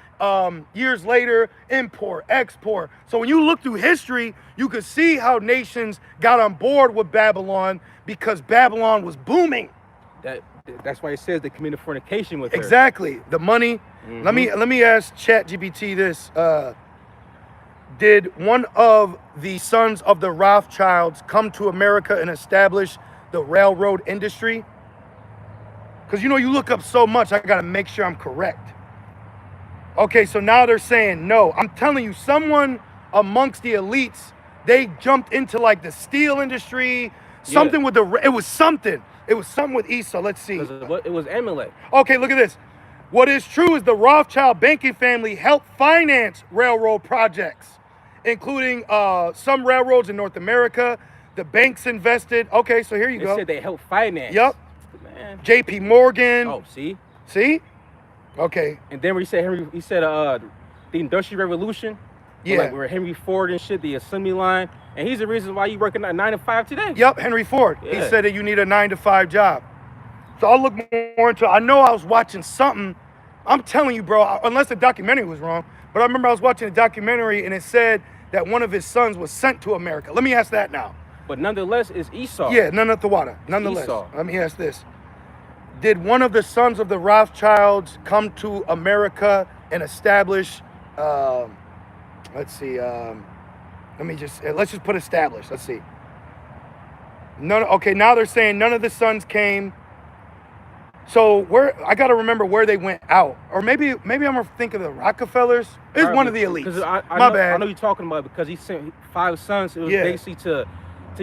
years later, import, export. So when you look through history, you could see how nations got on board with Babylon because Babylon was booming. That's why it says they committed fornication with her. Exactly. The money. Mm-hmm. Let me ask ChatGPT this. Did one of the sons of the Rothschilds come to America and establish the railroad industry? Because you know you look up so much, I gotta make sure I'm correct. Okay, so now they're saying no. I'm telling you, someone amongst the elites, they jumped into like the steel industry, something with it was something with Esau. Let's see. It was Amalek. Okay, look at this. What is true is the Rothschild banking family helped finance railroad projects including some railroads in North America. The banks invested. Okay, so here you They go. said they help finance. Yep. Man. J.P. Morgan. Oh, see? See? Okay. And then where he said the Industrial Revolution. Yeah. Like where Henry Ford and shit, the assembly line. And he's the reason why you working at 9 to 5 today. Yep, Henry Ford. Yeah. He said that you need a 9 to 5 job. So I'll look more into it. I know I was watching something. I'm telling you, bro, unless the documentary was wrong, but I remember I was watching a documentary and it said that one of his sons was sent to America. Let me ask that now. But nonetheless, it's Esau. Yeah, none of the water. Nonetheless, Esau. let me ask this. Did one of the sons of the Rothschilds come to America and establish, let's see, let's just put established. Let's see. Okay, now they're saying none of the sons came. So I got to remember where they went out. Or maybe I'm thinking of the Rockefellers. It's Right, one of the elites. My bad. I know you're talking about it because he sent 5 sons. It was Yeah. basically to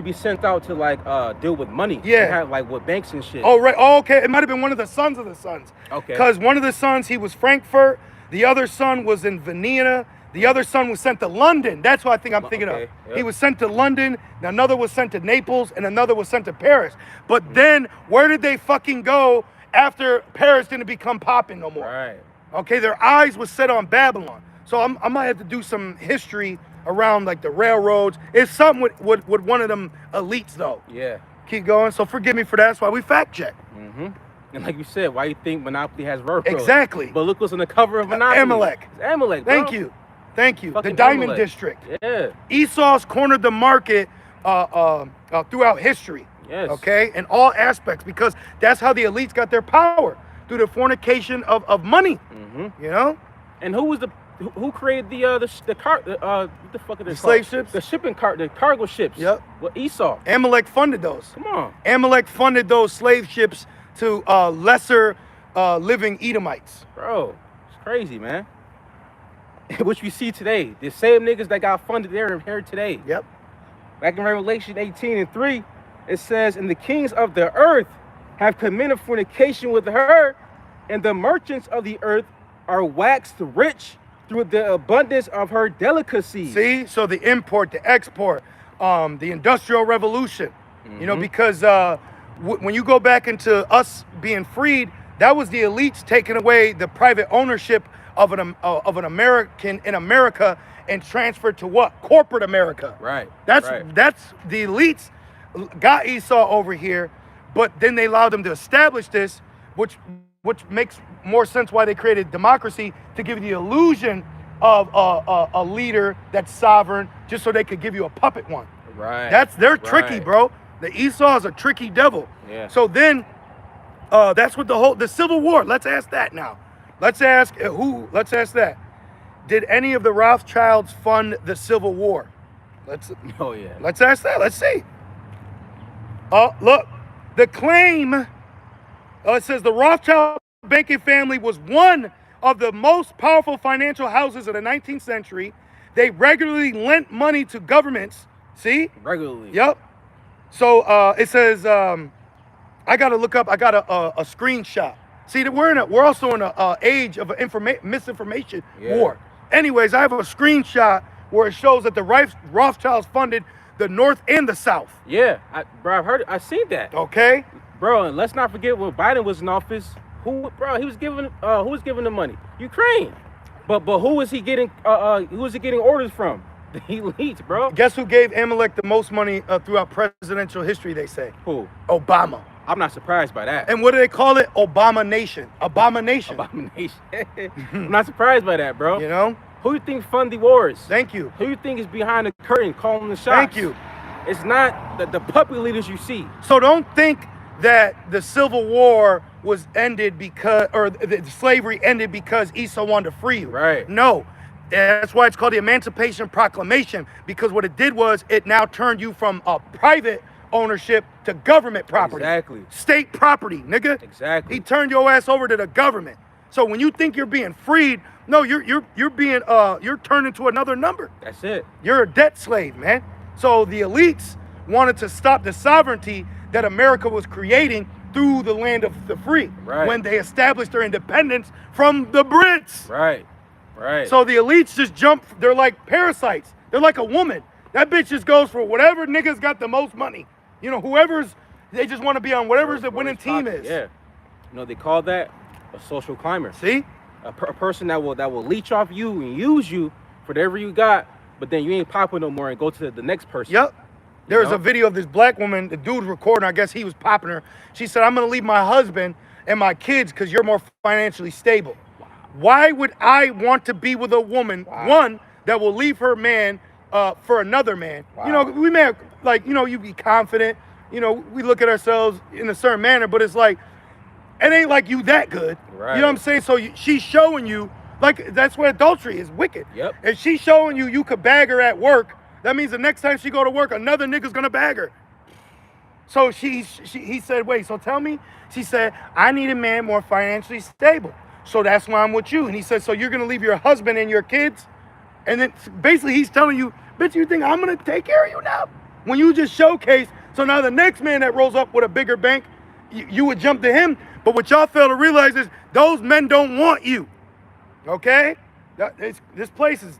be sent out to like deal with money. Yeah. And have, like with banks and shit. Oh, right. Oh, okay. It might have been one of the sons of the sons. Okay. Because one of the sons, he was Frankfurt. The other son was in Vienna. The other son was sent to London. That's what I think I'm thinking Okay, of. yep. He was sent to London. Another was sent to Naples. And another was sent to Paris. But then where did they fucking go after Paris didn't become popping no more? Right. Okay. Their eyes was set on Babylon. So I might have to do some history around like the railroads. It's something with one of them elites though. Yeah. Keep going. So forgive me for that. That's why we fact check. Mm-hmm. And like you said, why you think Monopoly has railroads? Exactly. But look what's on the cover of Monopoly. Amalek. It's Amalek, bro. Thank you. Fucking The Diamond Amalek. District. Yeah. Esau's cornered the market throughout history. Yes. Okay, in all aspects, because that's how the elites got their power, through the fornication of money. Mm-hmm. You know. And who created what the fuck are they The slave ships? The the cargo ships. Yep. Well, Esau. Amalek funded those. Come on. Amalek funded those slave ships to lesser living Edomites. Bro, it's crazy, man. Which we see today. The same niggas that got funded there are here today. Yep. Back in Revelation 18:3, it says, "And the kings of the earth have committed fornication with her, and the merchants of the earth are waxed rich through the abundance of her delicacies." See, so the import, the export, the Industrial Revolution. You know, Mhm. because when you go back into us being freed, that was the elites taking away the private ownership of an American in America and transferred to what? Corporate America. Right. That's right. the elites got Esau over here, but then they allowed them to establish this, which makes more sense why they created democracy, to give you the illusion of a leader that's sovereign, just so they could give you a puppet one. Right. They're tricky, Right. bro. The Esau is a tricky devil. Yeah. So then, that's what the Civil War. Let's ask that now. Let's ask that. Did any of the Rothschilds fund the Civil War? Oh yeah. Let's ask that. Let's see. Look, the claim, it says the Rothschild banking family was one of the most powerful financial houses of the 19th century. They regularly lent money to governments. See? Regularly. Yep. So it says, I got to look up, I got a screenshot. See, that we're also in an age of misinformation war. Anyways, I have a screenshot where it shows that the Rothschilds funded the North and the South. Yeah, I seen that. Okay. Bro, and let's not forget when Biden was in office, he was giving the money? Ukraine. But who was he getting orders from? The elites, bro. Guess who gave Amalek the most money throughout presidential history, they say? Who? Obama. I'm not surprised by that. And what do they call it? Obama Nation. Abomination. Abomination. I'm not surprised by that, bro. You know? Who you think fund the wars? Thank you. Who you think is behind the curtain calling the shots? Thank you. It's not the puppet leaders you see. So don't think that the Civil War was ended because, or the slavery ended because Esau wanted to free you. Right. No. That's why it's called the Emancipation Proclamation, because what it did was it now turned you from a private ownership to government property. Exactly. State property, nigga. Exactly. He turned your ass over to the government. So when you think you're being freed, no, you're turned into another number. That's it. You're a debt slave, man. So the elites wanted to stop the sovereignty that America was creating through the land of the free, Right. when they established their independence from the Brits. Right. Right. So the elites just jump. They're like parasites. They're like a woman. That bitch just goes for whatever niggas got the most money. You know, they just want to be on whatever's the winning team is. Yeah. You know, they call that a social climber. See? A person that will leech off you and use you for whatever you got, but then you ain't popping no more and go to the next person. Yep. There's a video of this black woman, the dude recording, I guess he was popping her. She said, I'm going to leave my husband and my kids because you're more financially stable. Wow. Why would I want to be with a woman, one, that will leave her man for another man? Wow. You know, we may have, like, you know, you be confident. You know, we look at ourselves in a certain manner, but it's like, it ain't like you that good. Right. You know what I'm saying? So she's showing you, like, that's what adultery is, wicked. Yep. If she's showing you could bag her at work, that means the next time she go to work, another nigga's gonna bag her. So he said, wait, so tell me, she said, I need a man more financially stable. So that's why I'm with you. And he said, so you're gonna leave your husband and your kids? And then basically he's telling you, bitch, you think I'm gonna take care of you now? When you just showcase, so now the next man that rolls up with a bigger bank, you would jump to him. But what y'all fail to realize is those men don't want you. Okay? This place is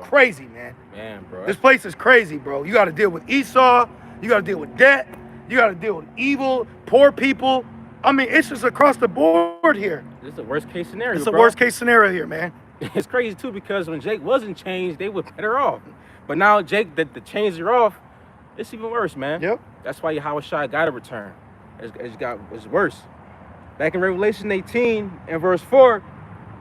crazy, man. Man, bro. This place is crazy, bro. You got to deal with Esau. You got to deal with debt. You got to deal with evil, poor people. I mean, it's just across the board here. This is the worst case scenario. It's the worst case scenario here, man. It's crazy too because when Jake wasn't changed, they were better off. But now Jake, the chains are off. It's even worse, man. Yep. That's why Yahushua got to return. It's worse. Back in Revelation 18 and verse 4,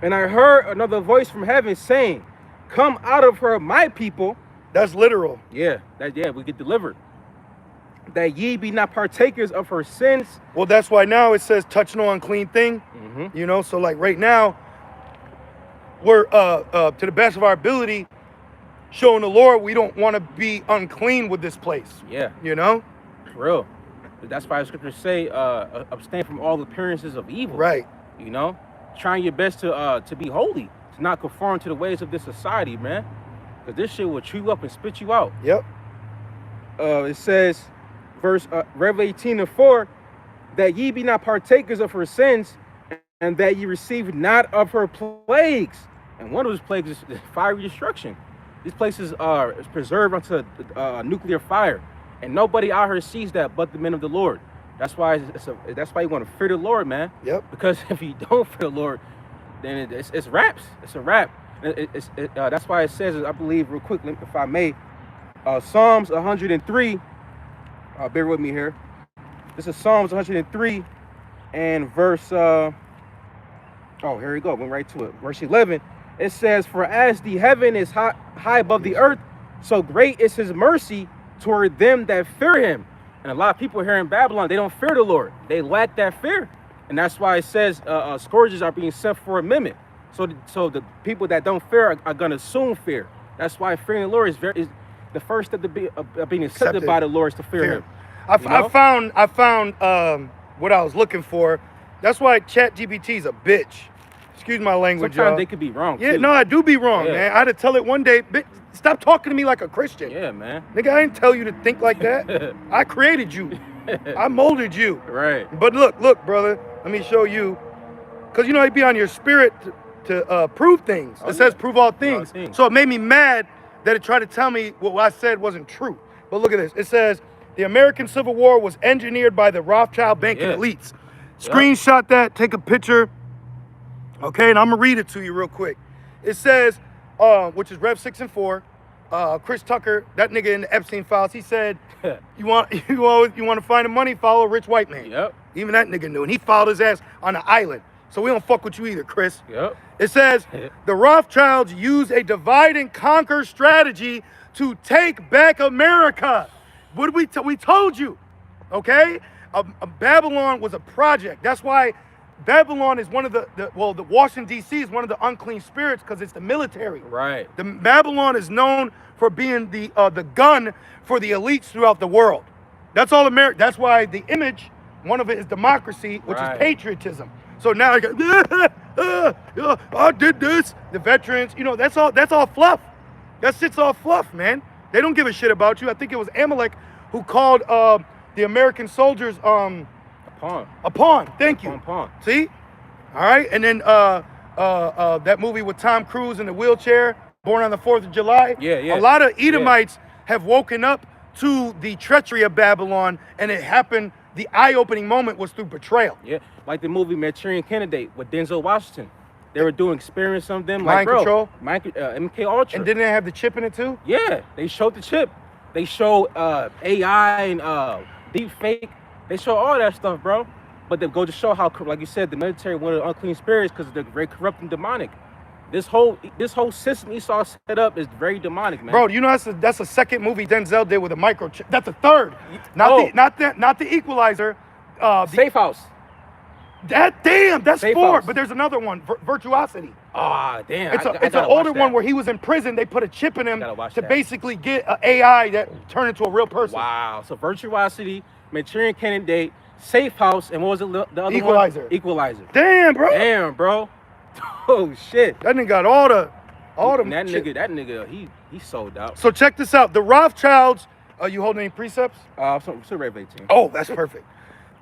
and I heard another voice from heaven saying, come out of her, my people. That's literal. Yeah, we get delivered. That ye be not partakers of her sins. Well, that's why now it says touch no unclean thing. Mm-hmm. You know, so like right now, we're to the best of our ability, showing the Lord we don't want to be unclean with this place. Yeah. You know? For real. That's why the scriptures say abstain from all appearances of evil. Right. You know? Trying your best to be holy, to not conform to the ways of this society, man. Because this shit will chew you up and spit you out. Yep. It says, Revelation 18 and 4, that ye be not partakers of her sins, and that ye receive not of her plagues. And one of those plagues is fiery destruction. These places are preserved unto nuclear fire. And nobody out here sees that but the men of the Lord. That's why that's why you want to fear the Lord, man. Yep. Because if you don't fear the Lord, then it's raps. It's a rap. That's why it says, I believe, real quick, if I may, Psalms 103. Bear with me here. This is Psalms 103 and verse. Here we go. Went right to it. Verse 11. It says, "For as the heaven is high above the earth, so great is His mercy toward them that fear Him." And a lot of people here in Babylon, they don't fear the Lord. They lack that fear. And that's why it says scourges are being sent for a minute. So the people that don't fear are going to soon fear. That's why fearing the Lord is the first step of being accepted by the Lord is to fear Him. I found what I was looking for. That's why ChatGPT is a bitch. Excuse my language, Sometimes they could be wrong, Yeah, too. No, I do be wrong, man. I had to tell it one day, stop talking to me like a Christian. Yeah, man. Nigga, I didn't tell you to think like that. I created you. I molded you. Right. But look, brother, let me show you. Because, you know, it'd be on your spirit to prove things. It says prove all things. So it made me mad that it tried to tell me what I said wasn't true. But look at this. It says, the American Civil War was engineered by the Rothschild banking elites. Screenshot that, take a picture. Okay, and I'm going to read it to you real quick. It says, which is Rev 6 and 4, Chris Tucker, that nigga in the Epstein files, he said, you want to find the money, follow a rich white man. Yep. Even that nigga knew, and he followed his ass on the island. So we don't fuck with you either, Chris. Yep. It says, the Rothschilds use a divide and conquer strategy to take back America. What we told you, okay? Babylon was a project. That's why Babylon is one of the Washington, D.C. is one of the unclean spirits because it's the military. Right. The Babylon is known for being the gun for the elites throughout the world. That's all America. That's why the image, one of it is democracy, which is patriotism. So now I did this. The veterans, you know, that's all fluff. That shit's all fluff, man. They don't give a shit about you. I think it was Amalek who called the American soldiers a pawn. Thank you. Pawn. See? All right. And then that movie with Tom Cruise in the wheelchair, born on the 4th of July. Yeah, yeah. A lot of Edomites have woken up to the treachery of Babylon, and it happened. The eye-opening moment was through betrayal. Yeah, like the movie Manchurian Candidate with Denzel Washington. They were doing experiments on them, Mind control. MK Ultra. And didn't they have the chip in it too? Yeah, they showed the chip. They showed AI and deep fake. They show all that stuff, bro. But they go to show how, like you said, the military wanted unclean spirits because they're very corrupt and demonic. This whole system Esau set up is very demonic, man. Bro, you know that's the second movie Denzel did with a microchip. That's the third. Not the Equalizer. Safe House. That's Safe 4. House. But there's another one, Virtuosity. Ah, damn. It's an older one where he was in prison. They put a chip in him to basically get an AI that turned into a real person. Wow. So Virtuosity, Manchurian Candidate, Safe House, and what was it? The other Equalizer. one? Equalizer. Damn, bro. Damn, bro. Oh shit. That nigga got all the that nigga, he sold out. So check this out. The Rothschilds. Are you holding any precepts? So Rev 18. Oh, that's perfect.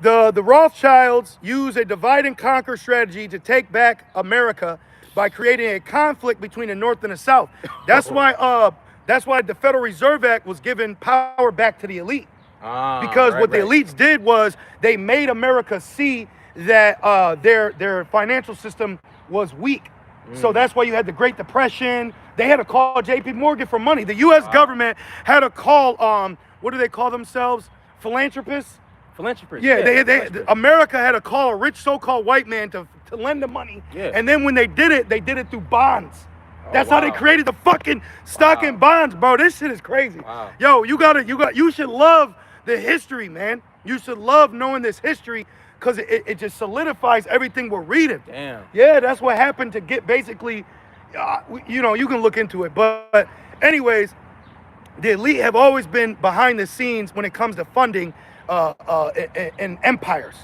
The Rothschilds use a divide and conquer strategy to take back America by creating a conflict between the North and the South. That's why the Federal Reserve Act was given power back to the elite. Because what the elites did was they made America see that their financial system was weak. So that's why you had the Great Depression. They had to call J.P. Morgan for money. The U.S. government had to call, what do they call themselves? Philanthropists? Philanthropists. Yeah, America had to call a rich so-called white man to lend the money. Yeah. And then when they did it through bonds. That's how they created the fucking stock and bonds, bro. This shit is crazy. Wow. Yo, you should love the history, man. You should love knowing this history because it just solidifies everything we're reading. Damn. Yeah, that's what happened to get basically, you can look into it. But anyways, the elite have always been behind the scenes when it comes to funding in empires.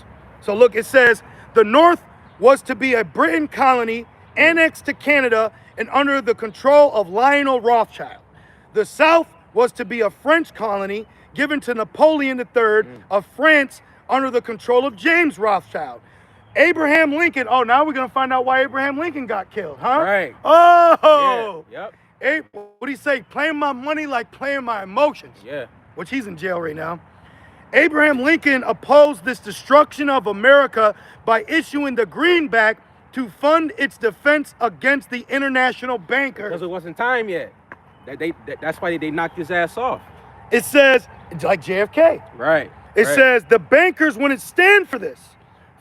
So look, it says, the North was to be a Britain colony annexed to Canada and under the control of Lionel Rothschild. The South was to be a French colony given to Napoleon III of France under the control of James Rothschild. Abraham Lincoln. Oh, now we're going to find out why Abraham Lincoln got killed, huh? Right. Oh. Yeah. Yep. What do you say? Playing my money like playing my emotions. Yeah. Which he's in jail right now. Abraham Lincoln opposed this destruction of America by issuing the greenback to fund its defense against the international bankers. Because it wasn't time yet. That's why they knocked his ass off. It says, like JFK. Right. It says, the bankers wouldn't stand for this.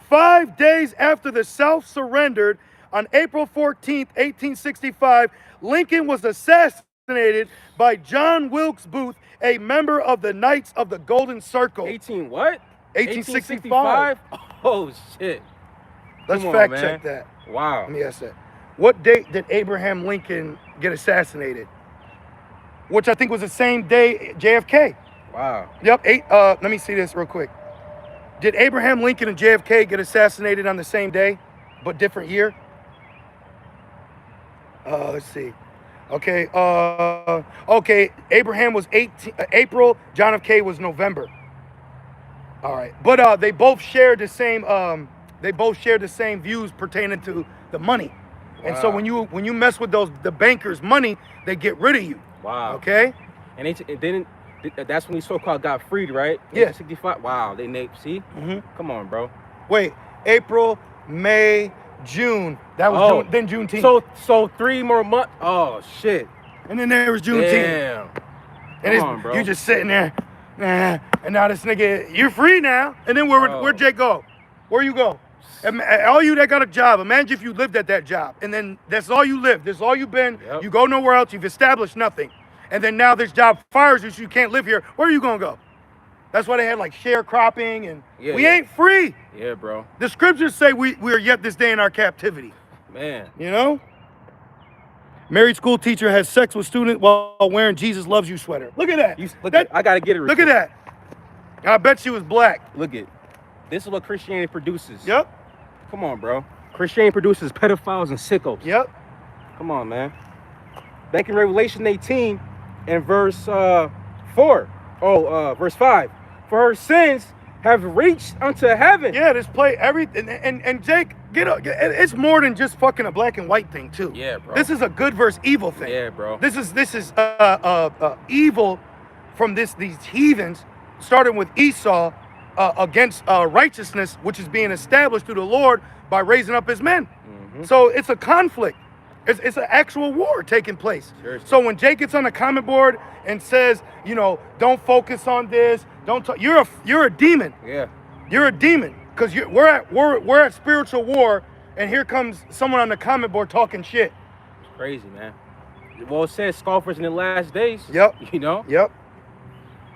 5 days after the South surrendered, on April 14th, 1865, Lincoln was assassinated by John Wilkes Booth, a member of the Knights of the Golden Circle. 1865. Oh, shit. Let's fact check that. Wow. Let me ask that. What date did Abraham Lincoln get assassinated? Which I think was the same day JFK. Wow. Yep. Let me see this real quick. Did Abraham Lincoln and JFK get assassinated on the same day, but different year? Let's see. Okay. Okay. Abraham was April. John F. K. was November. All right. But they both shared the same. They both shared the same views pertaining to the money. Wow. And so when you mess with the bankers' money, they get rid of you. Wow. Okay. And then that's when he so-called got freed, right? Yeah. 65. Wow. See? Mm-hmm. Come on, bro. Wait. April, May, June. That was then Juneteenth. So 3 more months. Oh shit. And then there was Juneteenth. Damn. And Come on, bro. You just sitting there, and now this nigga, you're free now. And then where'd Jake go? Where you go? All you that got a job, imagine if you lived at that job, and then that's all you lived. That's all you've been. Yep. You go nowhere else. You've established nothing, and then now this job fires you, so you can't live here. Where are you gonna go? That's why they had like sharecropping, and we ain't free. Yeah, bro. The scriptures say we are yet this day in our captivity. Man. You know? Married school teacher has sex with student while wearing Jesus Loves You sweater. Look at that. I gotta get it. Look at that. I bet she was black. Look at. This is what Christianity produces. Yep. Come on, bro. Christianity produces pedophiles and sickos. Yep. Come on, man. Back in Revelation 18 and verse 4. Verse 5. For her sins have reached unto heaven. Yeah, this play everything. And Jake, get up. It's more than just fucking a black and white thing too. Yeah, bro. This is a good versus evil thing. Yeah, bro. This is evil from these heathens, starting with Esau against righteousness, which is being established through the Lord by raising up his men. So it's a conflict. It's an actual war taking place. Seriously. So when Jake gets on the comment board and says, you know, don't focus on this, don't talk, you're a demon. Yeah. You're a demon because we're at spiritual war, and here comes someone on the comment board talking shit. It's crazy, man. Well, it says scoffers in the last days. Yep. You know. Yep.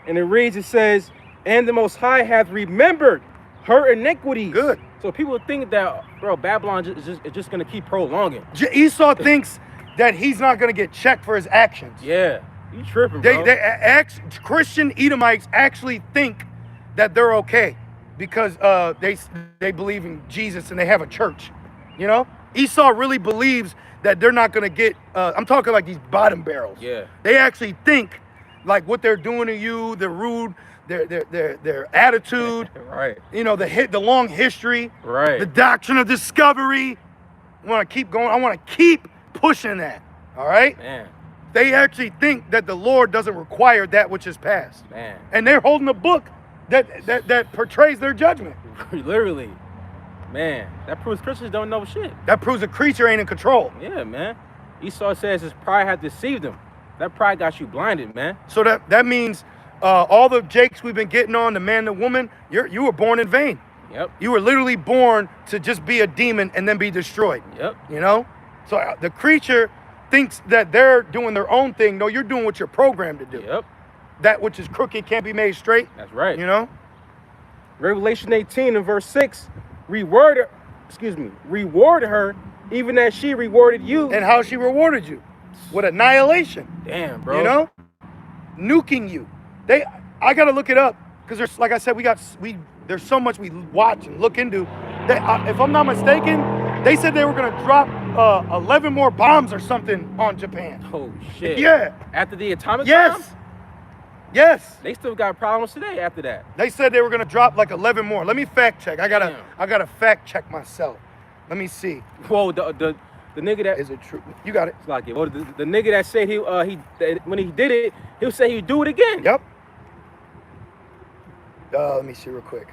And it reads, it says, and the Most High hath remembered her iniquities. Good. So people think that, bro, Babylon is just gonna keep prolonging. Esau thinks that he's not gonna get checked for his actions. Yeah. You tripping, bro. Christian Edomites actually think that they're okay because they believe in Jesus and they have a church. You know, Esau really believes that they're not gonna get. I'm talking like these bottom barrels. Yeah. They actually think like what they're doing to you, they're rude, their attitude. Right. You know, the long history. Right. The doctrine of discovery. I want to keep going. I want to keep pushing that. All right. Man. They actually think that the Lord doesn't require that which is past. Man. And they're holding a book that portrays their judgment. Literally. Man, that proves Christians don't know shit. That proves a creature ain't in control. Yeah, man. Esau says his pride had deceived him. That pride got you blinded, man. So that means all the Jakes we've been getting on, the man, the woman, you were born in vain. Yep. You were literally born to just be a demon and then be destroyed. Yep. You know? So the creature thinks that they're doing their own thing. No, you're doing what you're programmed to do. Yep. That which is crooked can't be made straight. That's right. You know? Revelation 18 and verse 6, reward her even as she rewarded you. And how she rewarded you. With annihilation. Damn, bro. You know? Nuking you. I gotta look it up. Because there's, like I said, there's so much we watch and look into. If I'm not mistaken, they said they were gonna drop 11 more bombs or something on Japan. Oh shit. Yeah. After the atomic Yes. bomb? Yes. They still got problems today after that. They said they were gonna drop like 11 more. Let me fact check. I gotta fact check myself. Let me see. Whoa, the nigga that Is it true? You got it. it's like it. Well, the nigga that said when he did it, he'll say he'd do it again. Yep. Let me see real quick.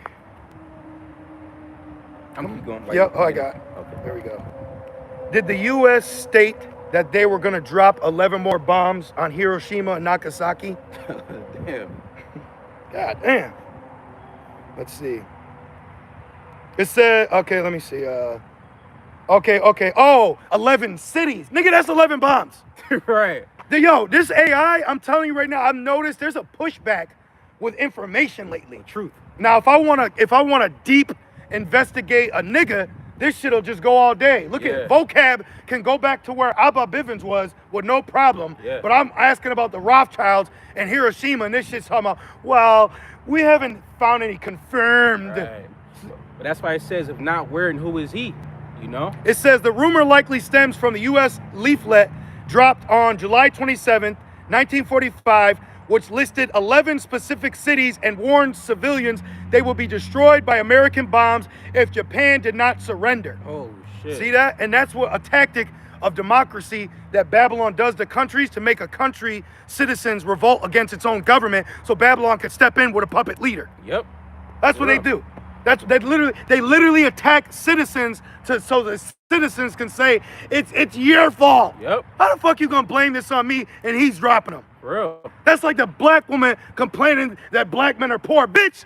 I'm keep going. Yep. Oh, I got it. Okay. There we go. Did the U.S. state that they were gonna drop 11 more bombs on Hiroshima and Nagasaki? Damn. God damn. Let's see. It said, okay, let me see. Okay. Oh, 11 cities. Nigga, that's 11 bombs. Right. Yo, this AI, I'm telling you right now, I've noticed there's a pushback with information lately. Truth. Now, if I wanna deep investigate a nigga, this shit'll just go all day. Look at vocab can go back to where Abba Bivens was with no problem. Yeah. But I'm asking about the Rothschilds and Hiroshima, and this shit's talking about, well, we haven't found any confirmed. Right. But that's why it says, if not where and who is he? You know? It says the rumor likely stems from the U.S. leaflet dropped on July 27th, 1945, which listed 11 specific cities and warned civilians they will be destroyed by American bombs if Japan did not surrender. Oh, shit. See that? And that's what a tactic of democracy that Babylon does to countries to make a country citizens revolt against its own government so Babylon could step in with a puppet leader. Yep. That's what they do. They literally attack citizens so the citizens can say it's your fault. Yep. How the fuck you gonna blame this on me and he's dropping them? For real. That's like the black woman complaining that black men are poor. Bitch,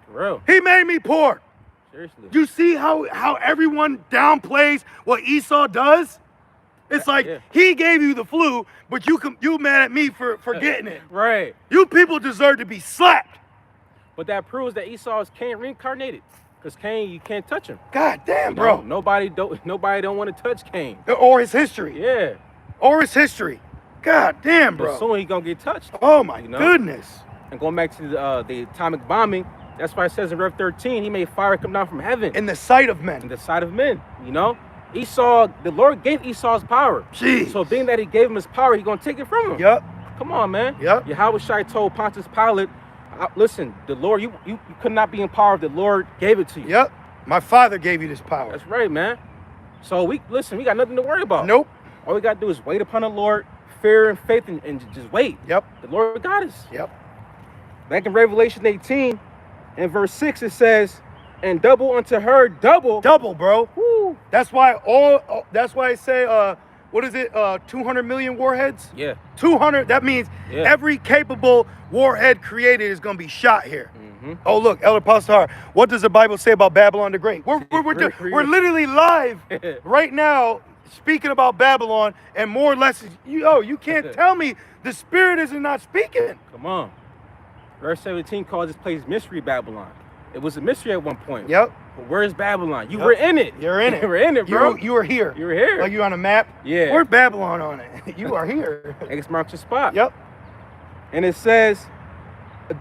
For real. he made me poor. Seriously. You see how everyone downplays what Esau does? It's like he gave you the flu, but you mad at me for getting it. Right. You people deserve to be slapped. But that proves that Esau is Cain reincarnated. Because Cain, you can't touch him. God damn, You bro. know, nobody don't want to touch Cain. Or his history. Yeah. Or his history. God damn, bro. But soon he gonna get touched. Oh my you know? goodness. And going back to the atomic bombing, that's why it says in Rev 13, he made fire come down from heaven. In the sight of men. In the sight of men, you know? Esau, the Lord gave Esau's power. Jeez. So being that he gave him his power, he gonna take it from him. Yep. Come on, man. Yep. Yahweh Shai told Pontius Pilate, Listen, the Lord, you could not be empowered. The Lord gave it to you. Yep. My Father gave you this power. That's right, man. So we got nothing to worry about. Nope. All we got to do is wait upon the Lord, fear and faith, and just wait. Yep. The Lord got us. Yep. Back in Revelation 18, in verse 6, it says, and double unto her double. Double, bro. Woo. That's why I say, what is it? 200 million warheads? Yeah. 200. That means every capable warhead created is going to be shot here. Oh, look, Elder Pastor, what does the Bible say about Babylon the Great? We're literally live right now speaking about Babylon, and more or less, you can't tell me the Spirit is not speaking. Come on. Verse 17 calls this place Mystery Babylon. It was a mystery at one point. Yep. But where's Babylon? You were in it. You're in it. You were in it, bro. You were here. You were here. Like you on a map? Yeah. Where's Babylon on it? You are here. X marks your spot. Yep. And it says,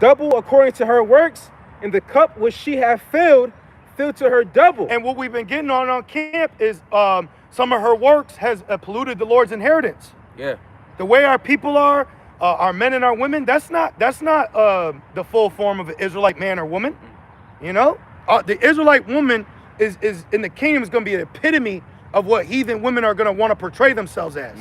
double according to her works, and the cup which she hath filled to her double. And what we've been getting on camp is some of her works has polluted the Lord's inheritance. Yeah. The way our people are, our men and our women, that's not the full form of an Israelite man or woman. You know, the Israelite woman is in the kingdom is going to be an epitome of what heathen women are going to want to portray themselves as.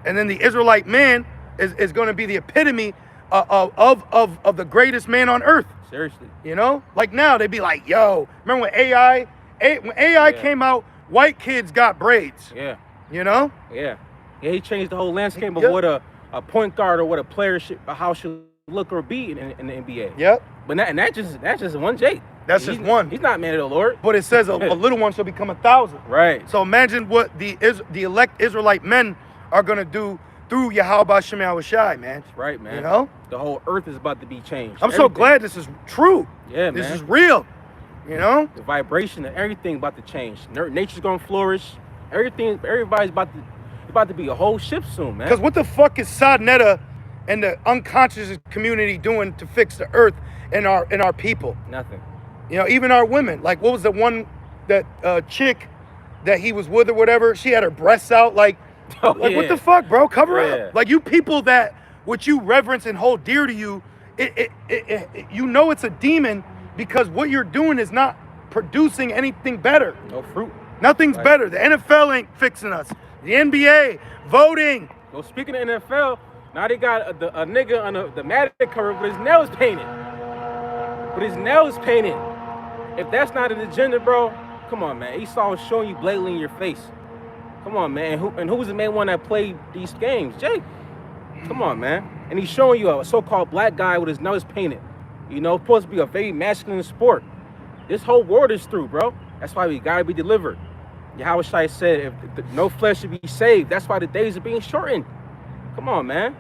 And then the Israelite man is going to be the epitome of the greatest man on earth. Seriously. You know, like now they'd be like, yo, remember when AI came out, white kids got braids. Yeah. You know? Yeah. Yeah, he changed the whole landscape of what a point guard or what a player how should look or be in the NBA. Yep. But that's just one Jake. That's just one. He's not man of the Lord. But it says a little one shall become 1,000. Right. So imagine what the elect Israelite men are gonna do through Yahweh Shem Yahushai, man. That's right, man. You know? The whole earth is about to be changed. I'm so glad this is true. Yeah, this man. is real. You know? The vibration of everything about to change. Nature's gonna flourish. Everybody's about to be a whole ship soon, man. Because what the fuck is Sadnetta and the unconscious community doing to fix the earth and our people? Nothing. You know, even our women. Like, what was the one that chick that he was with or whatever? She had her breasts out. Like what the fuck, bro? Cover up. Like, you people that what you reverence and hold dear to you, you know it's a demon because what you're doing is not producing anything better. No fruit. Nothing's better. The NFL ain't fixing us. The NBA, voting. Well, speaking of NFL, now they got a nigga on the Madden cover with his nails painted. If that's not an agenda, bro, come on, man. Esau is showing you blatantly in your face. Come on, man. Who was the main one that played these games? Jake. Come on, man. And he's showing you a so-called black guy with his nose painted. You know, supposed to be a very masculine sport. This whole world is through, bro. That's why we gotta be delivered. Yahweh said, if no flesh should be saved, that's why the days are being shortened. Come on, man.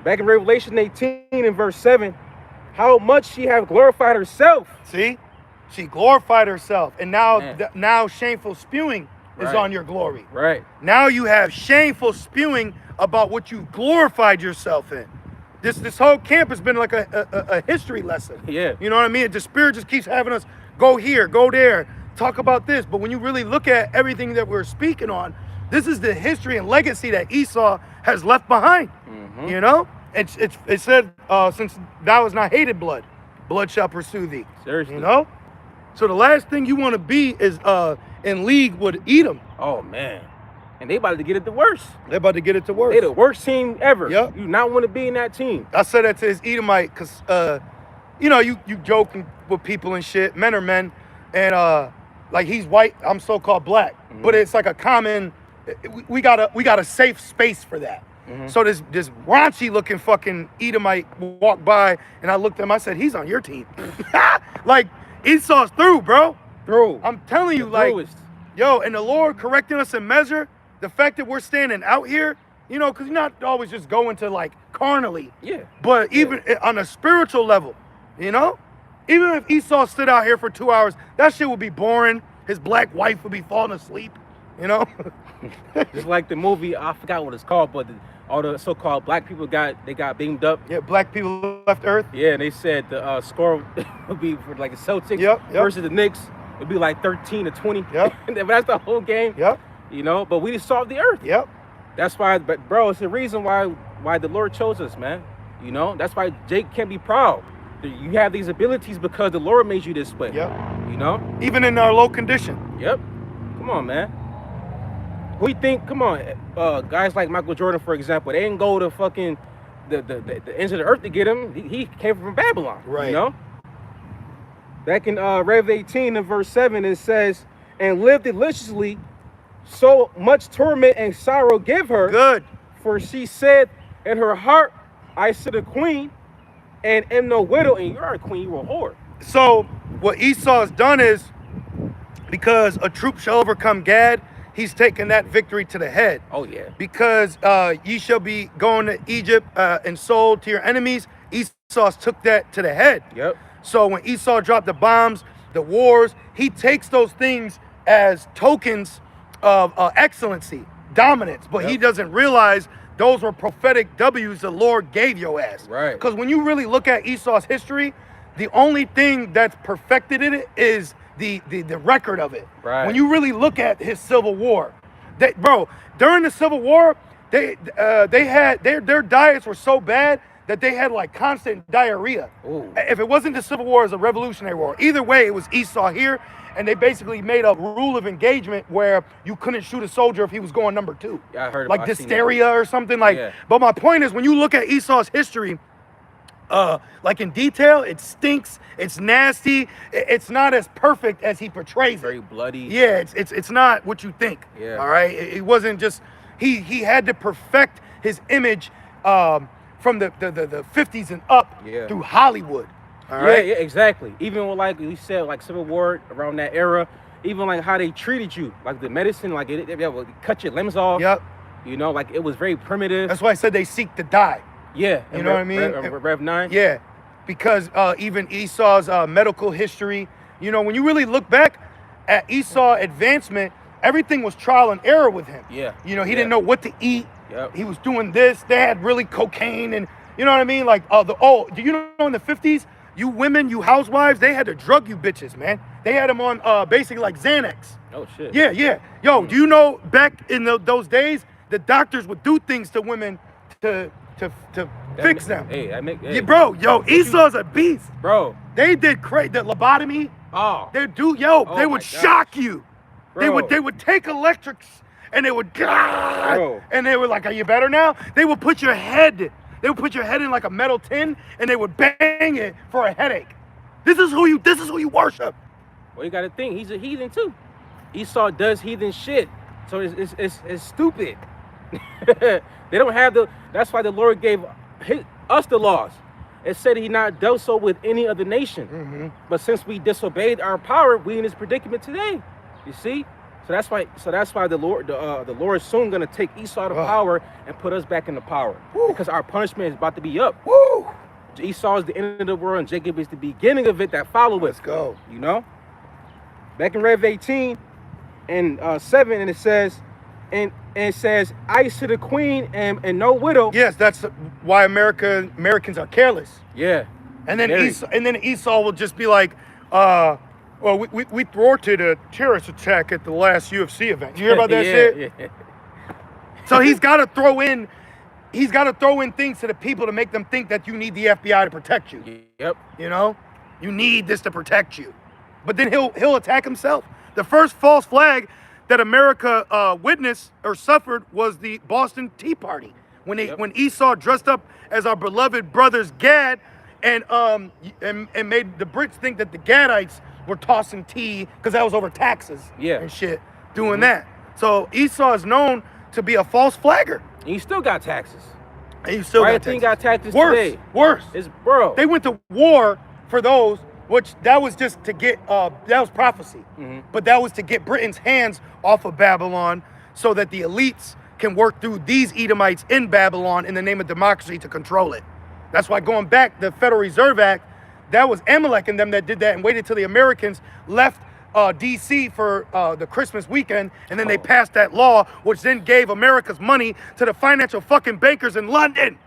Back in Revelation 18 and verse 7, how much she have glorified herself. See? She glorified herself. And now shameful spewing is on your glory. Right. Now you have shameful spewing about what you glorified yourself in. This whole camp has been like a history lesson. Yeah. You know what I mean? The Spirit just keeps having us go here, go there, talk about this. But when you really look at everything that we're speaking on, this is the history and legacy that Esau has left behind. You know? It said, since thou hast not hated blood, blood shall pursue thee. Seriously. You know? So the last thing you want to be is in league with Edom. Oh, man. And they about to get it the worst. They're about to get it to worse. They the worst team ever. Yep. You not want to be in that team. I said that to his Edomite because, you know, you joking with people and shit. Men are men. And, like, he's white. I'm so-called black. But it's like a common, we got a safe space for that. So this raunchy looking fucking Edomite walked by and I looked at him, I said, he's on your team. Like, Esau's through, bro. Through. I'm telling you, like, yo, and the Lord correcting us in measure, the fact that we're standing out here, you know, because you're not always just going to, like, carnally. Yeah. But even on a spiritual level, you know? Even if Esau stood out here for 2 hours, that shit would be boring. His black wife would be falling asleep, you know? Just like the movie, I forgot what it's called, but all the so-called black people got beamed up. Yeah, black people left Earth. Yeah, and they said the score would be for like the Celtics versus the Knicks. It'd be like 13-20. Yep. But that's the whole game. Yep. You know, but we just solved the earth. Yep. That's why, but bro, it's the reason why the Lord chose us, man. You know, that's why Jake can't be proud. You have these abilities because the Lord made you this way. Yep. You know? Even in our low condition. Yep. Come on, man. Who you think, come on, guys like Michael Jordan, for example, they didn't go to fucking the ends of the earth to get him. He came from Babylon. Right. You know? Back in Rev 18 and verse 7, it says, and lived deliciously, so much torment and sorrow give her. Good. For she said in her heart, I sit a queen and am no widow, and you are a queen, you are a whore. So what Esau has done is, because a troop shall overcome Gad, he's taken that victory to the head. Oh, yeah. Because ye shall be going to Egypt and sold to your enemies, Esau took that to the head. Yep. So when Esau dropped the bombs, the wars, he takes those things as tokens of excellency, dominance, but he doesn't realize those were prophetic W's the Lord gave your ass. Right. Because when you really look at Esau's history, the only thing that's perfected in it is the record of it. Right. When you really look at his civil war, bro, during the Civil War, they had their diets were so bad that they had like constant diarrhea. Ooh. If it wasn't the Civil War, it was a Revolutionary War. Either way, it was Esau here, and they basically made a rule of engagement where you couldn't shoot a soldier if he was going number 2. Yeah, I heard like dysteria or something like. Yeah. But my point is, when you look at Esau's history, like in detail, it stinks. It's nasty. It's not as perfect as he portrays it. Very bloody. Yeah, it's not what you think. Yeah. All right. It wasn't just he had to perfect his image from the 50s and up through Hollywood. All right. Yeah, exactly. Even with, like you said, like Civil War around that era, even like how they treated you, like the medicine, like they would cut your limbs off. Yep. You know, like it was very primitive. That's why I said they seek to die. Yeah. You know what I mean? Rev 9. Yeah, because even Esau's medical history, you know, when you really look back at Esau's advancement, everything was trial and error with him. Yeah. You know, he didn't know what to eat. Yep. He was doing this. They had really cocaine and, you know what I mean? Like, do you know in the 50s, you women, you housewives, they had to drug you bitches, man. They had them on basically like Xanax. Oh, shit. Yeah. Yo, do you know back in those days, the doctors would do things to women to fix them. Hey, bro, Esau's a beast. Bro. They did the lobotomy. Oh. They would shock you. Bro. They would take electrics and they would and they were like, are you better now? They would put your head in like a metal tin and they would bang it for a headache. This is who you worship. Well, you gotta think, he's a heathen too. Esau does heathen shit. So it's stupid. They don't have that's why the Lord gave us the laws. It said he not dealt so with any other nation. Mm-hmm. But since we disobeyed our power, we in this predicament today. You see? So that's why the Lord is soon gonna take Esau to power and put us back into power. Woo. Because our punishment is about to be up. Woo! Esau is the end of the world and Jacob is the beginning of it that follow it. Let's go. You know? Back in Rev 18 and 7, and it says, I sit a queen and no widow. Yes, that's why Americans are careless. Yeah. And then Esau will just be like, well, we thwarted a terrorist attack at the last UFC event. You hear about that shit? Yeah. So he's got to throw in things to the people to make them think that you need the FBI to protect you. Yep. You know, you need this to protect you. But then he'll attack himself. The first false flag that America witnessed or suffered was the Boston Tea Party when Esau dressed up as our beloved brothers Gad and made the Brits think that the Gadites were tossing tea because that was over taxes and shit doing that. So Esau is known to be a false flagger. And you still got taxes. And you still got taxes. got taxes Worse. It's, bro. They went to war for those, which that was just to get, that was prophecy. Mm-hmm. But that was to get Britain's hands off of Babylon so that the elites can work through these Edomites in Babylon in the name of democracy to control it. That's why going back, the Federal Reserve Act, that was Amalek and them that did that and waited till the Americans left D.C. for the Christmas weekend, and then they passed that law, which then gave America's money to the financial fucking bankers in London.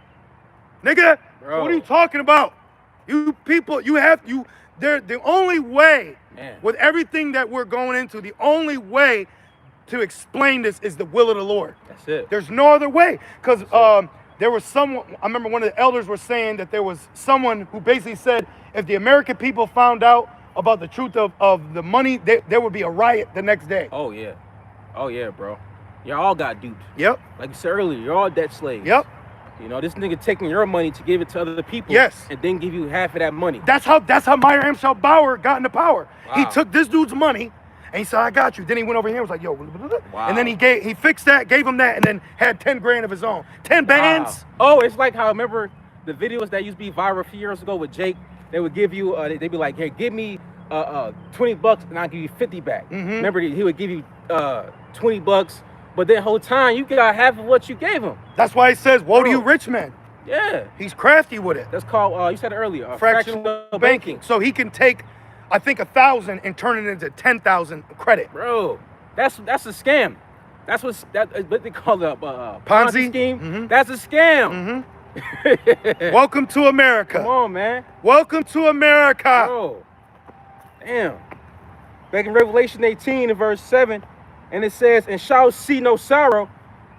Nigga, what are you talking about? You people, they're the only way, with everything that we're going into, the only way to explain this is the will of the Lord. That's it. There's no other way. Because there was someone, I remember one of the elders were saying that there was someone who basically said if the American people found out about the truth of the money, there would be a riot the next day. Oh yeah, bro. Y'all all got duped. Yep. Like you said earlier, you're all debt slaves. Yep. You know, this nigga taking your money to give it to other people. Yes. And then give you half of that money. That's how Meyer Amschel Bauer got into power. Wow. He took this dude's money and he said, I got you. Then he went over here and was like, yo, wow. And then he fixed that, gave him that, and then had 10 grand of his own. 10 bands. Wow. Oh, it's like how, remember the videos that used to be viral a few years ago with Jake? They would give you, they'd be like, hey, give me $20 and I'll give you 50 back. Remember, he would give you $20, but then whole time you got half of what you gave him. That's why he says, woe to you rich man. Yeah. He's crafty with it. That's called, you said it earlier, fractional banking. So he can take, I think, 1,000 and turn it into 10,000 credit. Bro, that's a scam. That's what they call the Ponzi scheme. That's a scam. Welcome to America. Come on, man. Welcome to America. Bro, damn. Back in Revelation 18 and verse 7, and it says, and shall see no sorrow,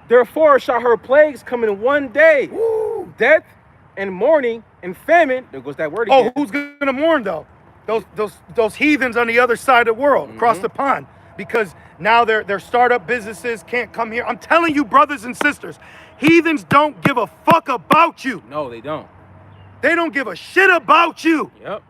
therefore shall her plagues come in one day. Woo. Death and mourning and famine. There goes that word again. Oh, who's gonna mourn though? Those heathens on the other side of the world, across the pond, because now their startup businesses can't come here. I'm telling you, brothers and sisters, heathens don't give a fuck about you. No, they don't. They don't give a shit about you. Yep.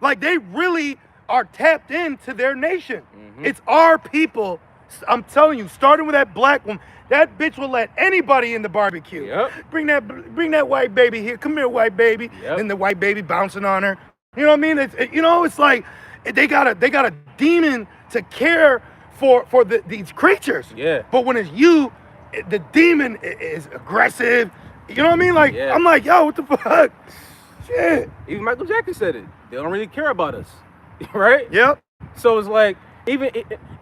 Like, they really are tapped into their nation. It's our people. I'm telling you, starting with that black woman, that bitch will let anybody in the barbecue. Yep. Bring that white baby here. Come here, white baby. Yep. And the white baby bouncing on her. You know what I mean? It's like they got a demon to care for these creatures. Yeah. But when it's you, the demon is aggressive. You know what I mean? Like, yeah. I'm like, yo, what the fuck? Shit. Even Michael Jackson said it. They don't really care about us. Right? Yep. So it's like,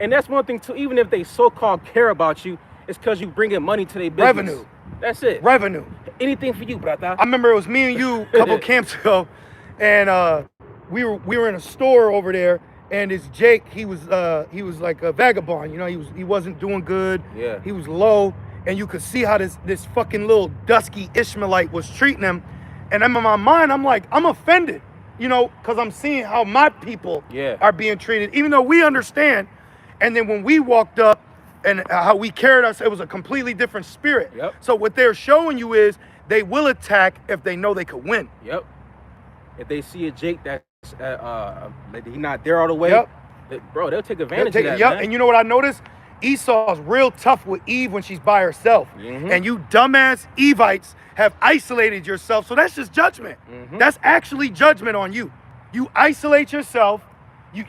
and that's one thing too, even if they so-called care about you, it's because you bring in money to their business. Revenue. That's it. Revenue. Anything for you, brother. I remember it was me and you a couple camps ago, and we were in a store over there, and this Jake, he was like a vagabond, you know, he wasn't doing good. Yeah. He was low, and you could see how this fucking little dusky Ishmaelite was treating him, and in my mind, I'm like, I'm offended, you know, because I'm seeing how my people are being treated, even though we understand. And then when we walked up and how we carried us, it was a completely different spirit. Yep. So what they're showing you is they will attack if they know they could win. Yep. If they see a Jake that's he's not there all the way, bro, they'll take advantage of that, man. And you know what I noticed? Esau's real tough with Eve when she's by herself. And you dumbass Evites have isolated yourself. So that's just judgment. That's actually judgment on you. You isolate yourself.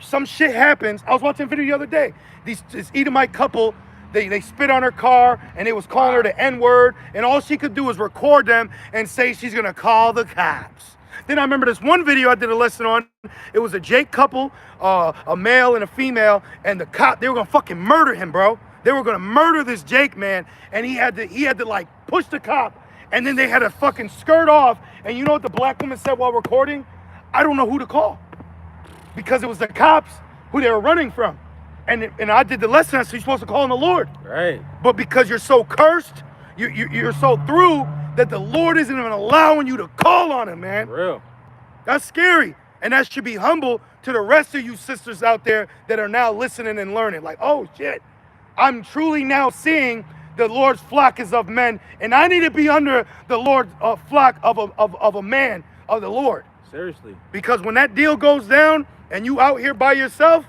Some shit happens. I was watching a video the other day. This Edomite couple, they spit on her car and they was calling her the N-word, and all she could do was record them and say she's gonna call the cops. Then I remember this one video I did a lesson on. It was a Jake couple, a male and a female, and the cop, they were gonna fucking murder him, bro. They were gonna murder this Jake man, and he had to like push the cop, and then they had to fucking skirt off. And you know what the black woman said while recording? I don't know who to call, because it was the cops who they were running from. And I did the lesson, so you're supposed to call on the Lord. Right. But because you're so cursed, you're so through that the Lord isn't even allowing you to call on him, man. For real. That's scary. And that should be humble to the rest of you sisters out there that are now listening and learning. Like, oh shit, I'm truly now seeing the Lord's flock is of men, and I need to be under the Lord's flock of a man of the Lord. Seriously. Because when that deal goes down and you out here by yourself,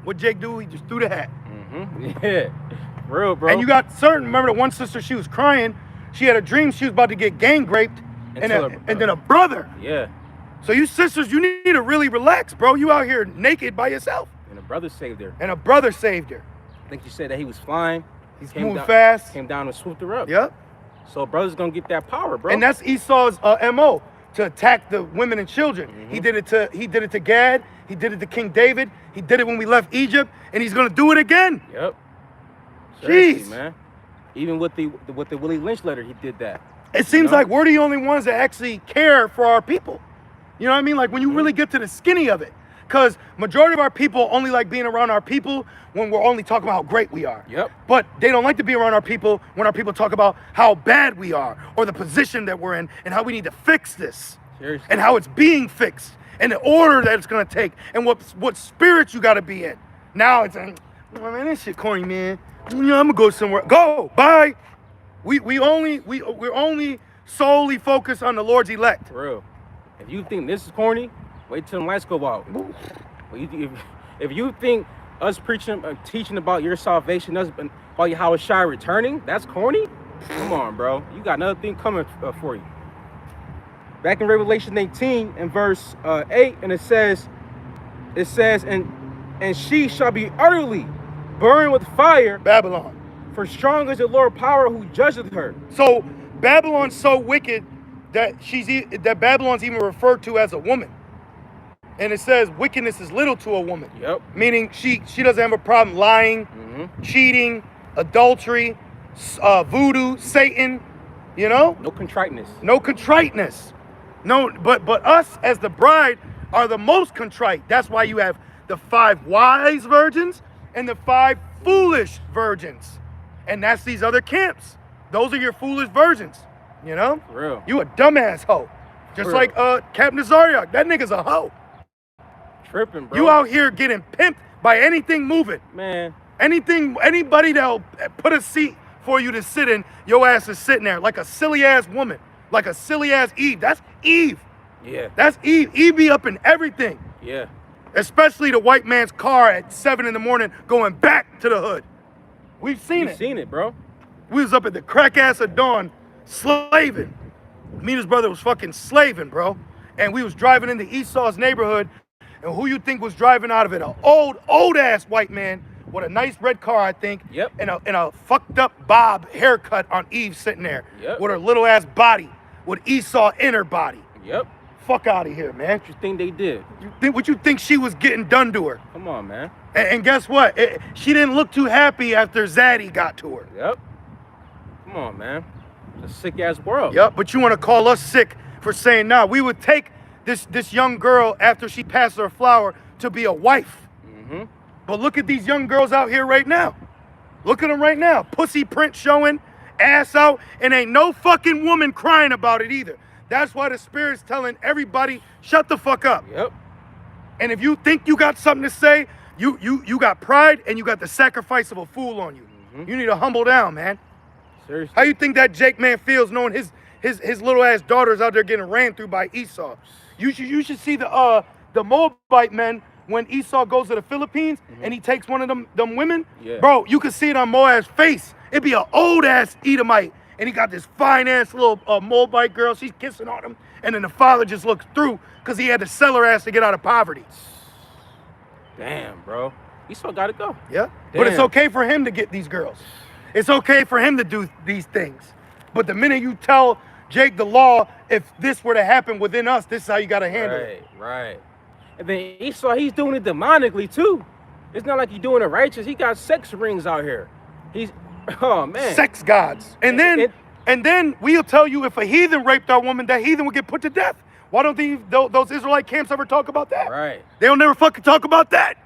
what Jake do? He just threw the hat. Yeah. Real, bro. And you got certain, remember the one sister, she was crying. She had a dream she was about to get gang raped, and then a brother. Yeah. So you sisters, you need to really relax, bro. You out here naked by yourself. And a brother saved her. And a brother saved her. I think you said that he was flying. He's moving fast. Came down and swooped her up. Yep. So brother's gonna get that power, bro. And that's Esau's MO, to attack the women and children. He did it to Gad. He did it to King David. He did it when we left Egypt, and he's gonna do it again. Yep. Jeez, man. Even with the Willie Lynch letter, he did that. It seems like we're the only ones that actually care for our people. You know what I mean? Like when you really get to the skinny of it. Because majority of our people only like being around our people when we're only talking about how great we are. Yep. But they don't like to be around our people when our people talk about how bad we are or the position that we're in and how we need to fix this. Seriously. And how it's being fixed and the order that it's going to take and what spirit you got to be in. Now it's like, oh, man, this shit corny, man. I'm going to go somewhere. Go. Bye. We're only solely focused on the Lord's elect. For real. If you think this is corny, wait till the lights go out. If you think us preaching, teaching about your salvation, us about Yahweh Shai returning, that's corny? Come on, bro. You got another thing coming for you. Back in Revelation 18 and verse 8, and it says, and she shall be utterly burned with fire. Babylon. For strong is the Lord power who judgeth her. So Babylon's so wicked that Babylon's even referred to as a woman. And it says wickedness is little to a woman. Yep. Meaning she doesn't have a problem lying, cheating, adultery, voodoo, Satan, you know? No contriteness. No contriteness. No, but us as the bride are the most contrite. That's why you have the 5 wise virgins and the 5 foolish virgins. And that's these other camps. Those are your foolish virgins, you know? For real. You a dumbass hoe. Just For like Captain Zariak. That nigga's a hoe. Tripping, bro. You out here getting pimped by anything moving. Man. Anybody that'll put a seat for you to sit in, your ass is sitting there like a silly ass woman. Like a silly ass Eve. That's Eve. Yeah. That's Eve. Eve be up in everything. Yeah. Especially the white man's car at 7 in the morning going back to the hood. We've seen it. Seen it, bro. We was up at the crack ass of dawn slaving. Me and his brother was fucking slaving, bro. And we was driving into Esau's neighborhood. And who you think was driving out of it? An old ass white man with a nice red car, I think. Yep. And a fucked up bob haircut on Eve sitting there. Yep. With her little ass body. With Esau in her body. Yep. Fuck out of here, man. What you think they did? What you think she was getting done to her? Come on, man. And guess what? She didn't look too happy after Zaddy got to her. Yep. Come on, man. It's a sick ass world. Yep, but you want to call us sick for saying, nah, we would take this young girl after she passed her flower to be a wife. Mm-hmm. But look at these young girls out here right now. Look at them right now. Pussy print showing, ass out, and ain't no fucking woman crying about it either. That's why the Spirit's telling everybody, shut the fuck up. Yep. And if you think you got something to say, you got pride and you got the sacrifice of a fool on you. Mm-hmm. You need to humble down, man. Seriously. How you think that Jake man feels knowing his little ass daughters out there getting ran through by Esau? You should see the Moabite men when Esau goes to the Philippines and he takes one of them women. Yeah. Bro, you can see it on Moab's face. It'd be an old ass Edomite and he got this fine ass little Moabite girl. She's kissing on him, and then the father just looks through because he had to sell her ass to get out of poverty. Damn, bro. Esau gotta go. Yeah. Damn. But it's okay for him to get these girls. It's okay for him to do these things. But the minute you tell Jake the law, if this were to happen within us, this is how you got to handle it. Right. And then Esau, he's doing it demonically too. It's not like he's doing it righteous. He got sex rings out here. Oh man. Sex gods. And then we'll tell you if a heathen raped our woman, that heathen would get put to death. Why don't those Israelite camps ever talk about that? Right. They don't never fucking talk about that.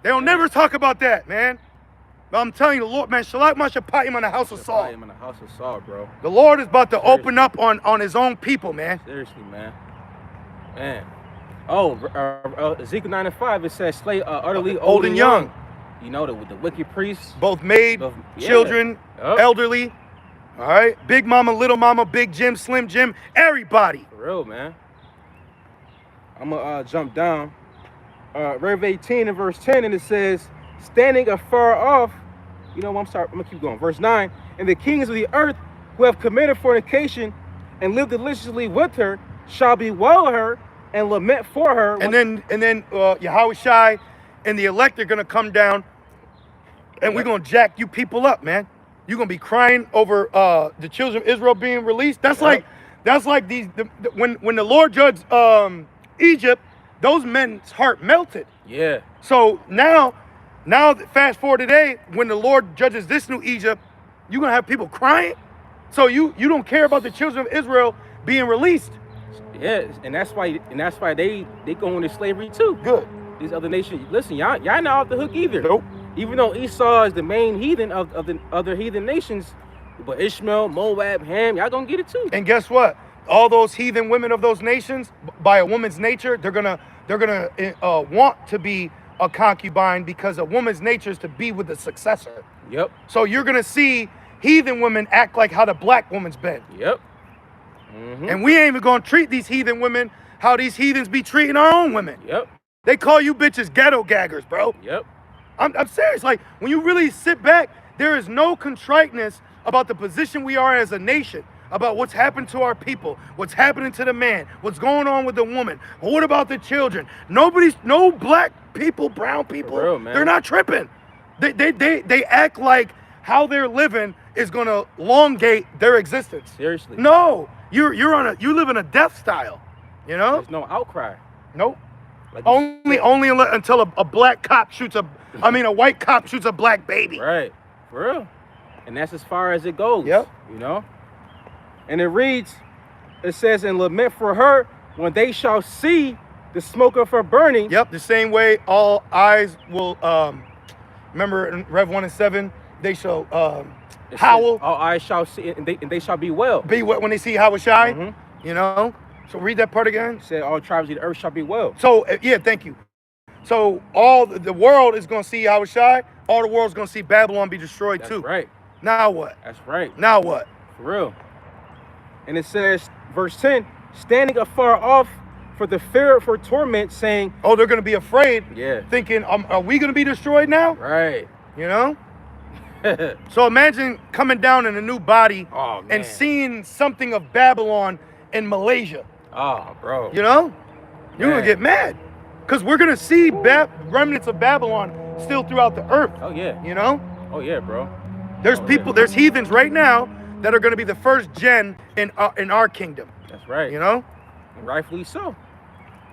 They don't never talk about that, man. But I'm telling you, the Lord, man, Shalak Mashapayim on the house of Saul. On the house of Saul, bro. The Lord is about to open up on his own people, man. Seriously, man. Oh, Ezekiel 9:5, it says, slay utterly old and young. You know, the wicked priests. Both maid, children, elderly. All right? Big mama, little mama, big Jim, slim Jim, everybody. For real, man. I'm going to jump down. Rev 18 and verse 10, and it says, standing afar off, you know what, I'm going to keep going. Verse 9, and the kings of the earth who have committed fornication and lived deliciously with her shall bewail her and lament for her. And then Yahweh Shai and the elect are going to come down, and we're going to jack you people up, man. You're going to be crying over the children of Israel being released. That's like when the Lord judged Egypt, those men's heart melted. Yeah. So now fast forward today, when the Lord judges this new Egypt, you're going to have people crying? So you don't care about the children of Israel being released? Yeah, and that's why they go into slavery too. Good. These other nations, listen, y'all not off the hook either. Nope. Even though Esau is the main heathen of the other heathen nations, but Ishmael, Moab, Ham, y'all gonna get it too. And guess what? All those heathen women of those nations, by a woman's nature, they're gonna want to be a concubine, because a woman's nature is to be with the successor. Yep. So you're gonna see heathen women act like how the black woman's been. Yep. And we ain't even gonna treat these heathen women how these heathens be treating our own women. Yep. They call you bitches ghetto gaggers, bro. Yep. I'm serious. Like, when you really sit back, there is no contriteness about the position we are as a nation, about what's happened to our people, what's happening to the man, what's going on with the woman. What about the children? No black people, brown people, For real, man. they're not tripping. They act like how they're living is gonna elongate their existence. Seriously. No, you live in a death style, you know? There's no outcry. Nope. Like Only until a black cop shoots a white cop shoots a black baby. Right. For real. And that's as far as it goes. Yep. You know? And it says, and lament for her when they shall see the smoke of her burning. Yep, the same way all eyes will, remember in Rev 1 and 7, they shall howl. All eyes shall see, and they shall be well. Be what when they see how it shine, you know? So read that part again. It said, all tribes of the earth shall be well. So, yeah, thank you. So all the world is going to see how it shine. All the world's going to see Babylon be destroyed too. That's right. Now what? That's right. Now what? For real. And it says, verse 10, standing afar off for the fear for torment, saying, oh, they're going to be afraid, yeah, thinking, are we going to be destroyed now? Right. You know? So imagine coming down in a new body and seeing something of Babylon in Malaysia. Oh, bro. You know? You're going to get mad. Because we're going to see remnants of Babylon still throughout the earth. Oh, yeah. You know? Oh, yeah, bro. There's there's heathens right now that are going to be the first gen in our kingdom. That's right. You know? And rightfully so.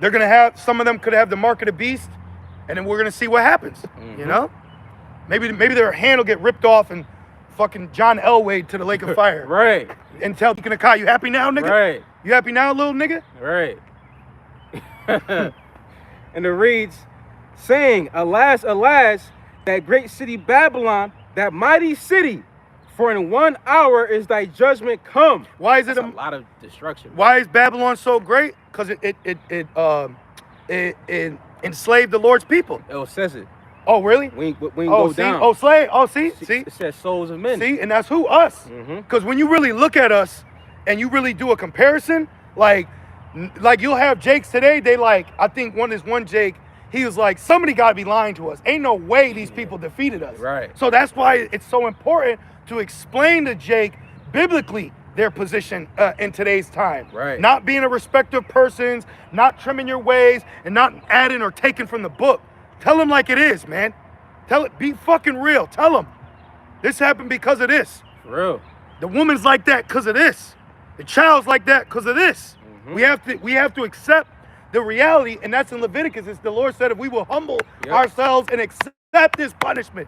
They're going to have, some of them could have the mark of the beast, and then we're going to see what happens. You know? Maybe their hand will get ripped off and fucking John Elway to the lake of fire. Right. And tell Deacon Akai, you happy now, nigga? Right. You happy now, little nigga? Right. And it reads, saying, alas, alas, that great city Babylon, that mighty city, for in 1 hour is thy judgment come. Why is it That's a lot of destruction? Why is Babylon so great? Because it enslaved the Lord's people. It says it. Oh, really? We go down. Oh, slave. Oh, see? It says souls of men. See? And that's who? Us. Because when you really look at us and you really do a comparison, like you'll have Jakes today, they like, I think one Jake, he was like, somebody got to be lying to us. Ain't no way these people defeated us. Right. So that's why it's so important to explain to Jake biblically their position in today's time. Right. Not being a respecter of persons, not trimming your ways, and not adding or taking from the book. Tell them like it is, man. Tell it, be fucking real. Tell them this happened because of this. For real. The woman's like that because of this. The child's like that because of this. We have to accept the reality, and that's in Leviticus. It's the Lord said if we will humble ourselves and accept this punishment,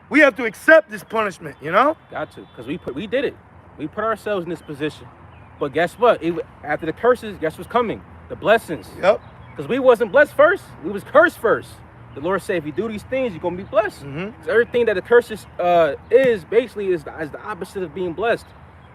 we have to accept this punishment, you know? Got to, because we did it. We put ourselves in this position. But guess what? After the curses, guess what's coming? The blessings. Yep. Because we wasn't blessed first. We was cursed first. The Lord said, if you do these things, you're going to be blessed. So everything that the curses is the opposite of being blessed.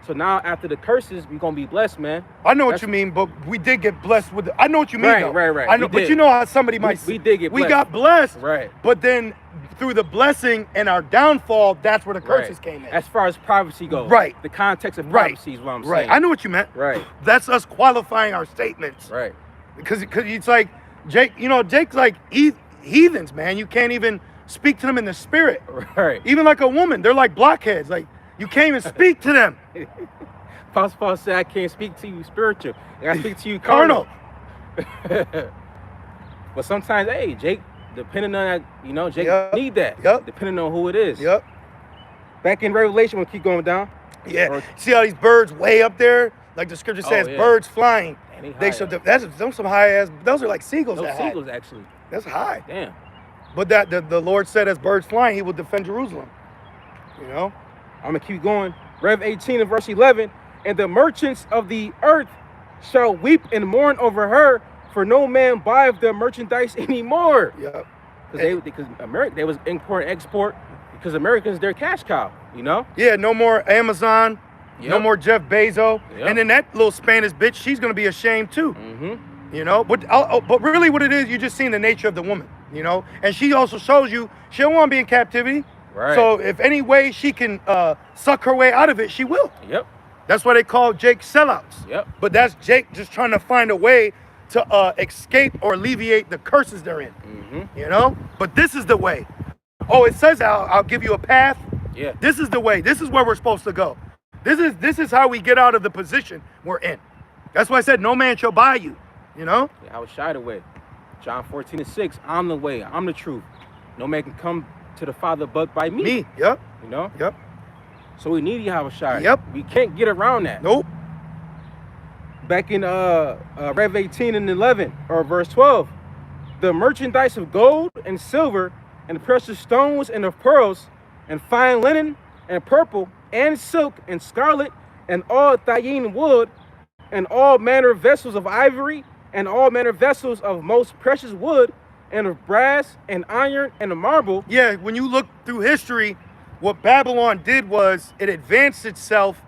So now after the curses, we're going to be blessed, man. I know what you mean, but we did get blessed with I know what you mean, though. Right. I know, but you know how somebody might we did get blessed. We got blessed. Right. But then through the blessing and our downfall, that's where the curses came in. As far as prophecy goes. Right. The context of prophecy is what I'm saying. Right. I know what you meant. Right. That's us qualifying our statements. Right. Because it's like, Jake, Jake's like heathens, man. You can't even speak to them in the spirit. Right. Even like a woman, they're like blockheads. Like, you can't even speak to them. Apostle Paul said, I can't speak to you spiritual. I gotta speak to you carnal. But sometimes, hey, Jake, depending on that, Jake need that. Depending on who it is. Back in Revelation, we'll keep going down. Yeah. See how these birds way up there? Like the scripture says, birds flying. They should. Those some high ass. Those are like seagulls. Those seagulls, actually. That's high. Damn. But that the Lord said, as birds flying, He will defend Jerusalem. You know. I'm gonna keep going. Rev 18 and verse 11. And the merchants of the earth shall weep and mourn over her, for no man buyeth their merchandise anymore. Yep. Because America, they was import and export, because Americans, they're cash cow, you know? Yeah, no more Amazon, no more Jeff Bezos. Yep. And then that little Spanish bitch, she's gonna be ashamed too. You know, but really what it is, you just seen the nature of the woman, you know? And she also shows you she don't want to be in captivity. Right. So if any way she can suck her way out of it, she will. Yep. That's why they call Jake sellouts. Yep. But that's Jake just trying to find a way to escape or alleviate the curses they're in. You know? But this is the way. Oh, it says I'll give you a path. Yeah. This is the way. This is where we're supposed to go. This is how we get out of the position we're in. That's why I said no man shall buy you. You know? Yeah, I was shied away. John 14:6. I'm the way. I'm the truth. No man can come to the Father but by me. Me. Yep. You know? Yep. So we need Yahushua. Yep. We can't get around that. Nope. Back in Rev 18:11 or verse 12, the merchandise of gold and silver and precious stones and of pearls and fine linen and purple and silk and scarlet and all thyine wood and all manner of vessels of ivory and all manner of vessels of most precious wood and of brass and iron and of marble. Yeah, when you look through history, what Babylon did was it advanced itself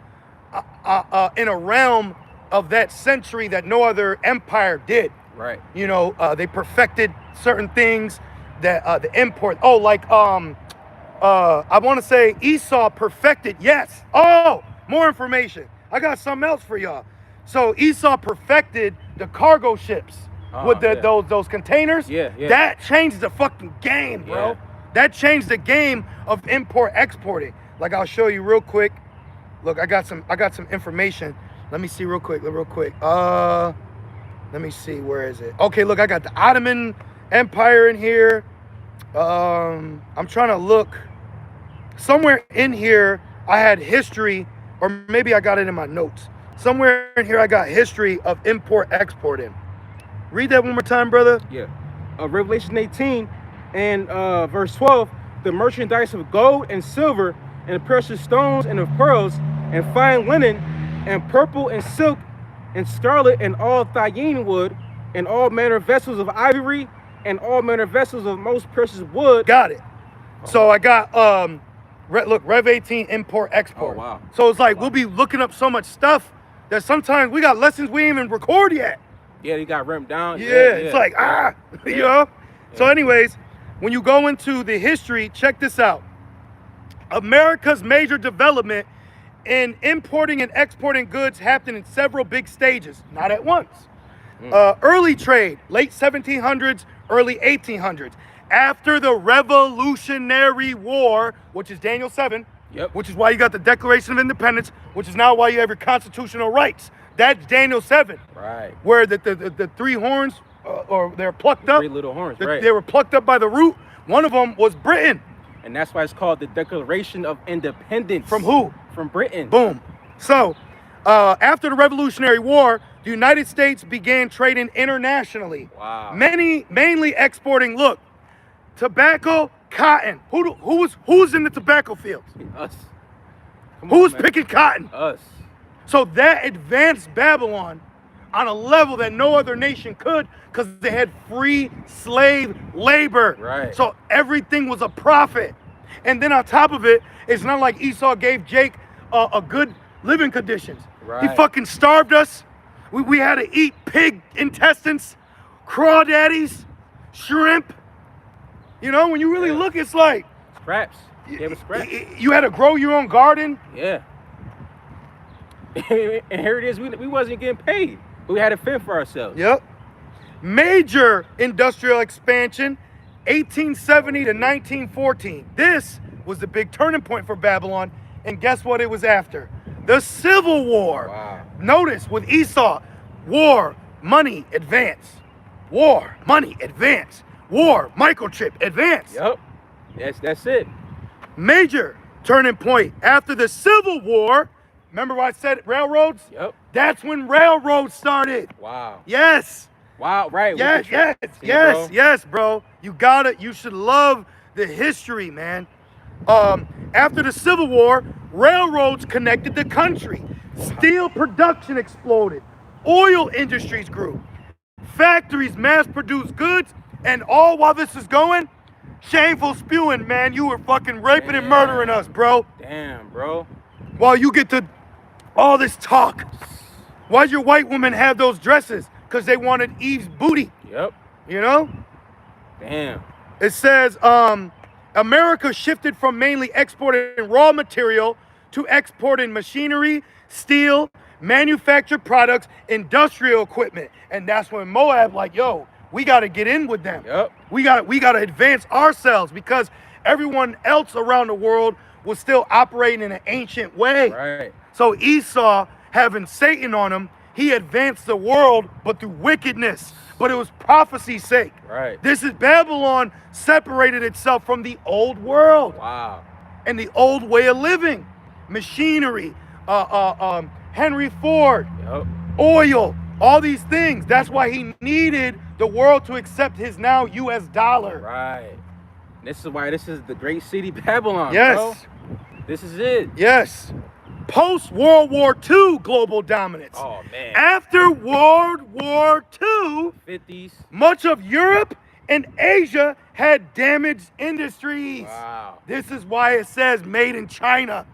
in a realm of that century that no other empire did. Right. You know, they perfected certain things that the import. Oh, like I want to say Esau perfected. Yes. Oh, more information. I got something else for y'all. So Esau perfected the cargo ships with those containers. Yeah, yeah. That changed the fucking game, bro. Yeah. That changed the game of import exporting. Like I'll show you real quick. Look, I got some information. Let me see real quick. Let me see, where is it? Okay, look, I got the Ottoman Empire in here. I'm trying to look. Somewhere in here, I had history, or maybe I got it in my notes. Somewhere in here, I got history of import-exporting. Read that one more time, brother. Yeah. Revelation 18 and verse 12, the merchandise of gold and silver and precious stones and of pearls and fine linen and purple and silk and scarlet and all thyine wood and all manner of vessels of ivory and all manner of vessels of most precious wood. Got it. So I got, look, Rev 18, import, export. Oh, wow. So it's like we'll be looking up so much stuff that sometimes we got lessons we ain't even record yet. Yeah, you got ramped down. Yeah, it's like, you know? So anyways, when you go into the history, check this out. America's major development in importing and exporting goods happened in several big stages, not at once. Early trade, late 1700s, early 1800s. After the Revolutionary War, which is Daniel 7, which is why you got the Declaration of Independence, which is now why you have your constitutional rights. That's Daniel 7. Right. Where the three horns, or they're plucked up. Three little horns, right. They were plucked up by the root. One of them was Britain. And that's why it's called the Declaration of Independence. From who? From Britain. Boom. So, after the Revolutionary War, the United States began trading internationally. Wow. Mainly exporting, look, tobacco, cotton. Who's in the tobacco fields? Us. Who's picking cotton? Us. So that advanced Babylon on a level that no other nation could, because they had free slave labor. Right. So everything was a profit. And then on top of it, it's not like Esau gave Jake a good living conditions. Right. He fucking starved us. We had to eat pig intestines, crawdaddies, shrimp. You know, when you really look, it's like scraps. Yeah, scraps. You had to grow your own garden. Yeah. And here it is. We wasn't getting paid. We had to fend for ourselves. Yep. Major industrial expansion, 1870 to 1914. This was the big turning point for Babylon. And guess what it was after? The Civil War. Wow. Notice with Esau, war, money, advance. War, money, advance. War, microchip, advance. Yep. That's it. Major turning point after the Civil War. Remember what I said, railroads? Yep. That's when railroads started. Wow. Yes. Wow, right. Yes, bro. You should love the history, man. After the Civil War, railroads connected the country. Steel production exploded. Oil industries grew. Factories mass-produced goods, and all while this is going, shameful spewing, man. You were fucking raping and murdering us, bro. Damn, bro. While you get to all this talk. Why'd your white woman have those dresses? Because they wanted Eve's booty. Yep. You know? Damn. It says, America shifted from mainly exporting raw material to exporting machinery, steel, manufactured products, industrial equipment. And that's when Moab like, yo, we got to get in with them. Yep. We got to advance ourselves because everyone else around the world was still operating in an ancient way. Right. So Esau, having Satan on him, he advanced the world, but through wickedness. But it was prophecy's sake. Right. This is Babylon separated itself from the old world. Wow. And the old way of living. Machinery, Henry Ford, Yep. oil, all these things. That's why he needed the world to accept his now US dollar. Right. This is why this is the great city Babylon, Yes. bro. This is it. Yes. Post-World War II global dominance. Oh, man. After World War II, 50s. much of Europe and Asia had damaged industries. Wow. This is why it says made in China.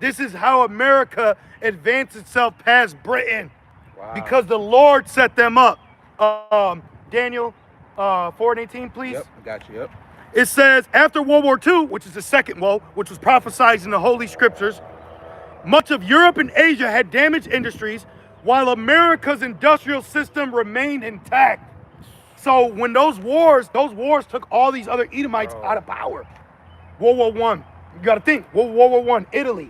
This is how America advanced itself past Britain. Wow. Because the Lord set them up. Daniel 4:18, please. Yep, I got you. Yep. It says, after World War II, which is the second woe, which was prophesied in the Holy Scriptures, much of Europe and Asia had damaged industries, while America's industrial system remained intact. So when those wars took all these other Edomites out of power. World War I, you got to think, World War I, Italy,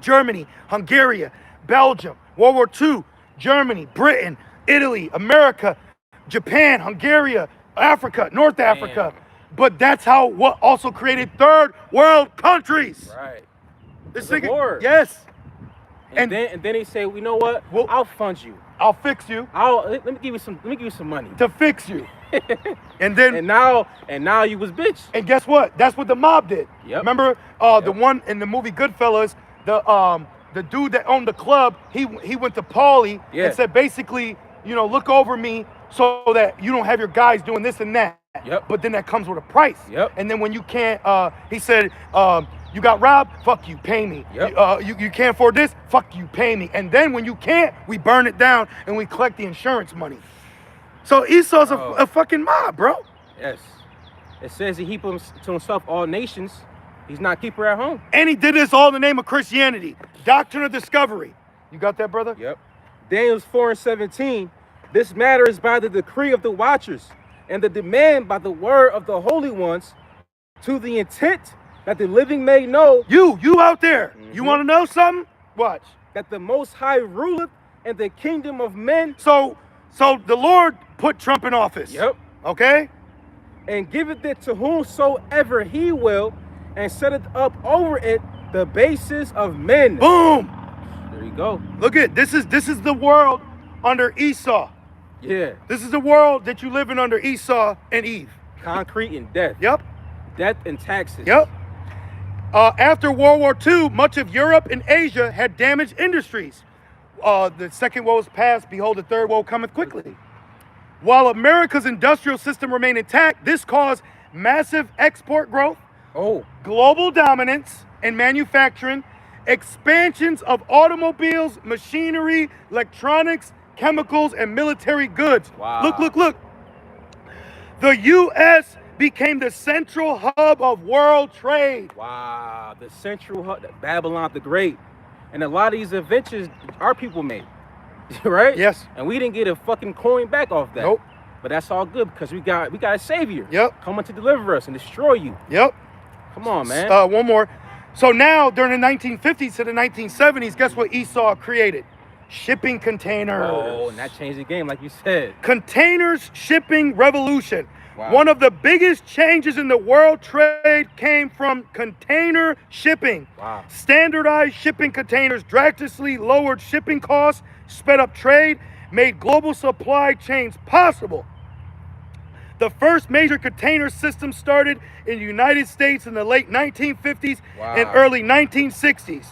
Germany, Hungary, Belgium. World War II, Germany, Britain, Italy, America, Japan, Hungary, Africa, North Africa. But that's how what also created third world countries. Right. This The nigga, war. yes. And then they say, you know what? Well, I'll fund you. I'll fix you Let me give you some money. to fix you. And then And now you was bitch. and guess what? That's what the mob did. Yep. Remember the one in the movie Goodfellas, the dude that owned the club, he went to Paulie Yeah. and said basically, look over me so that you don't have your guys doing this and that. Yep. But then that comes with a price. Yep. And then when you can't, he said, you got robbed, fuck you, pay me. Yep. You can't afford this, fuck you, pay me. And then when you can't, we burn it down and we collect the insurance money. So Esau's a fucking mob, bro. Yes. It says he heaped to himself all nations. He's not keeper at home. And he did this all in the name of Christianity. Doctrine of discovery. You got that, brother? Yep. Daniel 4:17. This matter is by the decree of the watchers and the demand by the word of the holy ones, to the intent that the living may know You out there. You want to know something? Watch. that the Most High ruleth in the kingdom of men. So the Lord put Trump in office. Yep. Okay? And giveth it to whomsoever he will, and setteth up over it the basis of men. Boom. There you go. Look at this is the world under Esau. Yeah. This is the world that you live in under Esau and Eve. Concrete and death. Yep. Death and taxes. Yep. After World War II, much of Europe and Asia had damaged industries. The second woe is past. Behold, the third woe cometh quickly. While America's industrial system remained intact, this caused massive export growth, global dominance in manufacturing, expansions of automobiles, machinery, electronics, chemicals, and military goods. Wow. Look. The U.S. became the central hub of world trade. Wow. The central hub, Babylon the Great. And a lot of these inventions our people made. Right? Yes. And we didn't get a fucking coin back off that. Nope. But that's all good because we got a savior. Yep. Coming to deliver us and destroy you. Yep. Come on, man. One more. So now, during the 1950s to the 1970s, guess what Esau created? Shipping containers. Oh, and that changed the game, like you said. Containers shipping revolution. Wow. One of the biggest changes in the world trade came from container shipping. Wow. Standardized shipping containers drastically lowered shipping costs, sped up trade, made global supply chains possible. The first major container system started in the United States in the late 1950s and early 1960s.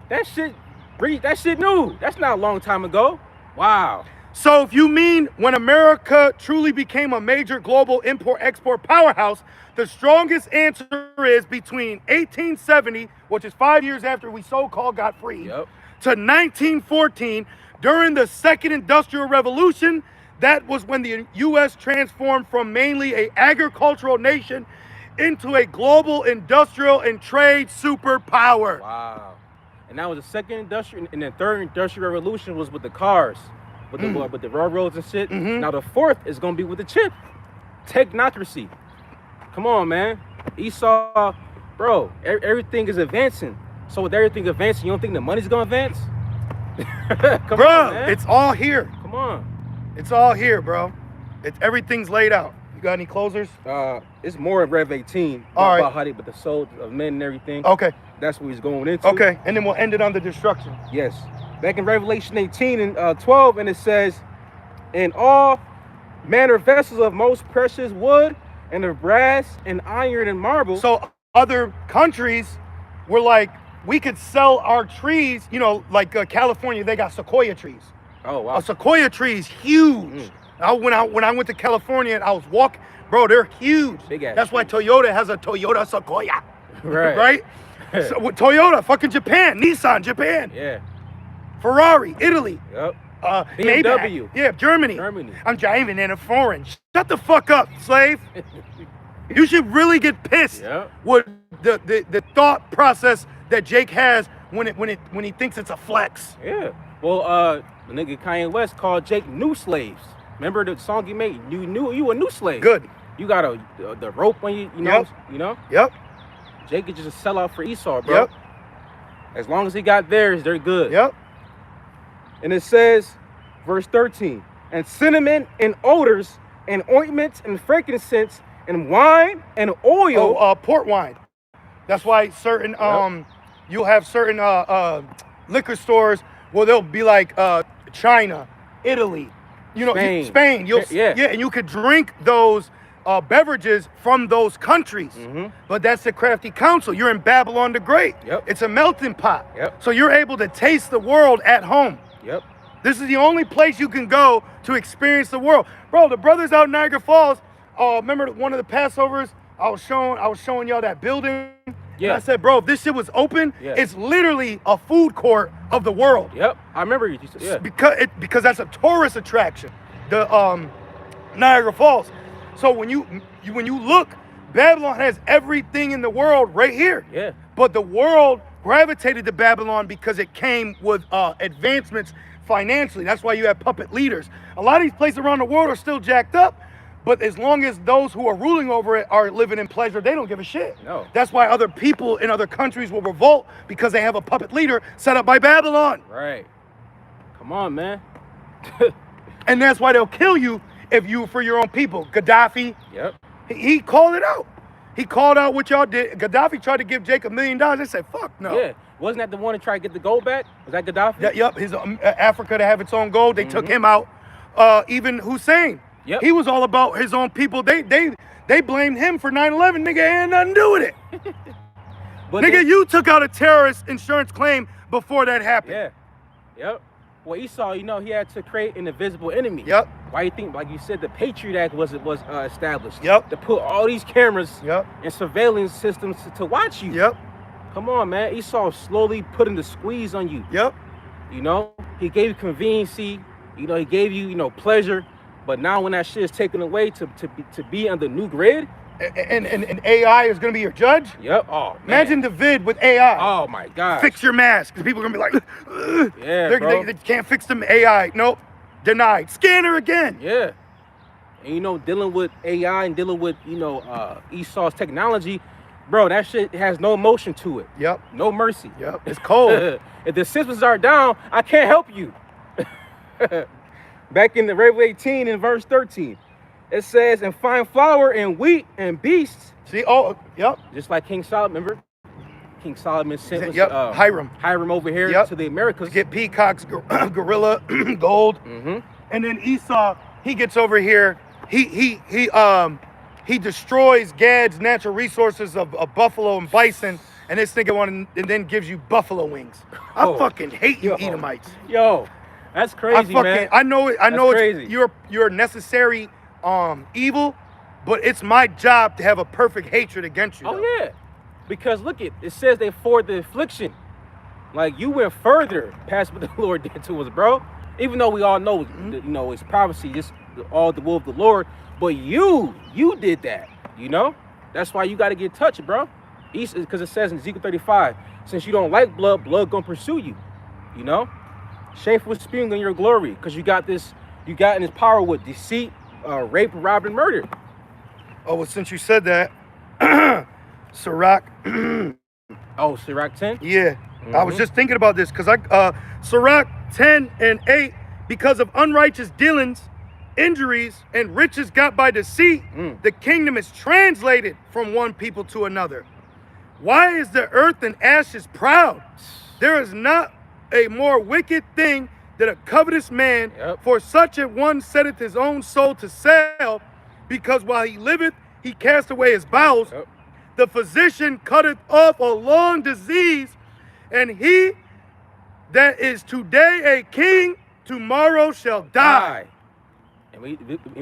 That shit new. That's not a long time ago. Wow. So if you mean when America truly became a major global import-export powerhouse, the strongest answer is between 1870, which is 5 years after we so-called got free, Yep. to 1914, during the Second Industrial Revolution. That was when the U.S. transformed from mainly an agricultural nation into a global industrial and trade superpower. Wow. And that was the second industrial, and the third industrial revolution was with the cars, with the railroads and shit. Now the fourth is gonna be with the chip, technocracy. Come on, man. Esau, bro. Everything is advancing. So with everything advancing, you don't think the money's gonna advance? Come Bro, on, man. it's all here. Come on. It's all here, bro. Everything's laid out. You got any closers? It's more in Rev 18 All right. about how they, but the souls of men and everything. Okay. That's what he's going into. Okay, and then we'll end it on the destruction. Yes. Back in Revelation 18 and 12, and it says, "In all manner vessels of most precious wood, and of brass, and iron, and marble." So other countries were like, we could sell our trees, you know, like California, they got sequoia trees. Oh, wow. A sequoia tree is huge. When I went to California and I was walking, bro, they're huge. Big ass That's why trees. Toyota has a Toyota Sequoia. Right. Right? So with Toyota, fucking Japan, Nissan, Japan, Yeah. Ferrari, Italy, Yep. Maybach. BMW. Yeah, Germany. Germany. I'm driving in a foreign. Shut the fuck up, slave. You should really get pissed Yep. with the thought process that Jake has when he thinks it's a flex. Yeah. Well, the nigga Kanye West called Jake new slaves. Remember the song he made? You a new slave. Good. You got the rope on you. You know. Yep. You know. Yep. Jake is just a sellout for Esau, bro. Yep. As long as he got theirs, they're good. Yep. And it says, verse 13, "And cinnamon and odors and ointments and frankincense and wine and oil." Oh, port wine. That's why certain you'll have certain liquor stores where they'll be like China, Italy, you know, Spain. Yeah. And you could drink those beverages from those countries. But that's the crafty council. You're in Babylon the Great. Yep. It's a melting pot. Yep. So you're able to taste the world at home. Yep. This is the only place you can go to experience the world. Bro, the brothers out in Niagara Falls, remember one of the Passovers? I was showing y'all that building. Yeah. And I said, bro, if this shit was open, Yeah. it's literally a food court of the world. Yep. I remember you said, yeah. Because that's a tourist attraction, the Niagara Falls. So when you look, Babylon has everything in the world right here. Yeah. But the world gravitated to Babylon because it came with advancements financially. That's why you have puppet leaders. A lot of these places around the world are still jacked up, but as long as those who are ruling over it are living in pleasure, they don't give a shit. No. That's why other people in other countries will revolt, because they have a puppet leader set up by Babylon. Right. Come on, man. And that's why they'll kill you if you for your own people. Gaddafi, Yep. he called it out. He called out what y'all did. Gaddafi tried to give Jake $1 million. They said, fuck no. Yeah. Wasn't that the one to try to get the gold back? Was that Gaddafi? Yep, his Africa to have its own gold. They took him out. Even Hussein. Yep. He was all about his own people. They blamed him for 9/11. Nigga, ain't nothing to do with it. But Nigga, you took out a terrorist insurance claim before that happened. Yeah. Yep. Well, Esau, you know, he had to create an invisible enemy. Yep. Why you think, like you said, the Patriot Act was established. Yep. To put all these cameras Yep. and surveillance systems to watch you. Yep. Come on, man. Esau slowly putting the squeeze on you. Yep. You know, he gave you conveniency. You know, he gave you, pleasure. But now when that shit is taken away to be on the new grid. And AI is gonna be your judge. Yep. Oh, man. Imagine the vid with AI. Oh my God. Fix your mask. Because people are gonna be like, ugh. Yeah, bro. They can't fix them AI. Nope. Denied. Scanner again. Yeah. And dealing with AI and dealing with, Esau's technology, bro, that shit has no emotion to it. Yep. No mercy. Yep. It's cold. If the systems are down, I can't help you. Back in the Revelation 18 in verse 13, it says, "And find flour and wheat and beasts." See, oh, yep. Just like King Solomon, remember? King Solomon sent Hiram over here to the Americas. To get peacocks, gorilla, gold. And then Esau, he gets over here. He destroys Gad's natural resources of buffalo and bison, and this nigga and then gives you buffalo wings. I fucking hate you Edomites. Yo, That's crazy, man. I know it. I That's know crazy. you're necessary evil, but it's my job to have a perfect hatred against you. Oh though. yeah, because look, it says they for the affliction. Like you went further past what the Lord did to us, bro. Even though we all know, you know, it's prophecy, just all the will of the Lord. But you did that. You know, that's why you got to get touched, bro. Because it says in Ezekiel 35, since you don't like blood, blood gonna pursue you. You know, shameful spewing on your glory, because you got in his power with deceit, rape, rob, and murder. Oh, well, since you said that, Sirach. Oh, Sirach 10? Yeah, I was just thinking about this because Sirach 10 and 8, because of unrighteous dealings, injuries, and riches got by deceit, the kingdom is translated from one people to another. Why is the earth and ashes proud? There is not a more wicked thing than a covetous man, for such a one setteth his own soul to sell, because while he liveth, he cast away his bowels. The physician cutteth off a long disease, and he that is today a king, tomorrow shall die. And we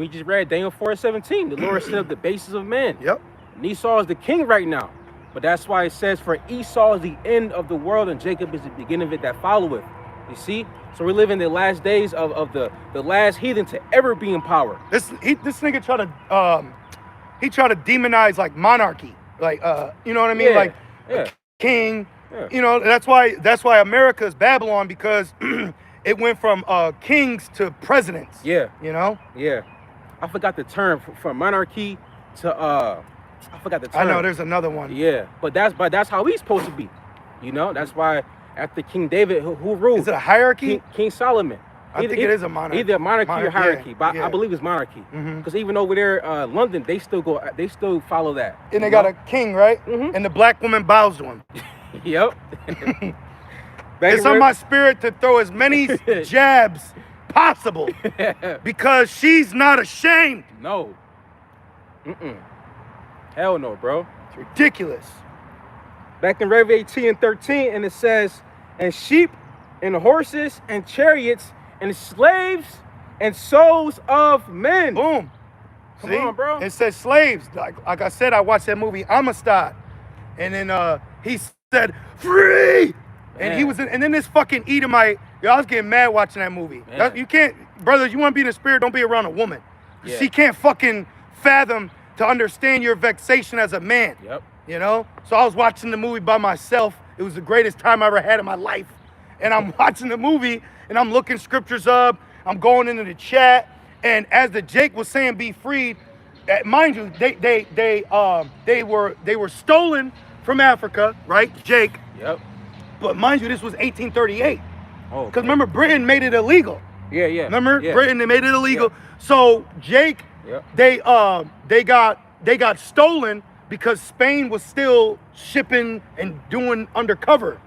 just read Daniel 4:17. The Lord set up the basis of men. Yep. And Esau is the king right now. But that's why it says, for Esau is the end of the world, and Jacob is the beginning of it that followeth. You see? So we live in the last days of the last heathen to ever be in power. This nigga try to demonize like monarchy, like you know what I mean, like a king. Yeah. You know, that's why America is Babylon, because it went from kings to presidents. Yeah. You know. Yeah. I forgot the term from monarchy to I forgot the term. I know there's another one. Yeah, but that's how he's supposed to be. You know, that's why after King David, who ruled? Is it a hierarchy? King Solomon. I think it is a monarchy. Either monarchy or hierarchy, but yeah. I believe it's monarchy. Because even over there, London, they still follow that. And they got a king, right? And the black woman bows to him. Yep. It's on my spirit to throw as many jabs possible, because she's not ashamed. No. Hell no, bro. It's ridiculous. Back in Revelation 18 and 13, and it says, and sheep and horses and chariots and slaves and souls of men. Boom. Come on, bro. It says slaves. Like I said, I watched that movie Amistad, and then he said free, and he was in, and then this fucking Edomite. Yo, I was getting mad watching that movie. You can't, brothers. You want to be in the spirit? Don't be around a woman. Yeah. She can't fucking fathom to understand your vexation as a man. Yep. You know? So I was watching the movie by myself. It was the greatest time I ever had in my life. And I'm watching the movie, and I'm looking scriptures up. I'm going into the chat, and as the Jake was saying, "Be freed," mind you, they were stolen from Africa, right, Jake? Yep. But mind you, this was 1838. Oh. Because remember, Britain made it illegal. Yeah, yeah. Remember, yeah. Britain, they made it illegal. Yeah. So Jake, yep. they got stolen because Spain was still shipping and doing undercover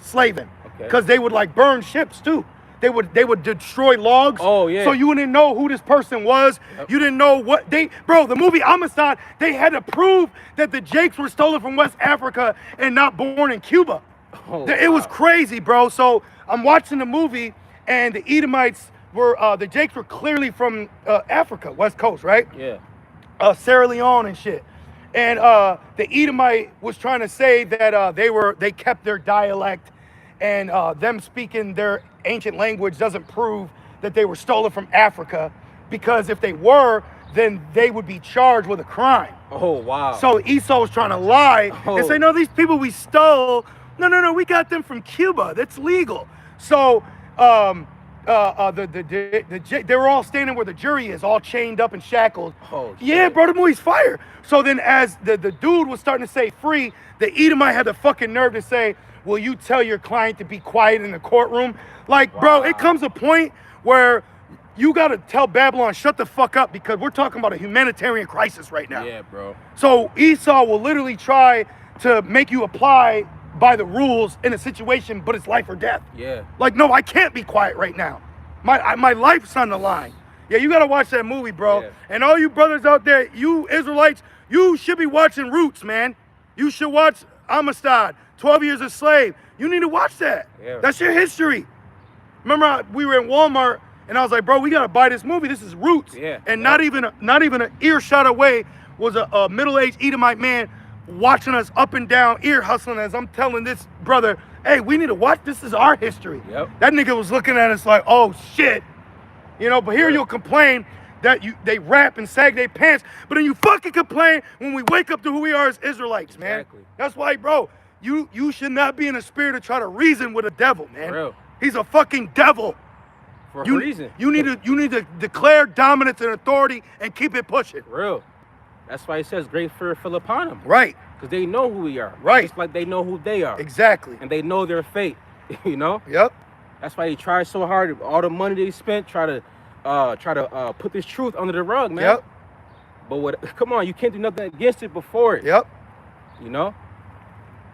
slaving. Because they would like burn ships too. They would destroy logs. Oh yeah. So you didn't know who this person was. Yep. You didn't know what the movie Amistad, they had to prove that the Jakes were stolen from West Africa and not born in Cuba. Oh, it was crazy, bro. So I'm watching the movie, and the Edomites were the Jakes were clearly from Africa, West Coast, right? Yeah. Sierra Leone and shit. And the Edomite was trying to say that they kept their dialect, and them speaking their ancient language doesn't prove that they were stolen from Africa, because if they were, then they would be charged with a crime. Oh, wow. So Esau was trying to lie and say, no, these people we stole, no, we got them from Cuba. That's legal. So they were all standing where the jury is, all chained up and shackled. Oh, yeah, bro, the movie's fire. So then as the dude was starting to say free, the Edomite had the fucking nerve to say, will you tell your client to be quiet in the courtroom? Like, bro, it comes a point where you got to tell Babylon, shut the fuck up, because we're talking about a humanitarian crisis right now. Yeah, bro. So Esau will literally try to make you apply by the rules in a situation, but it's life or death. Yeah. Like, no, I can't be quiet right now. My life's on the line. Yeah, you got to watch that movie, bro. Yeah. And all you brothers out there, you Israelites, you should be watching Roots, man. You should watch Amistad, 12 Years a Slave. You need to watch that. Yeah. That's your history. Remember, we were in Walmart, and I was like, bro, we gotta buy this movie. This is Roots. Yeah. And not even an earshot away was a middle-aged Edomite man watching us up and down, ear hustling as I'm telling this brother, hey, we need to watch. This is our history. Yep. That nigga was looking at us like, oh shit. But here you'll complain that they rap and sag their pants, but then you fucking complain when we wake up to who we are as Israelites, man. Exactly. That's why, bro, you should not be in a spirit to try to reason with a devil, man. Real. He's a fucking devil. For a reason. You need to declare dominance and authority and keep it pushing. Real. That's why he says great fear fell upon them. Right. Because they know who we are. Right. Just like they know who they are. Exactly. And they know their fate. Yep. That's why he tried so hard. All the money they spent, try to put this truth under the rug, man. Yep. But come on, you can't do nothing against it before it. Yep.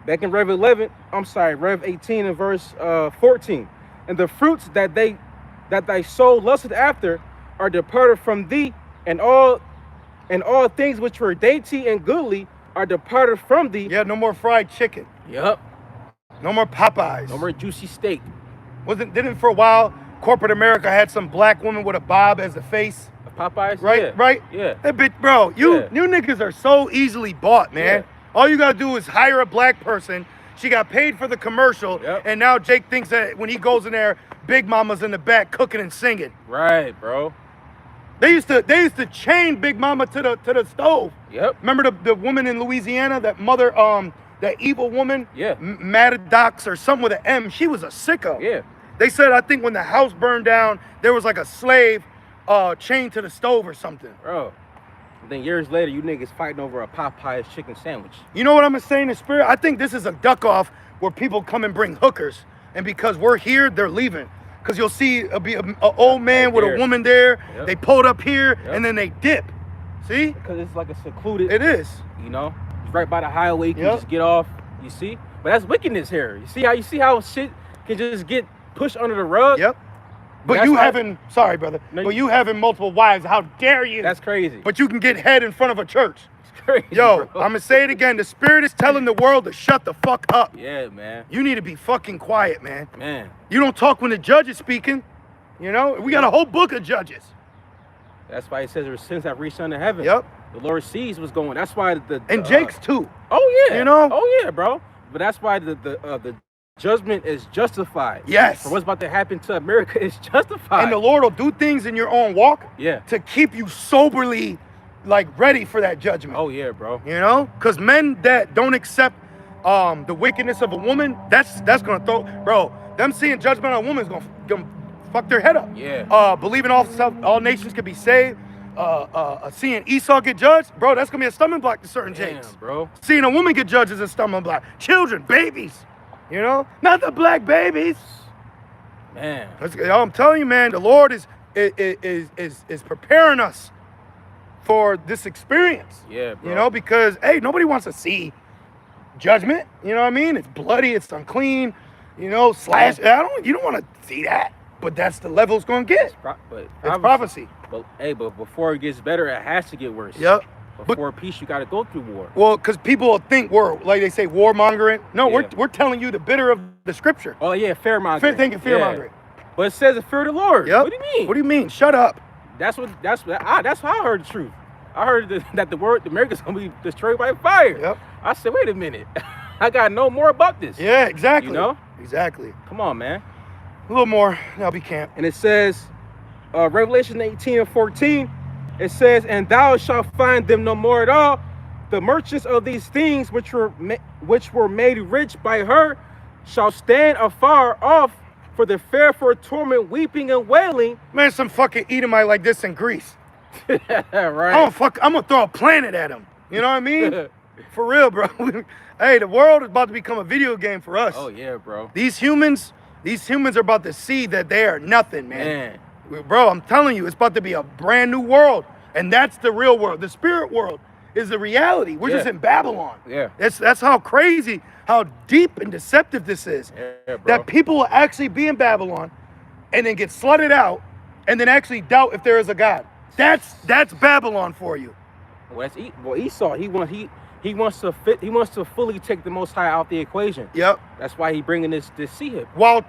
Back in Rev 18 and verse 14. And the fruits that thy soul lusted after are departed from thee, and all things which were dainty and goodly are departed from thee. Yeah, no more fried chicken. Yep. No more Popeyes. No more juicy steak. Didn't for a while corporate America had some black woman with a bob as a face? Popeyes? Right? Yeah. Right? Yeah. That bitch, bro, you niggas are so easily bought, man. Yeah. All you gotta do is hire a black person. She got paid for the commercial, and now Jake thinks that when he goes in there, Big Mama's in the back cooking and singing. Right, bro. They used to chain Big Mama to the stove. Yep. Remember the woman in Louisiana, that mother, that evil woman? Yeah. Maddox or something with an M. She was a sicko. Yeah. They said, I think when the house burned down, there was like a slave chained to the stove or something. Bro. And then years later, you niggas fighting over a Popeye's chicken sandwich. You know what I'm saying in spirit? I think this is a duck off where people come and bring hookers. And because we're here, they're leaving. Because you'll see an old man with a woman there. Yep. They pulled up here and then they dip. See? Because it's like a secluded. It is. It's right by the highway. You can just get off. You see? But that's wickedness here. You see how shit can just get pushed under the rug? Yep. But you having, sorry, brother, but you having multiple wives, how dare you? That's crazy. But you can get head in front of a church. It's crazy, Yo, bro. I'm going to say it again. The Spirit is telling the world to shut the fuck up. Yeah, man. You need to be fucking quiet, man. Man. You don't talk when the judge is speaking. We got a whole book of judges. That's why it says there are sins that reach unto heaven. Yep. The Lord sees what's going. That's why and Jake's too. Oh yeah. Oh yeah, bro. But that's why the judgment is justified. Yes. For what's about to happen to America is justified. And the Lord will do things in your own walk. Yeah. To keep you soberly, ready for that judgment. Oh yeah, bro. Because men that don't accept the wickedness of a woman, that's gonna throw, bro. Them seeing judgment on a woman is gonna fuck their head up. Yeah. Believing all nations can be saved. Seeing Esau get judged, bro, that's gonna be a stumbling block to certain Jakes. Bro. Seeing a woman get judged is a stumbling block. Children, babies, not the black babies. Man. I'm telling you, man, the Lord is preparing us for this experience. Yeah, bro. Because nobody wants to see judgment. You know what I mean? It's bloody, it's unclean. Slash. You don't want to see that. But that's the level it's gonna get. It's prophecy. But before it gets better, it has to get worse. Yep. Before peace, you got to go through war. Well, because people will think we're, like they say, warmongering. No, we're telling you the bitter of the scripture. Oh yeah, fear-mongering. Thinking fear-mongering. But it says the fear of the Lord. Yep. What do you mean? What do you mean? Shut up. That's how I heard the truth. I heard that the America's gonna be destroyed by fire. Yep. I said, wait a minute, I gotta know more about this. Yeah, exactly. Exactly. Come on, man. A little more, I'll be camp. And it says, Revelation 18 and 14, it says, and thou shalt find them no more at all. The merchants of these things which were made rich by her shall stand afar off for the fearful torment, weeping and wailing. Man, some fucking Edomite like this in Greece. Right. I'm gonna throw a planet at him. You know what I mean? For real, bro. Hey, the world is about to become a video game for us. Oh yeah, bro. These humans are about to see that they are nothing, man. Bro, I'm telling you, it's about to be a brand new world. And that's the real world. The spirit world is the reality. We're just in Babylon. Yeah. That's how crazy, how deep and deceptive this is. Yeah, bro. That people will actually be in Babylon and then get slutted out and then actually doubt if there is a God. That's Babylon for you. Well, Esau, he He wants to fully take the Most High out the equation. Yep. That's why he bringing this sea hip. While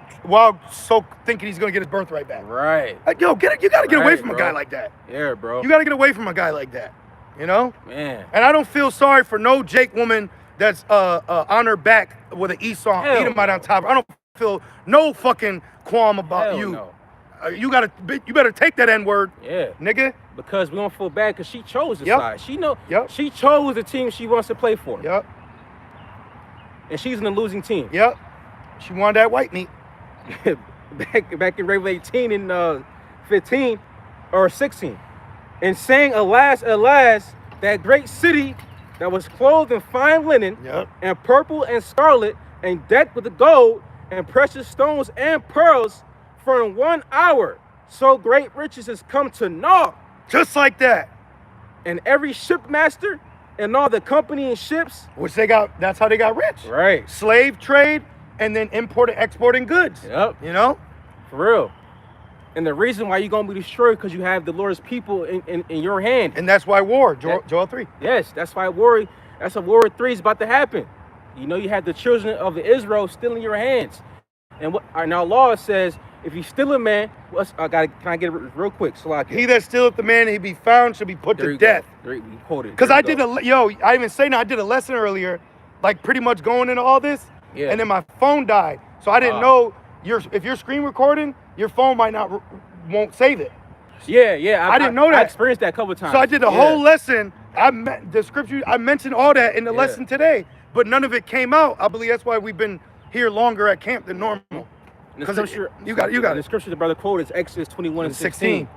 so thinking he's gonna get his birthright back. Right. Like, yo, you gotta get away from a guy like that. Yeah, bro. You gotta get away from a guy like that. You know? Man. And I don't feel sorry for no Jake woman that's on her back with an Esau Edomite on top. I don't feel no fucking qualm about you. No. You better take that N-word. Yeah. Nigga. Because we don't feel bad because she chose the Yep. side. Yep. She chose the team she wants to play for. Yep. And she's in the losing team. Yep. She wanted that white meat. back in Revelation 18 and 15 or 16. And saying, alas, alas, that great city that was clothed in fine linen and purple and scarlet and decked with the gold and precious stones and pearls, for in 1 hour so great riches has come to naught. Just like that. And every shipmaster and all the company and ships. Which that's how they got rich. Right. Slave trade and then exporting goods. Yep. You know? For real. And the reason why you're going to be destroyed because you have the Lord's people in your hand. And that's why war, Joel 3. Yes, that's why that's a War 3 is about to happen. You know, you have the children of Israel still in your hands. And what our law says, if you steal a man, can I get it real quick? So he that stealeth the man, he be found, shall be put to death. Because I did I even say now, I did a lesson earlier, like pretty much going into all this. Yeah. And then my phone died. So I didn't know if you're screen recording, your phone won't save it. Yeah. I didn't know that. I experienced that a couple of times. So I did the whole lesson. The scripture, I mentioned all that in the lesson today, but none of it came out. I believe that's why we've been here longer at camp than normal. Because you got it. The scripture the brother quoted is Exodus 21 and 16.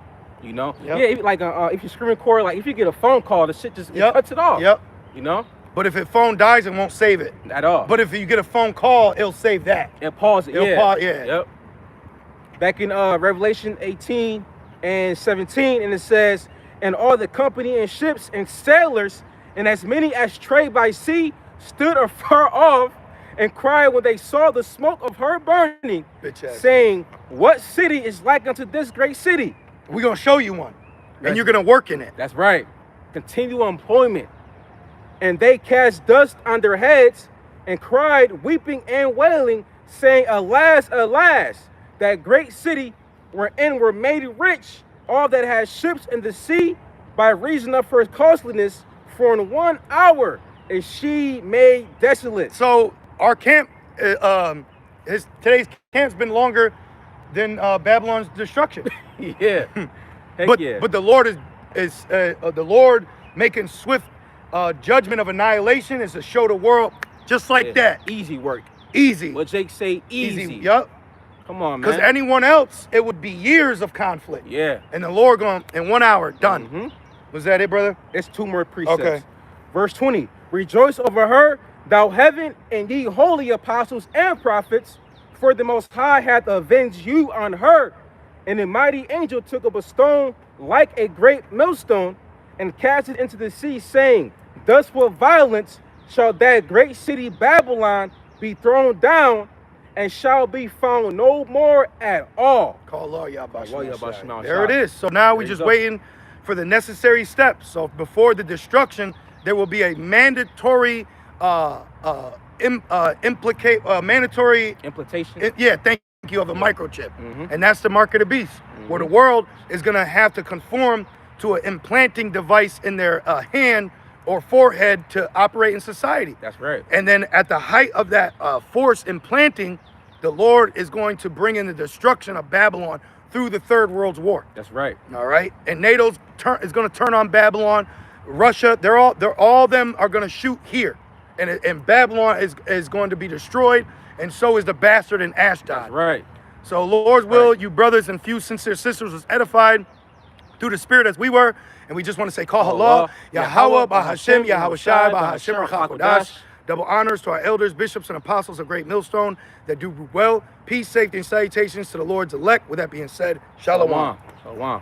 You know? Yep. Yeah, if you screen record, like if you get a phone call, the shit just cuts it off. Yep. You know? But if your phone dies, it won't save it. At all. But if you get a phone call, it'll save that. It'll pause it. Yeah. Yep. Back in Revelation 18 and 17, and it says, and all the company and ships and sailors, and as many as trade by sea, stood afar off, and cried when they saw the smoke of her burning, saying, what city is like unto this great city? We're going to show you one, and you're going to work in it. That's right. Continual employment. And they cast dust on their heads and cried, weeping and wailing, saying, alas, alas, that great city wherein were made rich all that had ships in the sea by reason of her costliness, for in 1 hour is she made desolate. So our camp, today's camp's been longer than Babylon's destruction. Yeah. But the Lord is the Lord making swift judgment of annihilation is to show the world just like that. Easy work. Easy. What Jake say, easy. Yup. Come on, man. Because anyone else, it would be years of conflict. Yeah. And the Lord going, in 1 hour, done. Mm-hmm. Was that it, brother? It's 2 more precepts. Okay. Verse 20. Rejoice over her, thou heaven, and ye holy apostles and prophets, for the Most High hath avenged you on her. And the mighty angel took up a stone like a great millstone and cast it into the sea, saying, thus with violence shall that great city Babylon be thrown down, and shall be found no more at all. Call law, Yahweh. There it is. So now we're just waiting for the necessary steps. So before the destruction, there will be a mandatory mandatory implication. Thank you, of a microchip. And that's the mark of the beast, where the world is going to have to conform to an implanting device in their hand or forehead to operate in society. That's right. And then at the height of that force implanting, the Lord is going to bring in the destruction of Babylon through the Third World War. That's right. All right. And NATO's is going to turn on Babylon. Russia, all them are going to shoot here. And Babylon is going to be destroyed, and so is the bastard in Ashdod. That's right. So Lord's will, you brothers and few sincere sisters was edified through the Spirit as we were. And we just want to say, call Allah, Yahweh, Bahashem, Yahweh Shai, Bahashem, Rachakodash. Double honors to our elders, bishops, and apostles of Great Millstone that do well. Peace, safety, and salutations to the Lord's elect. With that being said, Shalom. Shalom.